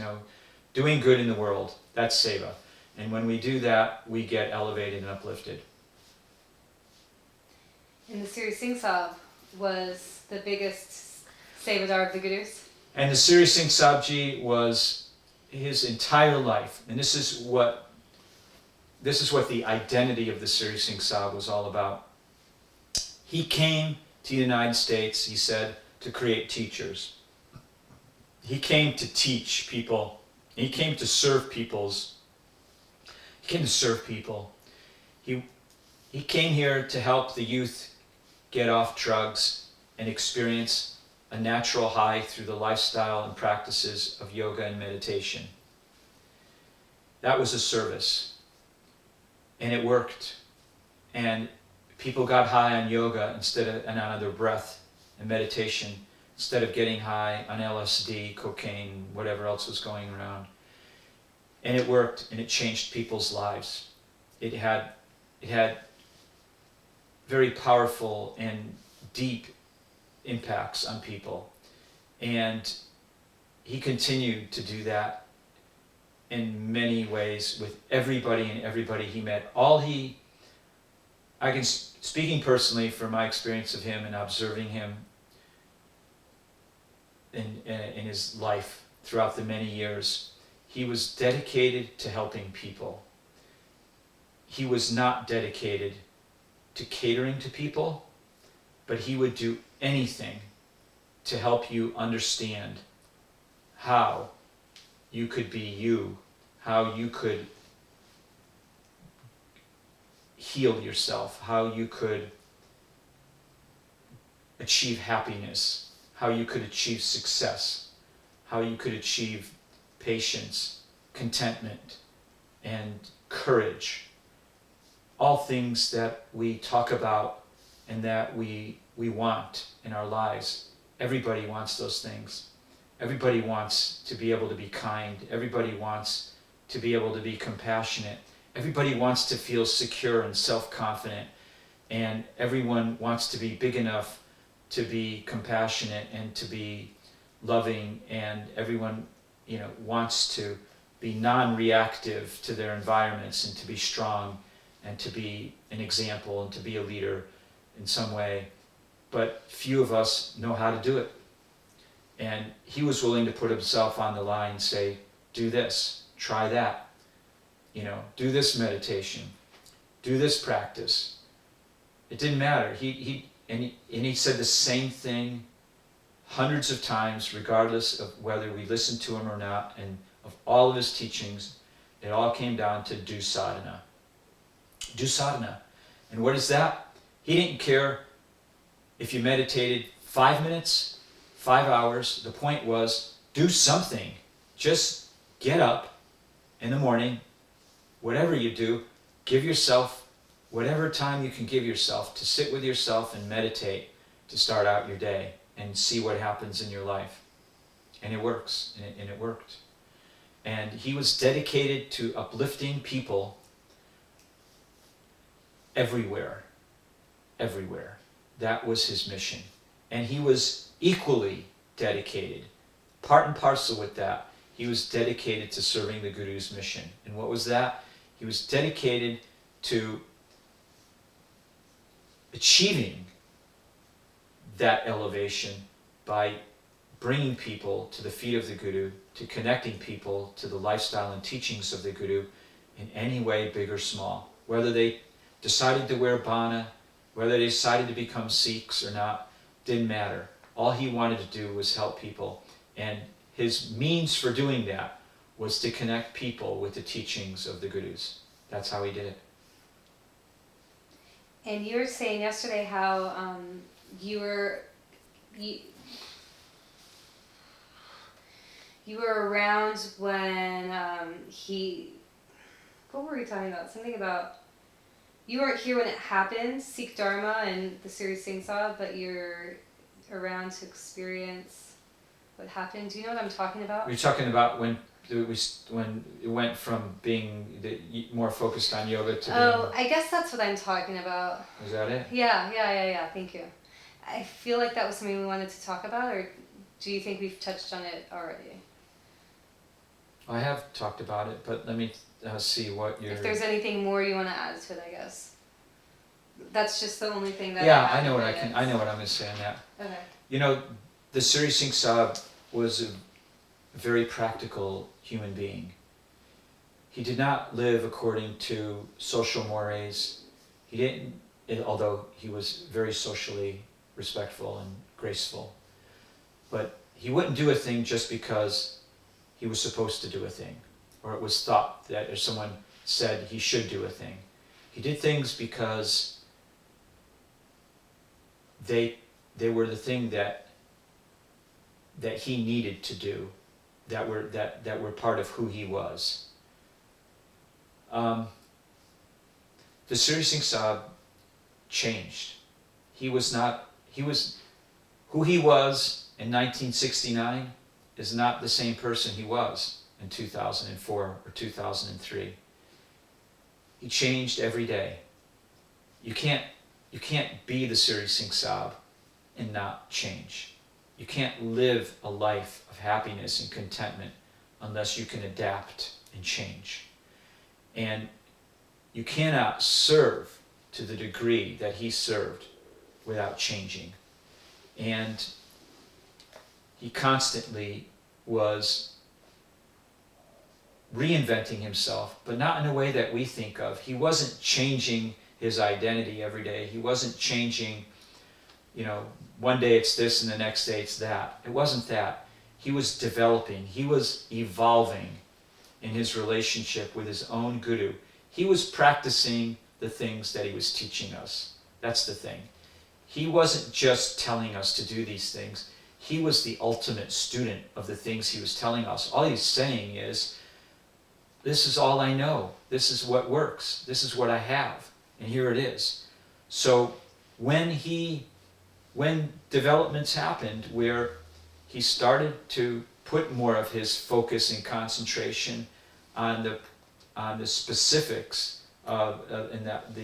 doing good in the world, that's seva. And when we do that, we get elevated and uplifted. And the Sri Singh Sahib was the biggest sevadar of the Gurus. And the Sri Singh Sahib Ji was his entire life, and this is what the identity of the Sri Singh Sahib was all about. He came to the United States, he said, to create teachers. He came to teach people. He came to serve people. He came here to help the youth get off drugs and experience a natural high through the lifestyle and practices of yoga and meditation. That was a service. And it worked. And people got high on yoga and on their breath and meditation, instead of getting high on LSD, cocaine, whatever else was going around. And it worked, and it changed people's lives. It had very powerful and deep impacts on people. And he continued to do that in many ways with everybody he met. Speaking personally from my experience of him and observing him in his life throughout the many years, he was dedicated to helping people. He was not dedicated to catering to people, but he would do anything to help you understand how you could be you, how you could heal yourself, how you could achieve happiness, how you could achieve success, how you could achieve patience, contentment, and courage. All things that we talk about and that we want in our lives. Everybody wants those things. Everybody wants to be able to be kind. Everybody wants to be able to be compassionate. Everybody wants to feel secure and self-confident. and everyone wants to be big enough to be compassionate and to be loving, and everyone, wants to be non-reactive to their environments and to be strong and to be an example and to be a leader in some way. But few of us know how to do it. And he was willing to put himself on the line and say, do this, try that, do this meditation, do this practice. It didn't matter. He said the same thing hundreds of times, regardless of whether we listened to him or not, and of all of his teachings, it all came down to do sadhana. Do sadhana. And what is that? He didn't care if you meditated 5 minutes, 5 hours. The point was, do something. Just get up in the morning, whatever you do, give yourself whatever time you can give yourself to sit with yourself and meditate to start out your day and see what happens in your life. And it works, and it worked. And he was dedicated to uplifting people everywhere. That was his mission. And he was equally dedicated, part and parcel with that. He was dedicated to serving the Guru's mission. And what was that? He was dedicated to achieving that elevation by bringing people to the feet of the Guru, to connecting people to the lifestyle and teachings of the Guru in any way, big or small. Whether they decided to wear bana, whether they decided to become Sikhs or not, didn't matter. All he wanted to do was help people. And his means for doing that was to connect people with the teachings of the Gurus. That's how he did it. And you were saying yesterday how you were around when what were we talking about? Something about, you weren't here when it happened, Sikh Dharma and the Siri Singh Sahib, but you're around to experience what happened. Do you know what I'm talking about? You're talking about when it went from being more focused on yoga to Oh, I guess that's what I'm talking about. Is that it? Yeah. Thank you. I feel like that was something we wanted to talk about, or do you think we've touched on it already? I have talked about it, but let me see what you're... If there's anything more you want to add to it, I guess. That's just the only thing that I know what I know what I'm going to say on that. Okay. The Siri Singh Sahib was a very practical human being. He did not live according to social mores. He didn't, although he was very socially respectful and graceful. But he wouldn't do a thing just because he was supposed to do a thing, or it was thought that, or someone said he should do a thing. He did things because they were the thing that he needed to do, that were part of who he was. The Siri Singh Sahib changed. Who he was in 1969 is not the same person he was in 2004 or 2003. He changed every day. You can't be the Siri Singh Sahib and not change. You can't live a life of happiness and contentment unless you can adapt and change. And you cannot serve to the degree that he served without changing. And he constantly was reinventing himself, but not in a way that we think of. He wasn't changing his identity every day. He wasn't changing, one day it's this and the next day it's that. It wasn't that. He was developing. He was evolving in his relationship with his own guru. He was practicing the things that he was teaching us. That's the thing. He wasn't just telling us to do these things. He was the ultimate student of the things he was telling us. All he's saying is, this is all I know. This is what works. This is what I have. And here it is. So when developments happened where he started to put more of his focus and concentration on the specifics of and that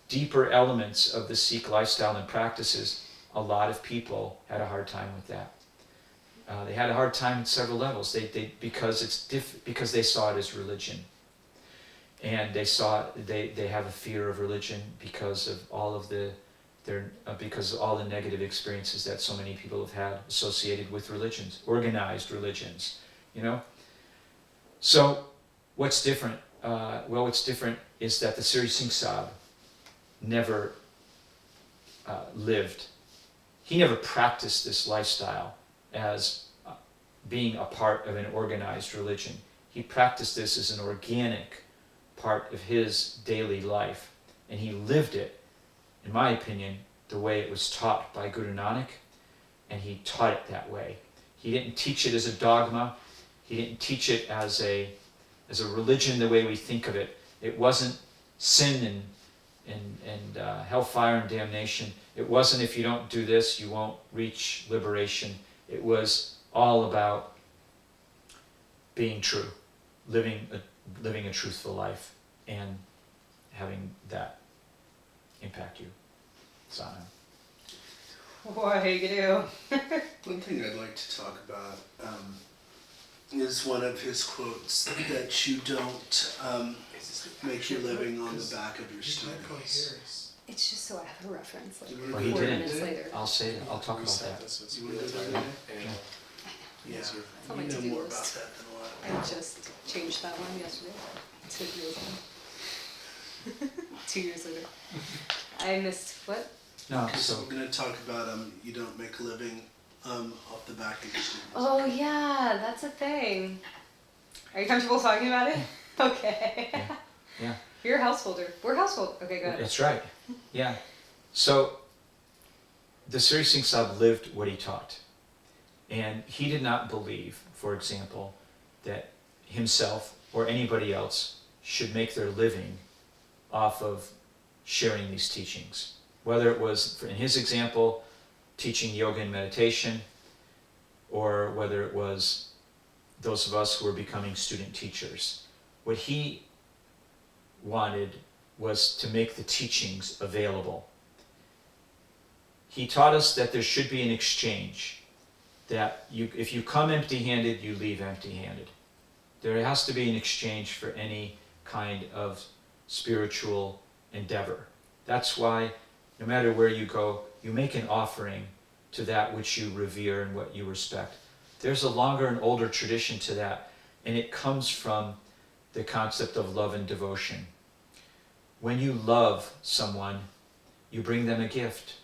deeper elements of the Sikh lifestyle and practices, a lot of people had a hard time with that. They had a hard time at several levels. Because they saw it as religion, and they have a fear of religion because of all of because of all the negative experiences that so many people have had associated with religions, organized religions, you know. So, what's different? What's different is that the Sri Singh Sahib never lived. He never practiced this lifestyle as being a part of an organized religion. He practiced this as an organic part of his daily life, and he lived it, in my opinion, the way it was taught by Guru Nanak, and he taught it that way. He didn't teach it as a dogma. He didn't teach it as a religion the way we think of it. It wasn't sin and hellfire and damnation. It wasn't, if you don't do this, you won't reach liberation. It was all about being true, living a truthful life, and having that impact you. Sana. What are you gonna do? One thing I'd like to talk about is one of his quotes, that you don't make your living on the back of your students. It's just so I have a reference, like Well, he 4 didn't. minutes later. I'll say that. I'll talk about that. You want to go down there? Yeah, It's on my you know to-do more list. about that than a lot of I people. just changed that one yesterday to years ago. 2 years later. I missed what? No, Okay, so so we're going to talk about you don't make a living off the back of your students. Oh yeah, that's a thing. Are you comfortable talking about it? Okay. yeah. You're a householder. We're household. Okay, go ahead. That's right. Yeah. So the Sri Singh Sahib lived what he taught. And he did not believe, for example, that himself or anybody else should make their living off of sharing these teachings. Whether it was, in his example, teaching yoga and meditation, or whether it was those of us who were becoming student teachers. What he wanted was to make the teachings available. He taught us that there should be an exchange, that if you come empty-handed, you leave empty-handed. There has to be an exchange for any kind of spiritual endeavor. That's why no matter where you go, you make an offering to that which you revere and what you respect. There's a longer and older tradition to that, and it comes from the concept of love and devotion. When you love someone, you bring them a gift.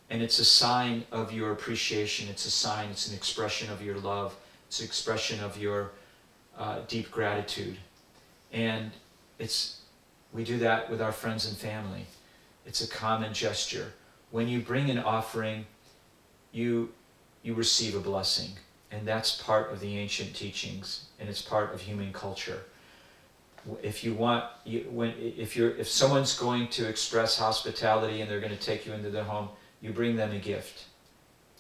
And it's a sign of your appreciation. It's an expression of your love. It's an expression of your deep gratitude. And we do that with our friends and family. It's a common gesture. When you bring an offering, you receive a blessing. And that's part of the ancient teachings, and it's part of human culture. If someone's going to express hospitality and they're going to take you into their home, you bring them a gift.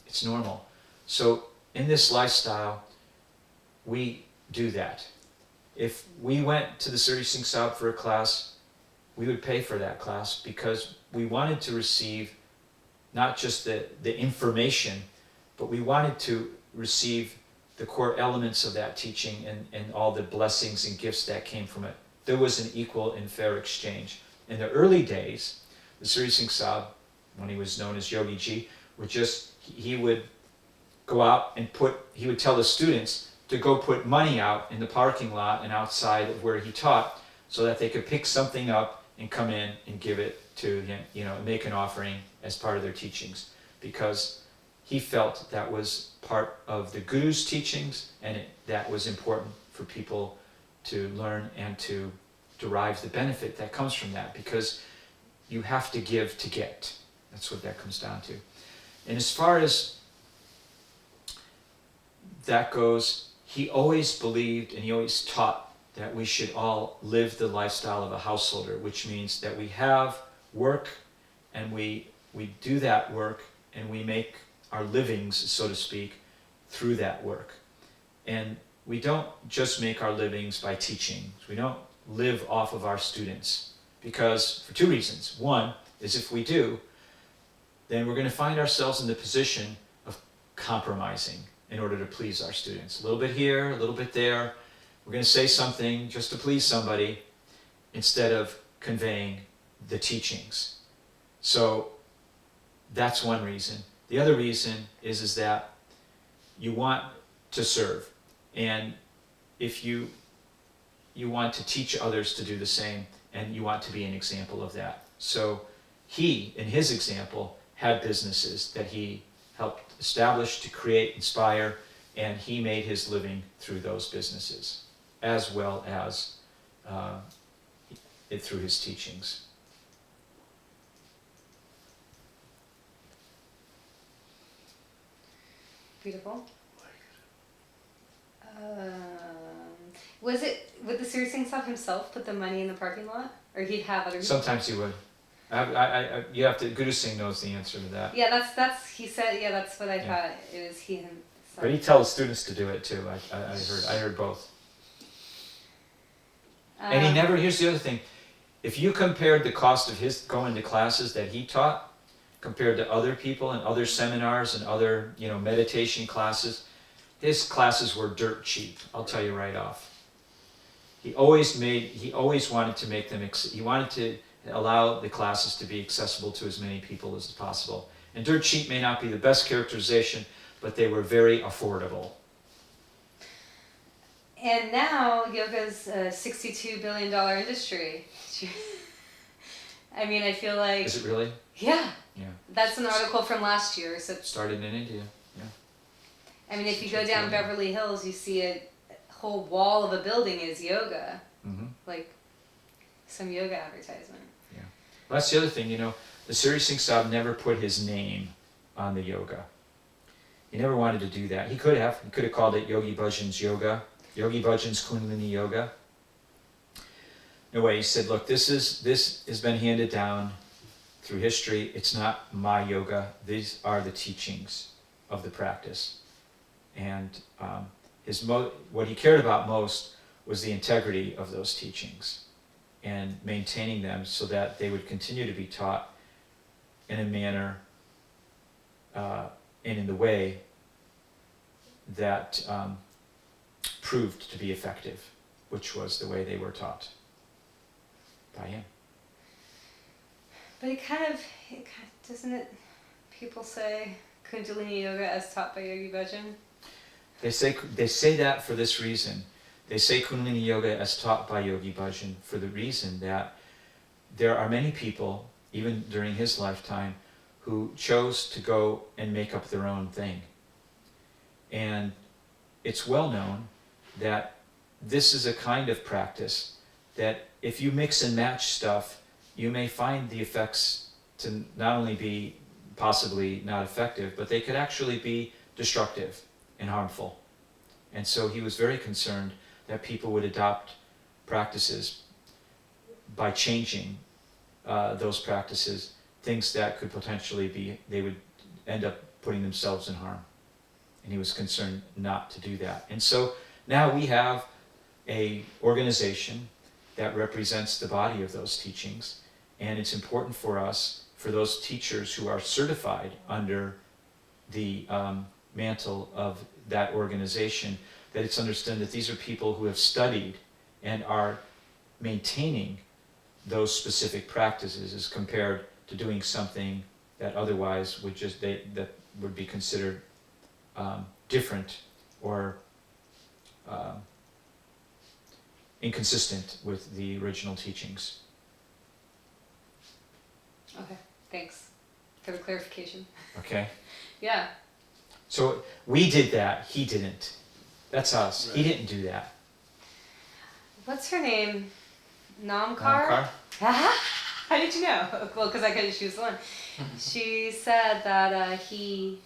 It's normal. So in this lifestyle, we do that. If we went to the Sri Singh Sahib for a class, we would pay for that class because we wanted to receive not just the information, but we wanted to receive the core elements of that teaching and all the blessings and gifts that came from it. There was an equal and fair exchange. In the early days, the Sri Singh Sahib, when he was known as Yogi Ji, he would go out and he would tell the students to go put money out in the parking lot and outside of where he taught so that they could pick something up and come in and give it to him, make an offering as part of their teachings, because he felt that was part of the Guru's teachings, and that was important for people to learn and to derive the benefit that comes from that, because you have to give to get. That's what that comes down to. And as far as that goes, he always believed and he always taught that we should all live the lifestyle of a householder, which means that we have work and we do that work and we make our livings, so to speak, through that work. And we don't just make our livings by teaching. We don't live off of our students, because for two reasons. One is if we do, then we're going to find ourselves in the position of compromising in order to please our students. A little bit here, a little bit there. We're going to say something just to please somebody instead of conveying the teachings. So that's one reason. The other reason is that you want to serve, and if you want to teach others to do the same, and you want to be an example of that. So he, in his example, had businesses that he helped establish, to create, inspire, and he made his living through those businesses, as well as through his teachings. Beautiful. Would the Siri Singh Sahib himself put the money in the parking lot, or he'd have other people? Sometimes he would. You have to. Guru Singh knows the answer to that. Yeah, that's he said. Yeah, that's what I thought. It was he himself. But he tells students to do it too. I heard both. And he never. Here's the other thing: if you compared the cost of his going to classes that he taught, compared to other people and other seminars and other meditation classes, his classes were dirt cheap. I'll tell you right off. He always wanted to make them. He wanted to allow the classes to be accessible to as many people as possible. And dirt cheap may not be the best characterization, but they were very affordable. And now yoga's a $62 billion industry. I mean, I feel like... Is it really? Yeah. Yeah. That's an article from last year. So started in India. Yeah. I mean, if you go down Beverly Hills, you see a whole wall of a building is yoga. Mm-hmm. Like some yoga advertisement. Yeah. Well, that's the other thing, the Siri Singh Sahib never put his name on the yoga. He never wanted to do that. He could have. He could have called it Yogi Bhajan's Yoga, Yogi Bhajan's Kundalini Yoga. No way. He said, look, this has been handed down through history. It's not my yoga. These are the teachings of the practice. And what he cared about most was the integrity of those teachings and maintaining them so that they would continue to be taught in a manner and in the way that proved to be effective, which was the way they were taught by him. But it kind of doesn't it? People say Kundalini Yoga as taught by Yogi Bhajan. They say that for this reason. They say Kundalini Yoga as taught by Yogi Bhajan for the reason that there are many people, even during his lifetime, who chose to go and make up their own thing. And it's well known that this is a kind of practice that if you mix and match stuff, you may find the effects to not only be possibly not effective, but they could actually be destructive and harmful. And so he was very concerned that people would adopt practices by changing those practices, things that could potentially they would end up putting themselves in harm. And he was concerned not to do that. And so now we have a organization that represents the body of those teachings, and it's important for us, for those teachers who are certified under the mantle of that organization, that it's understood that these are people who have studied and are maintaining those specific practices as compared to doing something that otherwise would that would be considered different or inconsistent with the original teachings. Okay, thanks for the clarification. Okay? Yeah. So we did that, he didn't. That's us. Right. He didn't do that. What's her name? Namkar? Namkar? How did you know? Well, because I couldn't choose the one. She said that he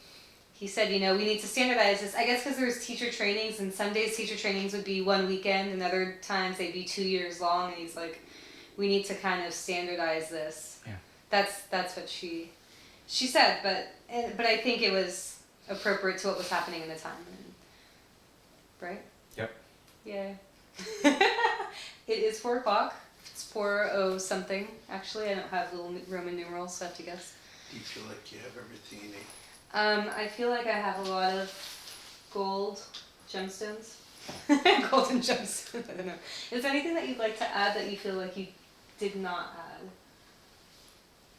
said, we need to standardize this. I guess because there was teacher trainings, and some days teacher trainings would be 1 weekend, and other times they'd be 2 years long. And he's like, we need to kind of standardize this. Yeah. That's what she said, but I think it was appropriate to what was happening in the time. Right? Yep. Yeah. It is 4:00. It's 4O something. Actually, I don't have little Roman numerals, so I have to guess. Do you feel like you have everything you need? I feel like I have a lot of gold gemstones. Golden gemstones, I don't know. Is there anything that you'd like to add that you feel like you did not add?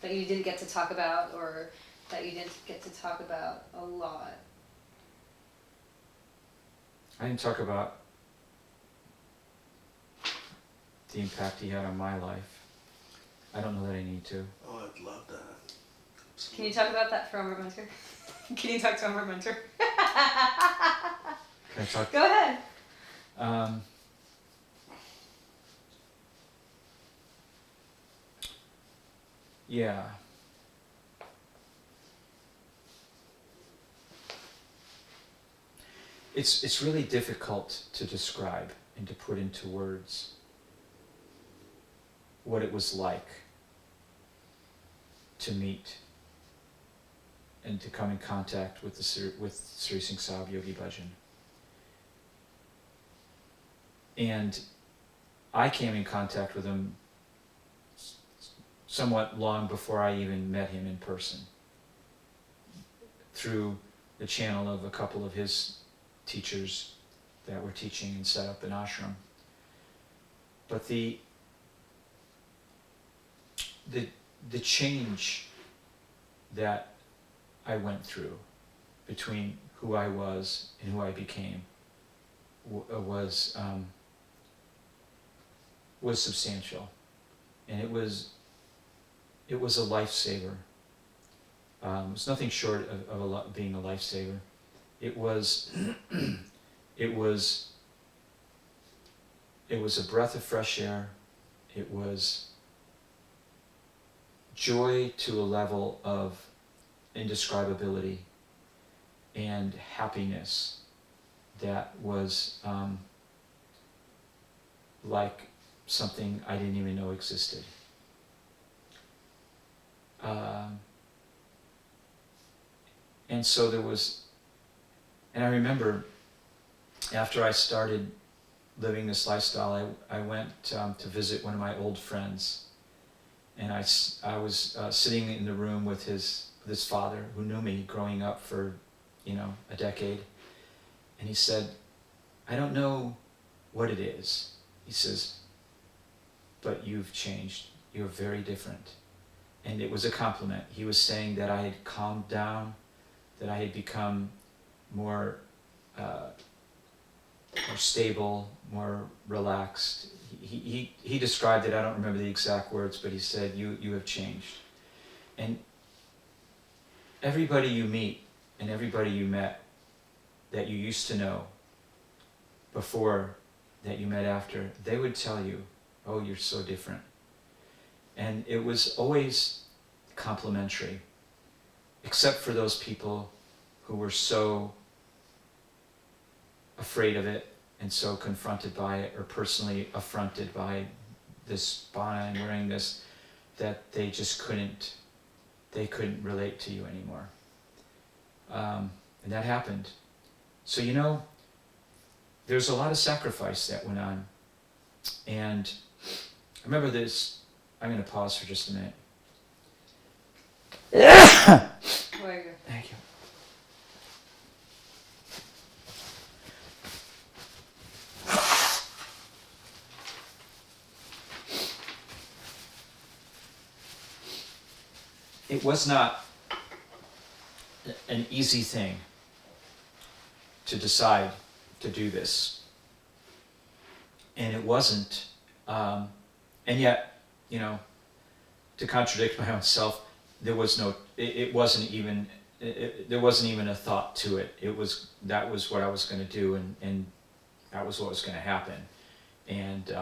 That you didn't get to talk about, or that you didn't get to talk about a lot? I didn't talk about the impact he had on my life. I don't know that I need to. Oh, I'd love that. Can you talk about that for our mentor? Can you talk to our mentor? Can I talk? Go ahead. Yeah. It's really difficult to describe and to put into words what it was like to meet and to come in contact with Sri Singh Sahib Yogi Bhajan. And I came in contact with him somewhat long before I even met him in person, through the channel of a couple of his teachers that were teaching and set up an ashram. But the change that I went through between who I was and who I became was substantial, and it was a lifesaver. It was nothing short of being a lifesaver. It was it was a breath of fresh air. It was joy to a level of indescribability and happiness that was like something I didn't even know existed. And so there was, and I remember after I started living this lifestyle, I went to visit one of my old friends, and I was sitting in the room with his father, who knew me growing up for a decade, and he said, "I don't know what it is," he says, "but you've changed. You're very different." And it was a compliment. He was saying that I had calmed down, that I had become more stable, more relaxed. He described it, I don't remember the exact words, but he said, you have changed. And everybody you meet and everybody you met that you used to know before, that you met after, they would tell you, "Oh, you're so different." And it was always complimentary, except for those people who were so afraid of it and so confronted by it, or personally affronted by this bana and wearing this, that they just couldn't relate to you anymore. And that happened. So there's a lot of sacrifice that went on. And I remember this. I'm going to pause for just a minute. There you go. Thank you. It was not an easy thing to decide to do this. And it wasn't, and yet, to contradict my own self, there was no, it wasn't even, there wasn't even a thought to it. That was what I was going to do, and that was what was going to happen. And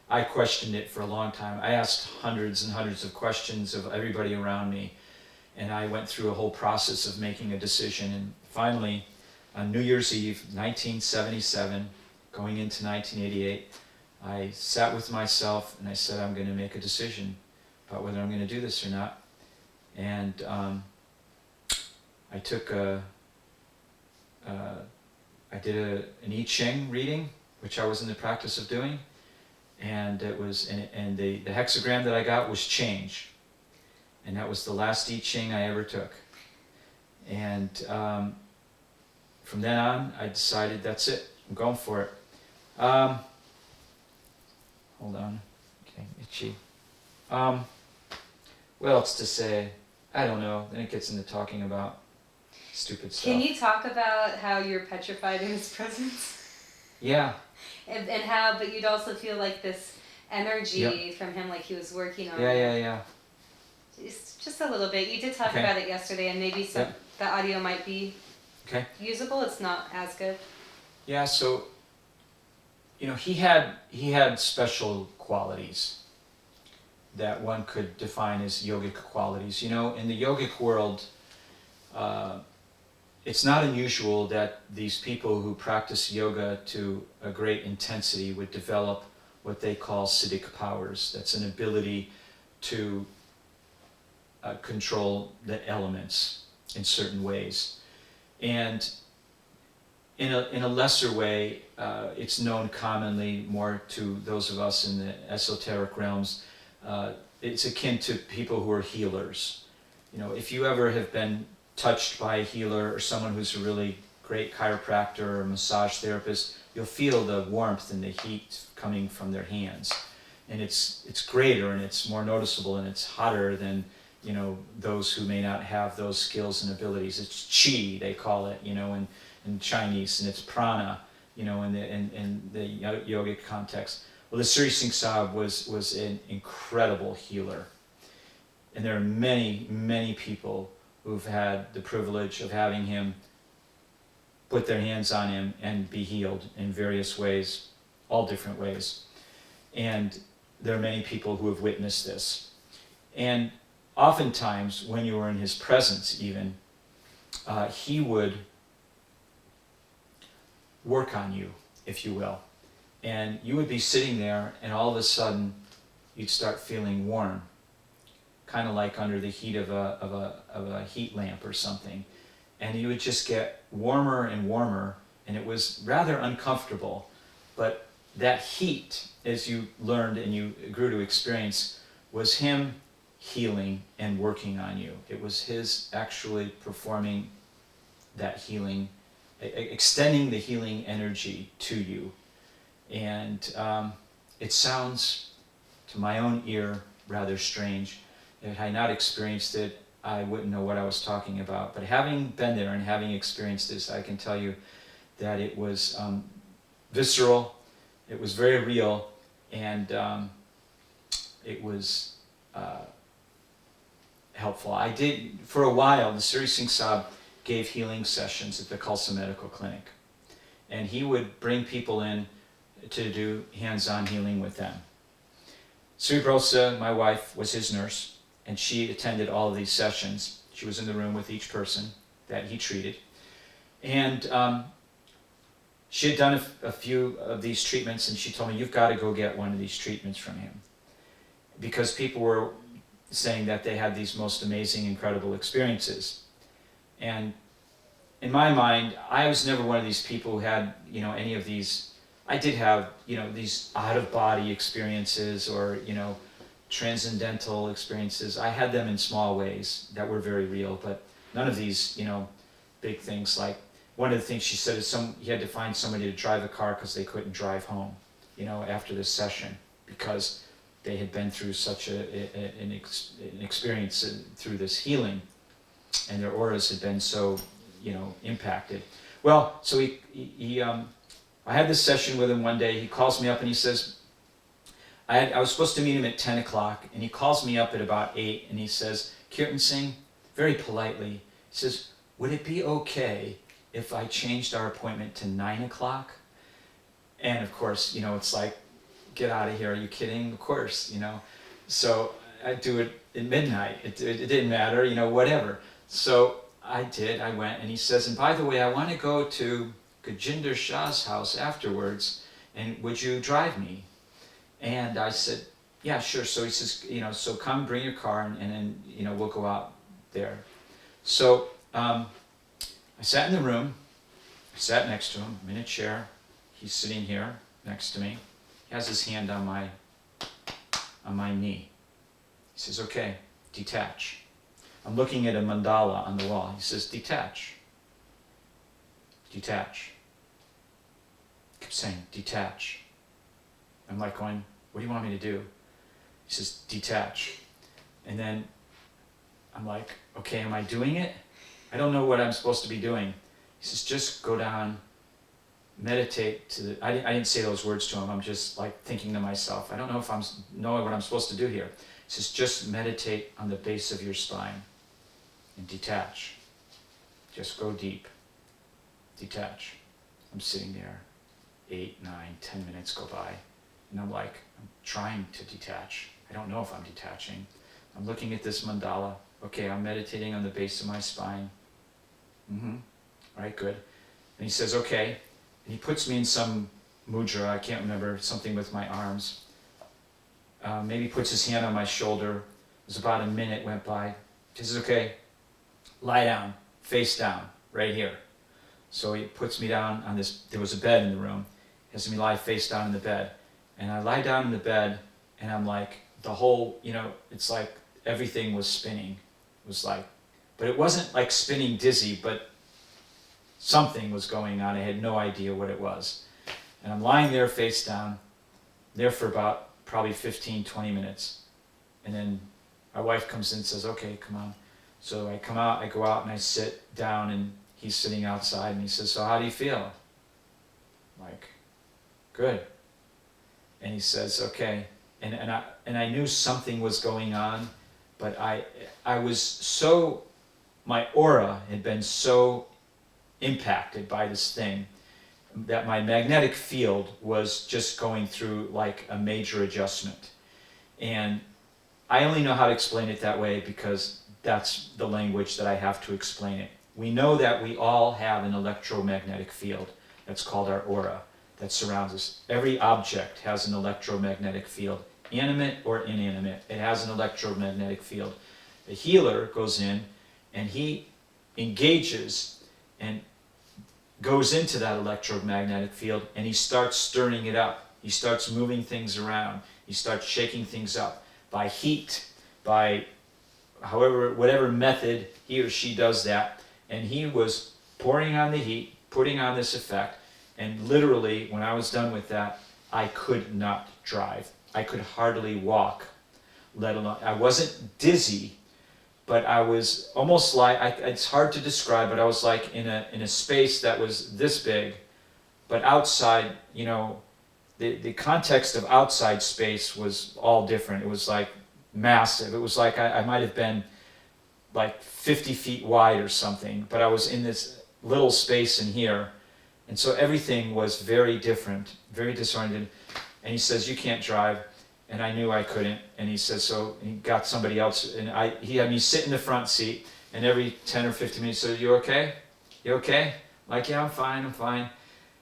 I questioned it for a long time. I asked hundreds and hundreds of questions of everybody around me, and I went through a whole process of making a decision. And finally, on New Year's Eve, 1977, going into 1988, I sat with myself and I said, I'm going to make a decision about whether I'm going to do this or not. And I took I did an I Ching reading, which I was in the practice of doing, and it was, and the hexagram that I got was change, and that was the last I Ching I ever took. And from then on, I decided that's it. I'm going for it. Hold on. Okay, itchy. What else to say? I don't know. Then it gets into talking about stupid stuff. Can you talk about how you're petrified in his presence? Yeah. And how, but you'd also feel like this energy Yep. from him, like he was working on Yeah. Just a little bit. You did talk Okay. about it yesterday, and maybe some Yep. the audio might be Okay. usable. It's not as good. Yeah, so he had special qualities that one could define as yogic qualities. In the yogic world, it's not unusual that these people who practice yoga to a great intensity would develop what they call siddhic powers. That's an ability to control the elements in certain ways. And in a lesser way, it's known commonly more to those of us in the esoteric realms. It's akin to people who are healers. If you ever have been touched by a healer or someone who's a really great chiropractor or massage therapist, you'll feel the warmth and the heat coming from their hands. And it's greater and it's more noticeable and it's hotter than those who may not have those skills and abilities. It's chi, they call it, in Chinese, and it's prana, in the yogic context. Well, the Sri Singh Sahib was an incredible healer. And there are many, many people who've had the privilege of having him put their hands on him and be healed in various ways, all different ways. And there are many people who have witnessed this. And oftentimes, when you were in his presence even, he would work on you, if you will. And you would be sitting there, and all of a sudden, you'd start feeling warm, kind of like under the heat of a heat lamp or something. And you would just get warmer and warmer, and it was rather uncomfortable. But that heat, as you learned and you grew to experience, was him healing and working on you. It was his actually performing that healing, extending the healing energy to you. And it sounds, to my own ear, rather strange. If I had not experienced it, I wouldn't know what I was talking about. But having been there and having experienced this, I can tell you that it was visceral, it was very real, and it was helpful. I did, for a while, the Sri Singh Sahib gave healing sessions at the Khalsa Medical Clinic. And he would bring people in to do hands-on healing with them. Sri Brosa, my wife, was his nurse, and she attended all of these sessions. She was in the room with each person that he treated. And she had done a few of these treatments, and she told me, you've got to go get one of these treatments from him. Because people were saying that they had these most amazing, incredible experiences. And in my mind, I was never one of these people who had, any of these. I did have, these out-of-body experiences or, transcendental experiences. I had them in small ways that were very real, but none of these, big things. Like one of the things she said is he had to find somebody to drive a car because they couldn't drive home, after this session, because they had been through such an experience through this healing, and their auras had been so, impacted. Well, so I had this session with him one day. He calls me up and he says, I was supposed to meet him at 10 o'clock, and he calls me up at about 8, and he says, Kirtan Singh, very politely, he says, would it be okay if I changed our appointment to 9 o'clock? And of course, it's like, get out of here, are you kidding? Of course, So I do it at midnight. It didn't matter, whatever. So I did, I went, and he says, and by the way, I want to go to Gajinder Shah's house afterwards, and would you drive me? And I said, yeah, sure. So he says, so come, bring your car, and then, we'll go out there. So I sat in the room, I sat next to him, I'm in a chair, he's sitting here next to me, He has his hand on my knee. He says, okay, detach. I'm looking at a mandala on the wall. He says, detach. Detach. He keeps saying, detach. I'm like going, what do you want me to do? He says, detach. And then I'm like, okay, am I doing it? I don't know what I'm supposed to be doing. He says, just go down, meditate to the, I didn't say those words to him. I'm just like thinking to myself, I don't know if I'm knowing what I'm supposed to do here. He says, just meditate on the base of your spine and detach. Just go deep. Detach. I'm sitting there, 8, 9, 10 minutes go by, and I'm like, I'm trying to detach. I don't know if I'm detaching. I'm looking at this mandala. Okay, I'm meditating on the base of my spine. All right, good. And he says, okay. And he puts me in some mudra, I can't remember, something with my arms. Maybe puts his hand on my shoulder. It was about a minute went by. He says, okay, lie down, face down, right here. So he puts me down on this, there was a bed in the room. He has me lie face down in the bed. And I lie down in the bed, and I'm like, the whole, it's like everything was spinning. It was like, but it wasn't like spinning dizzy, but something was going on. I had no idea what it was. And I'm lying there face down, there for about probably 15, 20 minutes. And then my wife comes in and says, okay, come on. So I come out, I go out and I sit down, and he's sitting outside, and he says, so how do you feel? I'm like, good. And he says, okay. And I knew something was going on, but I was so, my aura had been so impacted by this thing that my magnetic field was just going through like a major adjustment. And I only know how to explain it that way because that's the language that I have to explain it. We know that we all have an electromagnetic field that's called our aura that surrounds us. Every object has an electromagnetic field, animate or inanimate. It has an electromagnetic field. The healer goes in and he engages and goes into that electromagnetic field, and he starts stirring it up. He starts moving things around. He starts shaking things up by heat, by whatever method he or she does that. And he was pouring on the heat, putting on this effect, and literally when I was done with that, I could not drive. I could hardly walk, let alone, I wasn't dizzy, but I was almost like, it's hard to describe, but I was like in a space that was this big, but outside, the context of outside space was all different. It was like massive. It was like I might have been like 50 feet wide or something, but I was in this little space in here. And so everything was very different, very disoriented. And he says, you can't drive. And I knew I couldn't. And he says, so he got somebody else. And he had me sit in the front seat. And every 10 or 15 minutes, he said, you okay? You okay? I'm like, yeah, I'm fine. And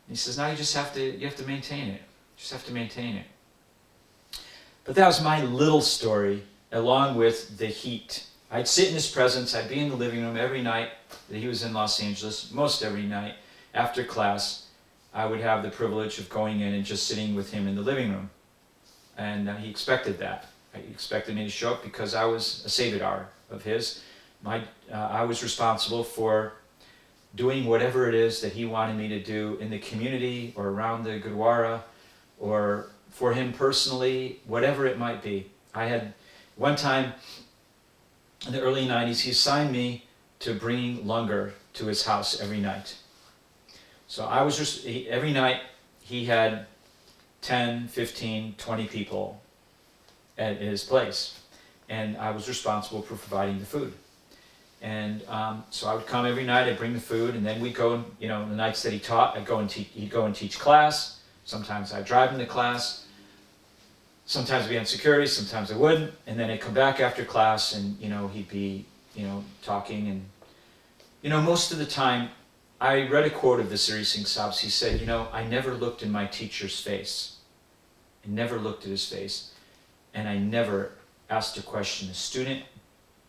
he says, now you have to maintain it. You just have to maintain it. But that was my little story, along with the heat. I'd sit in his presence. I'd be in the living room every night that he was in Los Angeles, most every night. After class, I would have the privilege of going in and just sitting with him in the living room. And he expected that. He expected me to show up because I was a Savidar of his. I was responsible for doing whatever it is that he wanted me to do in the community or around the Gurdwara or for him personally, whatever it might be. I had one time in the early 90s, he assigned me to bringing langar to his house every night. So I was just, every night he had 10, 15, 20 people at his place. And I was responsible for providing the food. And so I would come every night, I'd bring the food, and then we'd go, the nights that he taught, he'd go and teach class. Sometimes I'd drive him to class. Sometimes I'd be on security, sometimes I wouldn't. And then I'd come back after class and, he'd be, talking. And, most of the time, I read a quote of the Sri Singh Sabs. He said, I never looked in my teacher's face. I never looked at his face. And I never asked a question. A student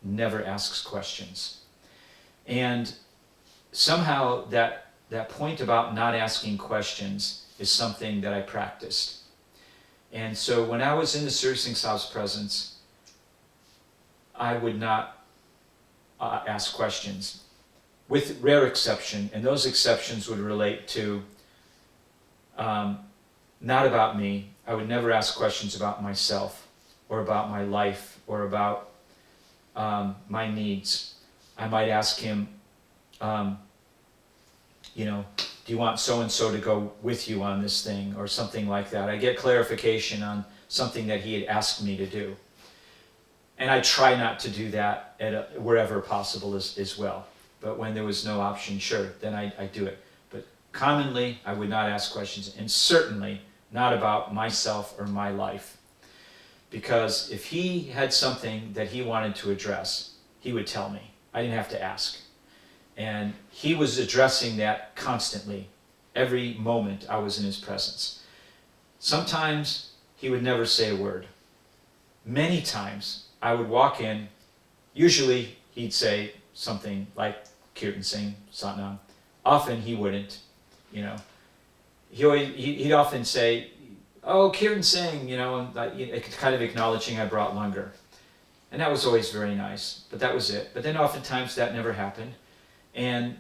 never asks questions. And somehow that point about not asking questions is something that I practiced. And so when I was in the Sri Singh Sahib's presence, I would not ask questions, with rare exception, and those exceptions would relate to not about me. I would never ask questions about myself or about my life or about my needs. I might ask him, do you want so-and-so to go with you on this thing or something like that. I get clarification on something that he had asked me to do. And I try not to do that wherever possible as well. But when there was no option, sure, then I do it. But commonly, I would not ask questions, and certainly not about myself or my life. Because if he had something that he wanted to address, he would tell me. I didn't have to ask. And he was addressing that constantly, every moment I was in his presence. Sometimes he would never say a word. Many times I would walk in, usually he'd say something like Kirtan Singh, Satnam. Often he wouldn't, He'd often say, oh, Kirtan Singh, and kind of acknowledging I brought langar. And that was always very nice, but that was it. But then oftentimes that never happened. And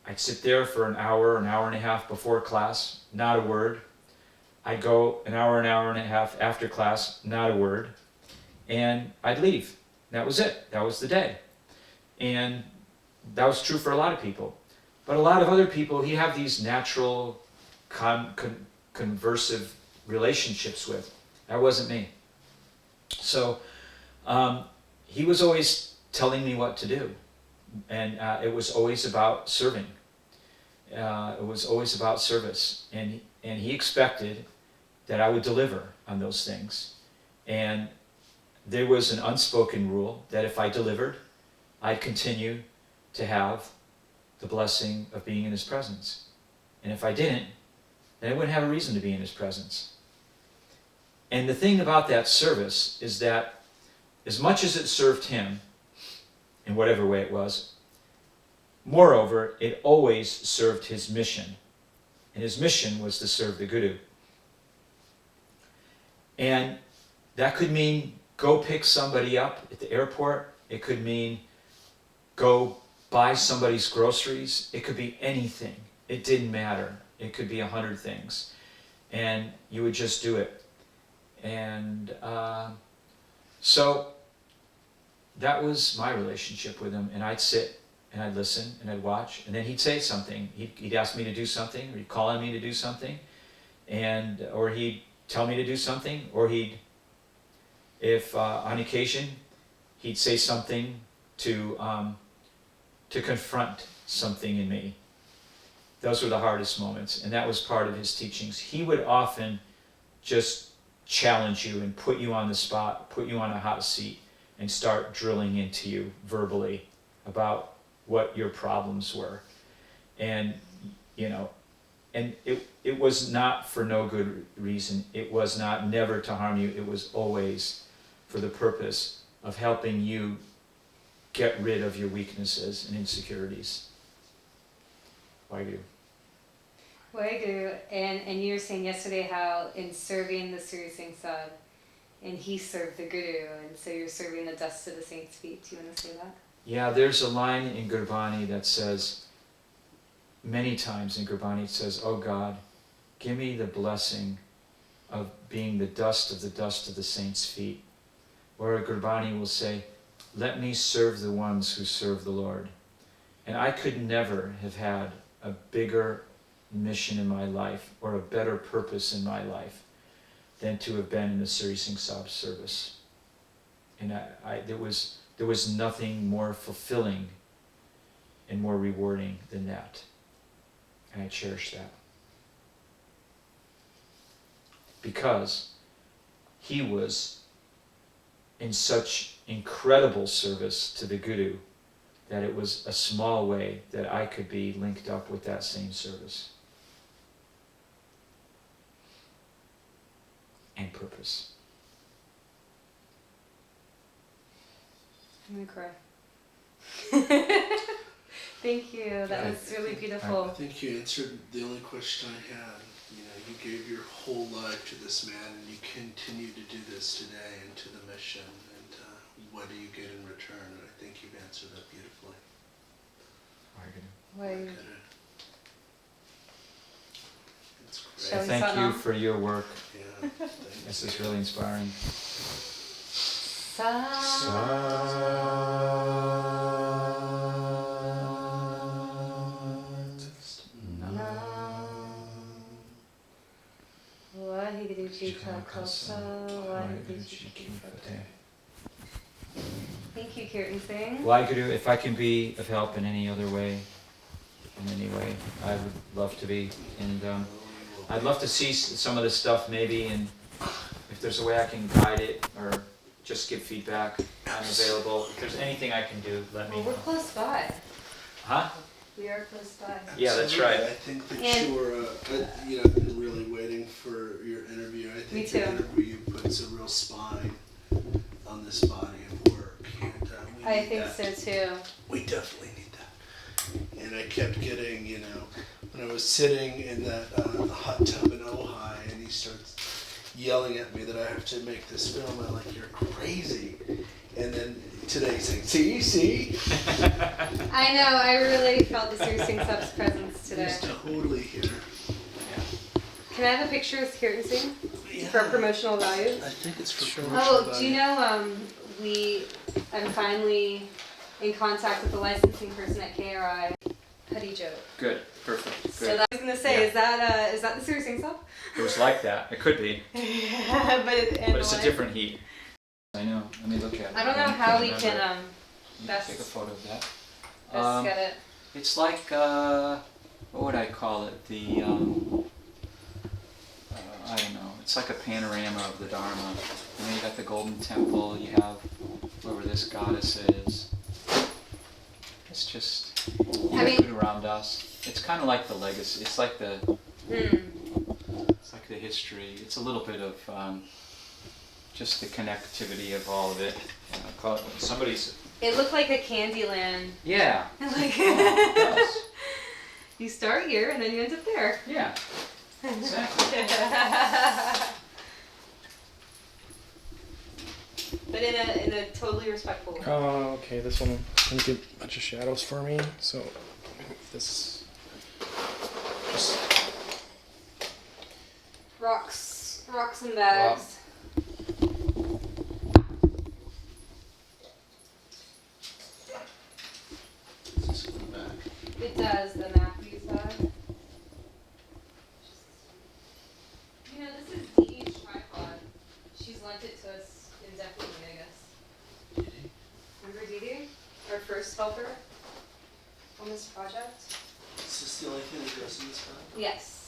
I'd sit there for an hour and a half before class, not a word. I'd go an hour and a half after class, not a word. And I'd leave. That was it. That was the day. And that was true for a lot of people. But a lot of other people, he have these natural conversive relationships with. That wasn't me. So he was always telling me what to do. And it was always about serving. It was always about service. And he expected that I would deliver on those things. And there was an unspoken rule that if I delivered, I'd continue to have the blessing of being in his presence. And if I didn't, then I wouldn't have a reason to be in his presence. And the thing about that service is that as much as it served him, in whatever way it was, moreover, it always served his mission. And his mission was to serve the Guru. And that could mean go pick somebody up at the airport. It could mean go buy somebody's groceries. It could be anything. It didn't matter. It could be 100 things. And you would just do it. And so that was my relationship with him. And I'd sit and I'd listen and I'd watch. And then he'd say something. He'd ask me to do something, or he'd call on me to do something. Or he'd tell me to do something, or if on occasion, he'd say something to confront something in me. Those were the hardest moments, and that was part of his teachings. He would often just challenge you and put you on the spot, put you on a hot seat, and start drilling into you verbally about what your problems were. And, and it was not for no good reason. It was never to harm you. It was always for the purpose of helping you get rid of your weaknesses and insecurities. Wagyu. Wagyu, and you were saying yesterday how in serving the Sri Singh Sahib, and he served the Guru, and so you're serving the dust of the saints' feet. Do you want to say that? Yeah, there's a line in Gurbani that says, many times in Gurbani it says, oh God, give me the blessing of being the dust of the saints' feet. Or Gurbani will say, let me serve the ones who serve the Lord. And I could never have had a bigger mission in my life or a better purpose in my life than to have been in the Sri Singh Sahib service. And there was nothing more fulfilling and more rewarding than that. And I cherish that. Because he was in such incredible service to the Guru that it was a small way that I could be linked up with that same service and purpose. I'm gonna cry. Thank you. That was really beautiful. I think you answered the only question I had. you gave your whole life to this man, and you continue to do this today and to the mission. And what do you get in return? And I think you've answered that beautifully. Why? It's Shall great. we Thank sign you off? for your work. Yeah. Thank This you. is really inspiring. Thank you, Kirtan Singh. Waheguru, if I can be of help in any other way, in any way, I would love to be. And I'd love to see some of this stuff maybe, and if there's a way I can guide it or just give feedback, I'm available. If there's anything I can do, let me Well, we're know. close by. Huh? We are close by. Yeah, that's Absolutely. right. I think that And- I've been really waiting for your interview. I think Me your too. interview puts a real spine on this body of work. And we I need think that. so too. We definitely need that. And I kept getting, when I was sitting in that hot tub in Ojai, and he starts yelling at me that I have to make this film, I'm like, you're crazy. And then today he's saying, see? I know, I really felt the Sir Singh Sub's presence today. He's totally here. Can I have a picture with Kirtan Singh Yeah. for promotional value? I think it's for Sure. commercial Oh, do you value. know, I'm finally in contact with the licensing person at KRI, Putty Joe. Good, perfect, So good. that I was gonna say, is that the Sir Singh Sub? It was like that. It could be, but but it's a different heat. I know. Let me look at it. I don't know I how couldn't we remember can it. You best- take a photo of that. best get it. It's like what would I call it? The I don't know. It's like a panorama of the Dharma. And then you got the Golden Temple. You have whoever this goddess is. It's just I mean- Guru Ramdas. It's kind of like the legacy. It's like the it's like the history. It's a little bit of just the connectivity of all of it. Call it, somebody's. It looked like a Candyland. Yeah. Like Oh, it does. you start here and then you end up there. Yeah. Exactly. But in a totally respectful way. Oh, okay. This one can get a bunch of shadows for me. So this just Rocks and bags. Just go back. It does, the Matthew side. You know, this is Dee Dee's tripod. She's lent it to us indefinitely, I guess. Remember Dee Dee? Our first helper on this project? Is this the only thing that goes in this file? Yes.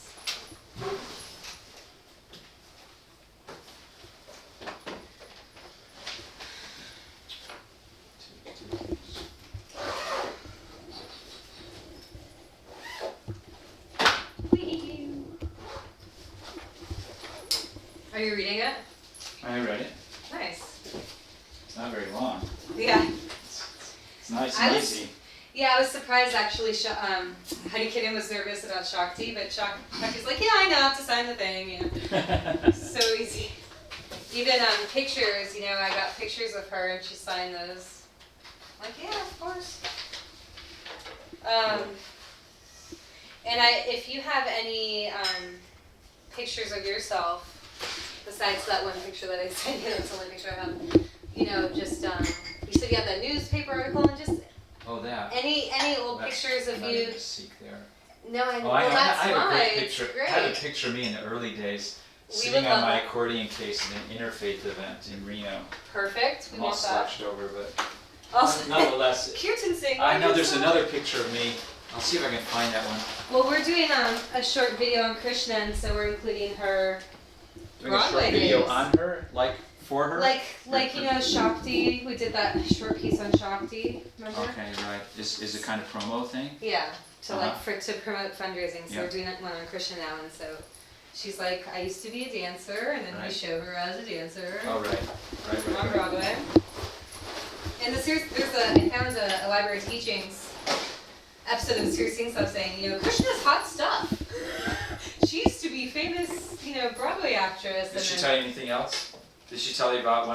Are you reading it? I read it. Nice. It's not very long. Yeah. It's nice I and was- easy. Yeah, I was surprised actually. Hadikidin was nervous about Shakti, but Shakti's like, yeah, I know, I have to sign the thing. You know, so easy. Even pictures, I got pictures of her and she signed those. I'm like, yeah, of course. And if you have any pictures of yourself, besides that one picture that I sent you, that's the only picture I have, just, you said you had that newspaper article and just Oh, that. any old That's pictures of not you. even Sikh there. No, I know. Oh, I Well, know. that's I have a why. great It's picture. great. I have a picture of me in the early days, We sitting would on love my that. accordion case in an interfaith event in Reno. Perfect. We I'm all want that. slouched over, but Also, nonetheless, Kirtan Singh. I know there's so- another picture of me. I'll see if I can find that one. Well, we're doing a short video on Krishna, and so we're including her, Doing a short Broadway video days. on her, like for her. like Shakti. We did that short piece on Shakti. Remember? Okay, right. Is a kind of promo thing. Yeah. To Uh-huh. to promote fundraising. So Yeah. we're doing one on Krishna now, and so she's like, I used to be a dancer, and then we Right. show her as a dancer. Oh, right. Right. On Broadway. And I found a Library of Teachings episode of Sir Singh Sub saying, Krishna's hot stuff. she used to be famous, Broadway actress. Did she tell you anything else? Did she tell you about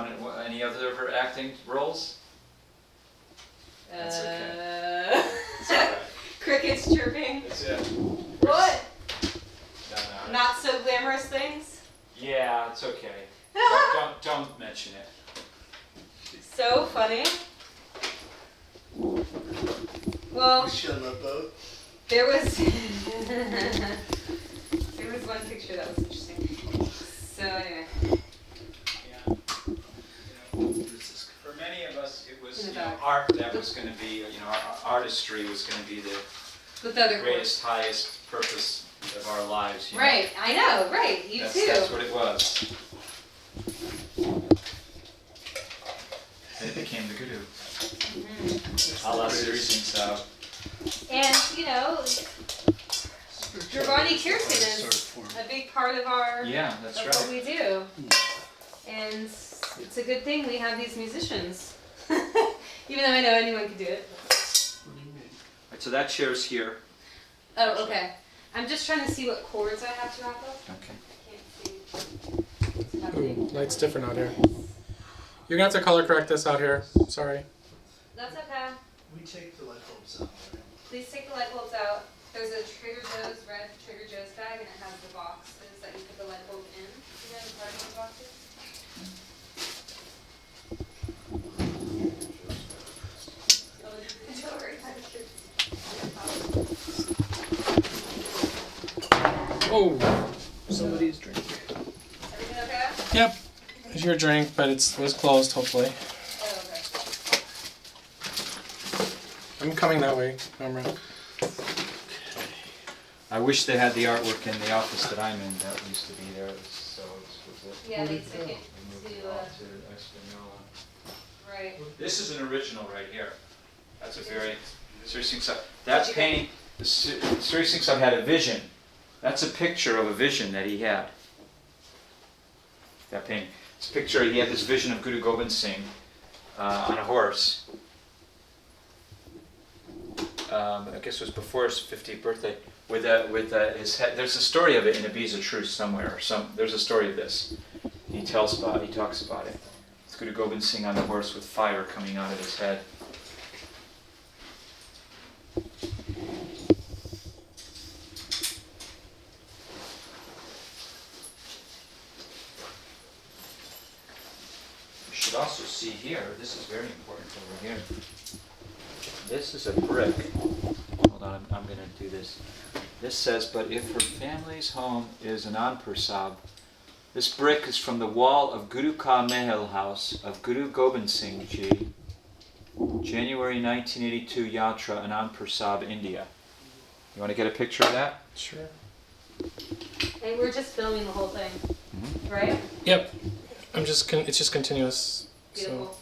any other of her acting roles? That's okay. It's all right. Crickets chirping. That's it. What? No. Not so glamorous things? Yeah, it's okay. Don't mention it. So funny. Well, Was she on the boat? there was there was one picture that was interesting. So anyway, Yeah. For many of us, it was In the back. art that was going to be, our artistry was going to be the with other greatest, highest purpose of our lives. Right, I know, right, you too. That's what it was. It became the guru. Mhm. A la Siri Singh Sao. And Giovanni Kirtan is a big part of our Yeah, that's of right. what we do. And it's a good thing we have these musicians. Even though I know anyone could do it. What do you mean? Right, so that chair's here. Oh, okay. I'm just trying to see what chords I have to wrap up. Okay. I can't see what's happening. Ooh, light's different out here. You're gonna have to color correct this out here. Sorry. That's okay. We take the light bulbs out, right? Please take the light bulbs out. There's a Trader Joe's red Trader Joe's bag, and it has the boxes that you put the light bulb in. You know the cardboard boxes? Oh, don't worry about it. Oh, somebody's drinking. Everything okay? Yep. It's your drink, but it was closed. Hopefully. Oh, okay. I'm coming that way. Camera. I wish they had the artwork in the office that I'm in. That used to be there. So was it. Yeah, they took it We moved it to, all to Espanola. right. This is an original right here. That's a very Sri Singh Sahib. That painting, Sri Singh Sahib had a vision. That's a picture of a vision that he had. That painting. It's a picture. He had this vision of Guru Gobind Singh on a horse. I guess it was before his 50th birthday. With his head. There's a story of it in Ibiza Truth somewhere. There's a story of this. He talks about it. It's Guru Gobind Singh on the horse with fire coming out of his head. You should also see here, this is very important over here. This is a brick. Hold on, I'm going to do this. This says, but if her family's home is Anandpur Sahib, this brick is from the wall of Guru Ka Mahal house of Guru Gobind Singh Ji, January 1982 Yatra, Anandpur Sahib, India. You want to get a picture of that? Sure. And we're just filming the whole thing, Mm-hmm. right? Yep. It's just continuous. Beautiful.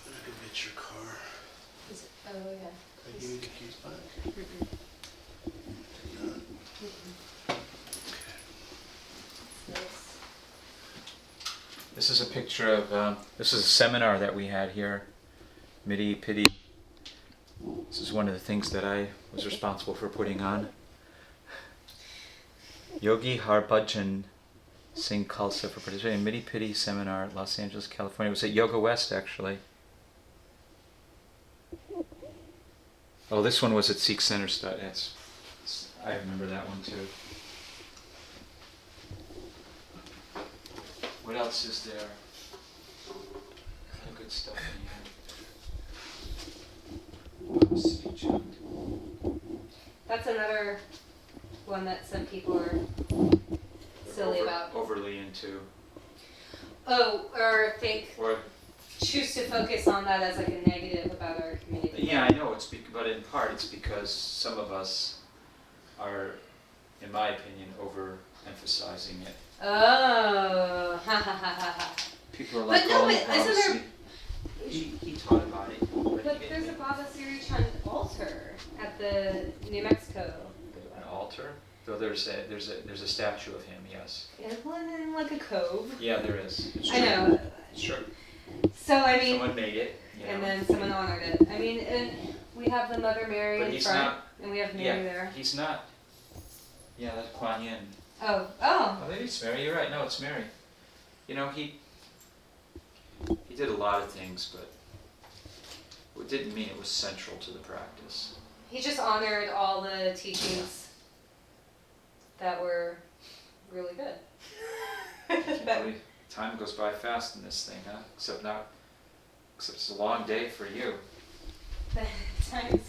I could get your car. Is it, oh, yeah. Can I give you the keys back? Mm-mm. Take that. Nice. This is a picture of, this is a seminar that we had here, Midi Pidi. This is one of the things that I was responsible for putting on. Yogi Harbhajan Singh Khalsa for participating in Midi Pidi seminar at Los Angeles, California. It was at Yoga West, actually. Oh, this one was at Sikh Center. I remember that one too. What else is there? Kind of good stuff in here. That's another one that some people are silly about. Overly into. Oh, or think, Or choose to focus on that as like a negative about our community. yeah, I know but in part it's because some of us are, in my opinion, overemphasizing it. Oh, ha ha ha ha ha. People are But like, no, oh, but isn't Baba there- Siri. He taught about it. But he there's a didn't Baba Siri Chand altar at the New Mexico. an altar. Though there's a statue of him. Yes. Yeah, one in like a cove. Yeah, there is. It's I true. know. It's true. So I mean, Someone made it. And know. then someone honored it. I mean, and we have the Mother Mary But in he's front, not. and we have Mary Yeah, there. he's not. Yeah, that's Kuan Yin. Oh. Oh, maybe it's Mary. You're right. No, it's Mary. You know, he did a lot of things, but it didn't mean it was central to the practice. He just honored all the teachings that were really good. Really, time goes by fast in this thing, huh? Except it's a long day for you. time is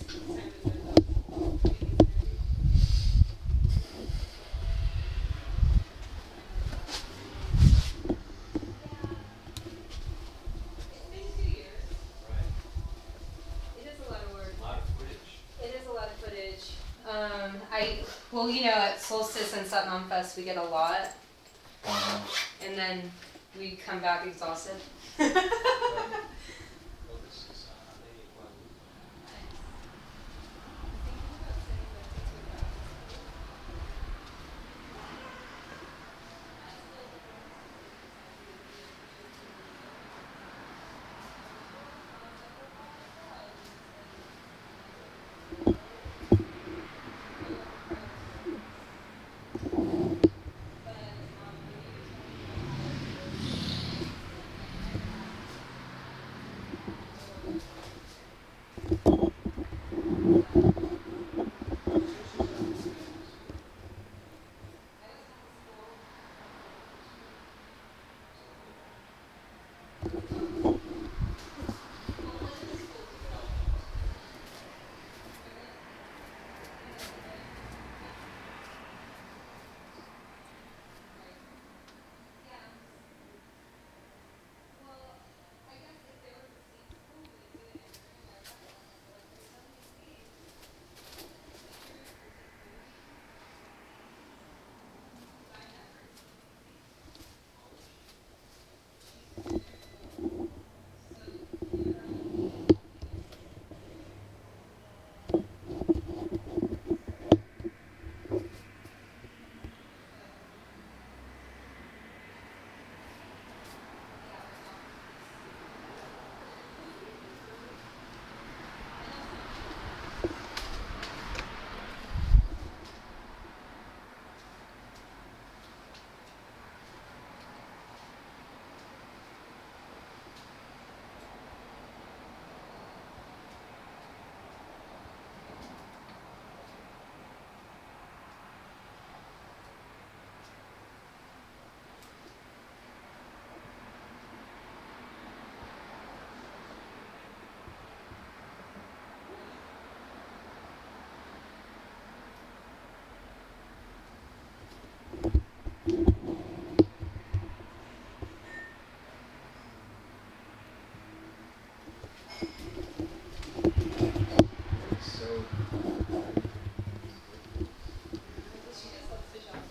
It is a lot of work. A lot of footage. It is a lot of footage. Well, you know, at Solstice and Satnam Fest, we get a lot, and then we come back exhausted. Well, this is well, so She just loves to shop.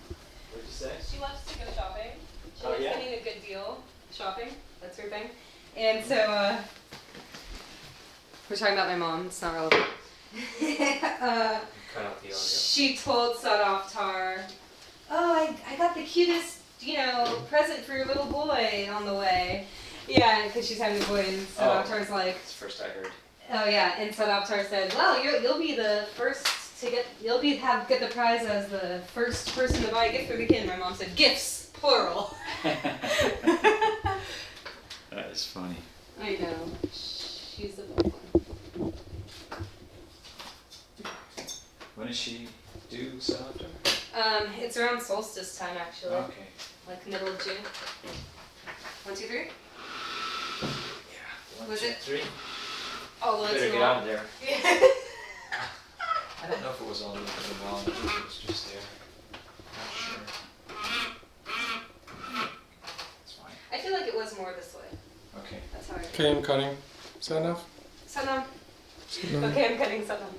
what'd you say? She loves to go shopping. She Oh, likes yeah? getting a good deal shopping. That's her thing. And so, we're talking about my mom. It's not relevant. Cut out the audio. She told Sadaftar, "Oh, I got the cutest, present for your little boy on the way." Yeah, because she's having a boy, and Sadaftar's like, That's the first I heard. "Oh yeah," and Sadaftar said, "Well, you'll be the first to get the prize as the first person to buy a gift for the kid." My mom said, "Gifts, plural." That is funny. I know. She's a bold one. When does she do Saturday? It's around solstice time actually, Okay. like middle of June. 1, 2, 3. Yeah. One, Was two, it- three? Oh, well, Better it's get long. out of there. Yeah. I don't know if it was all the way to the wall. I think it was just there. Not sure. It's fine. I feel like it was more this way. Okay. That's how I feel. Okay, I'm cutting. Is that enough? Sanam. No. Okay, I'm cutting Sanam.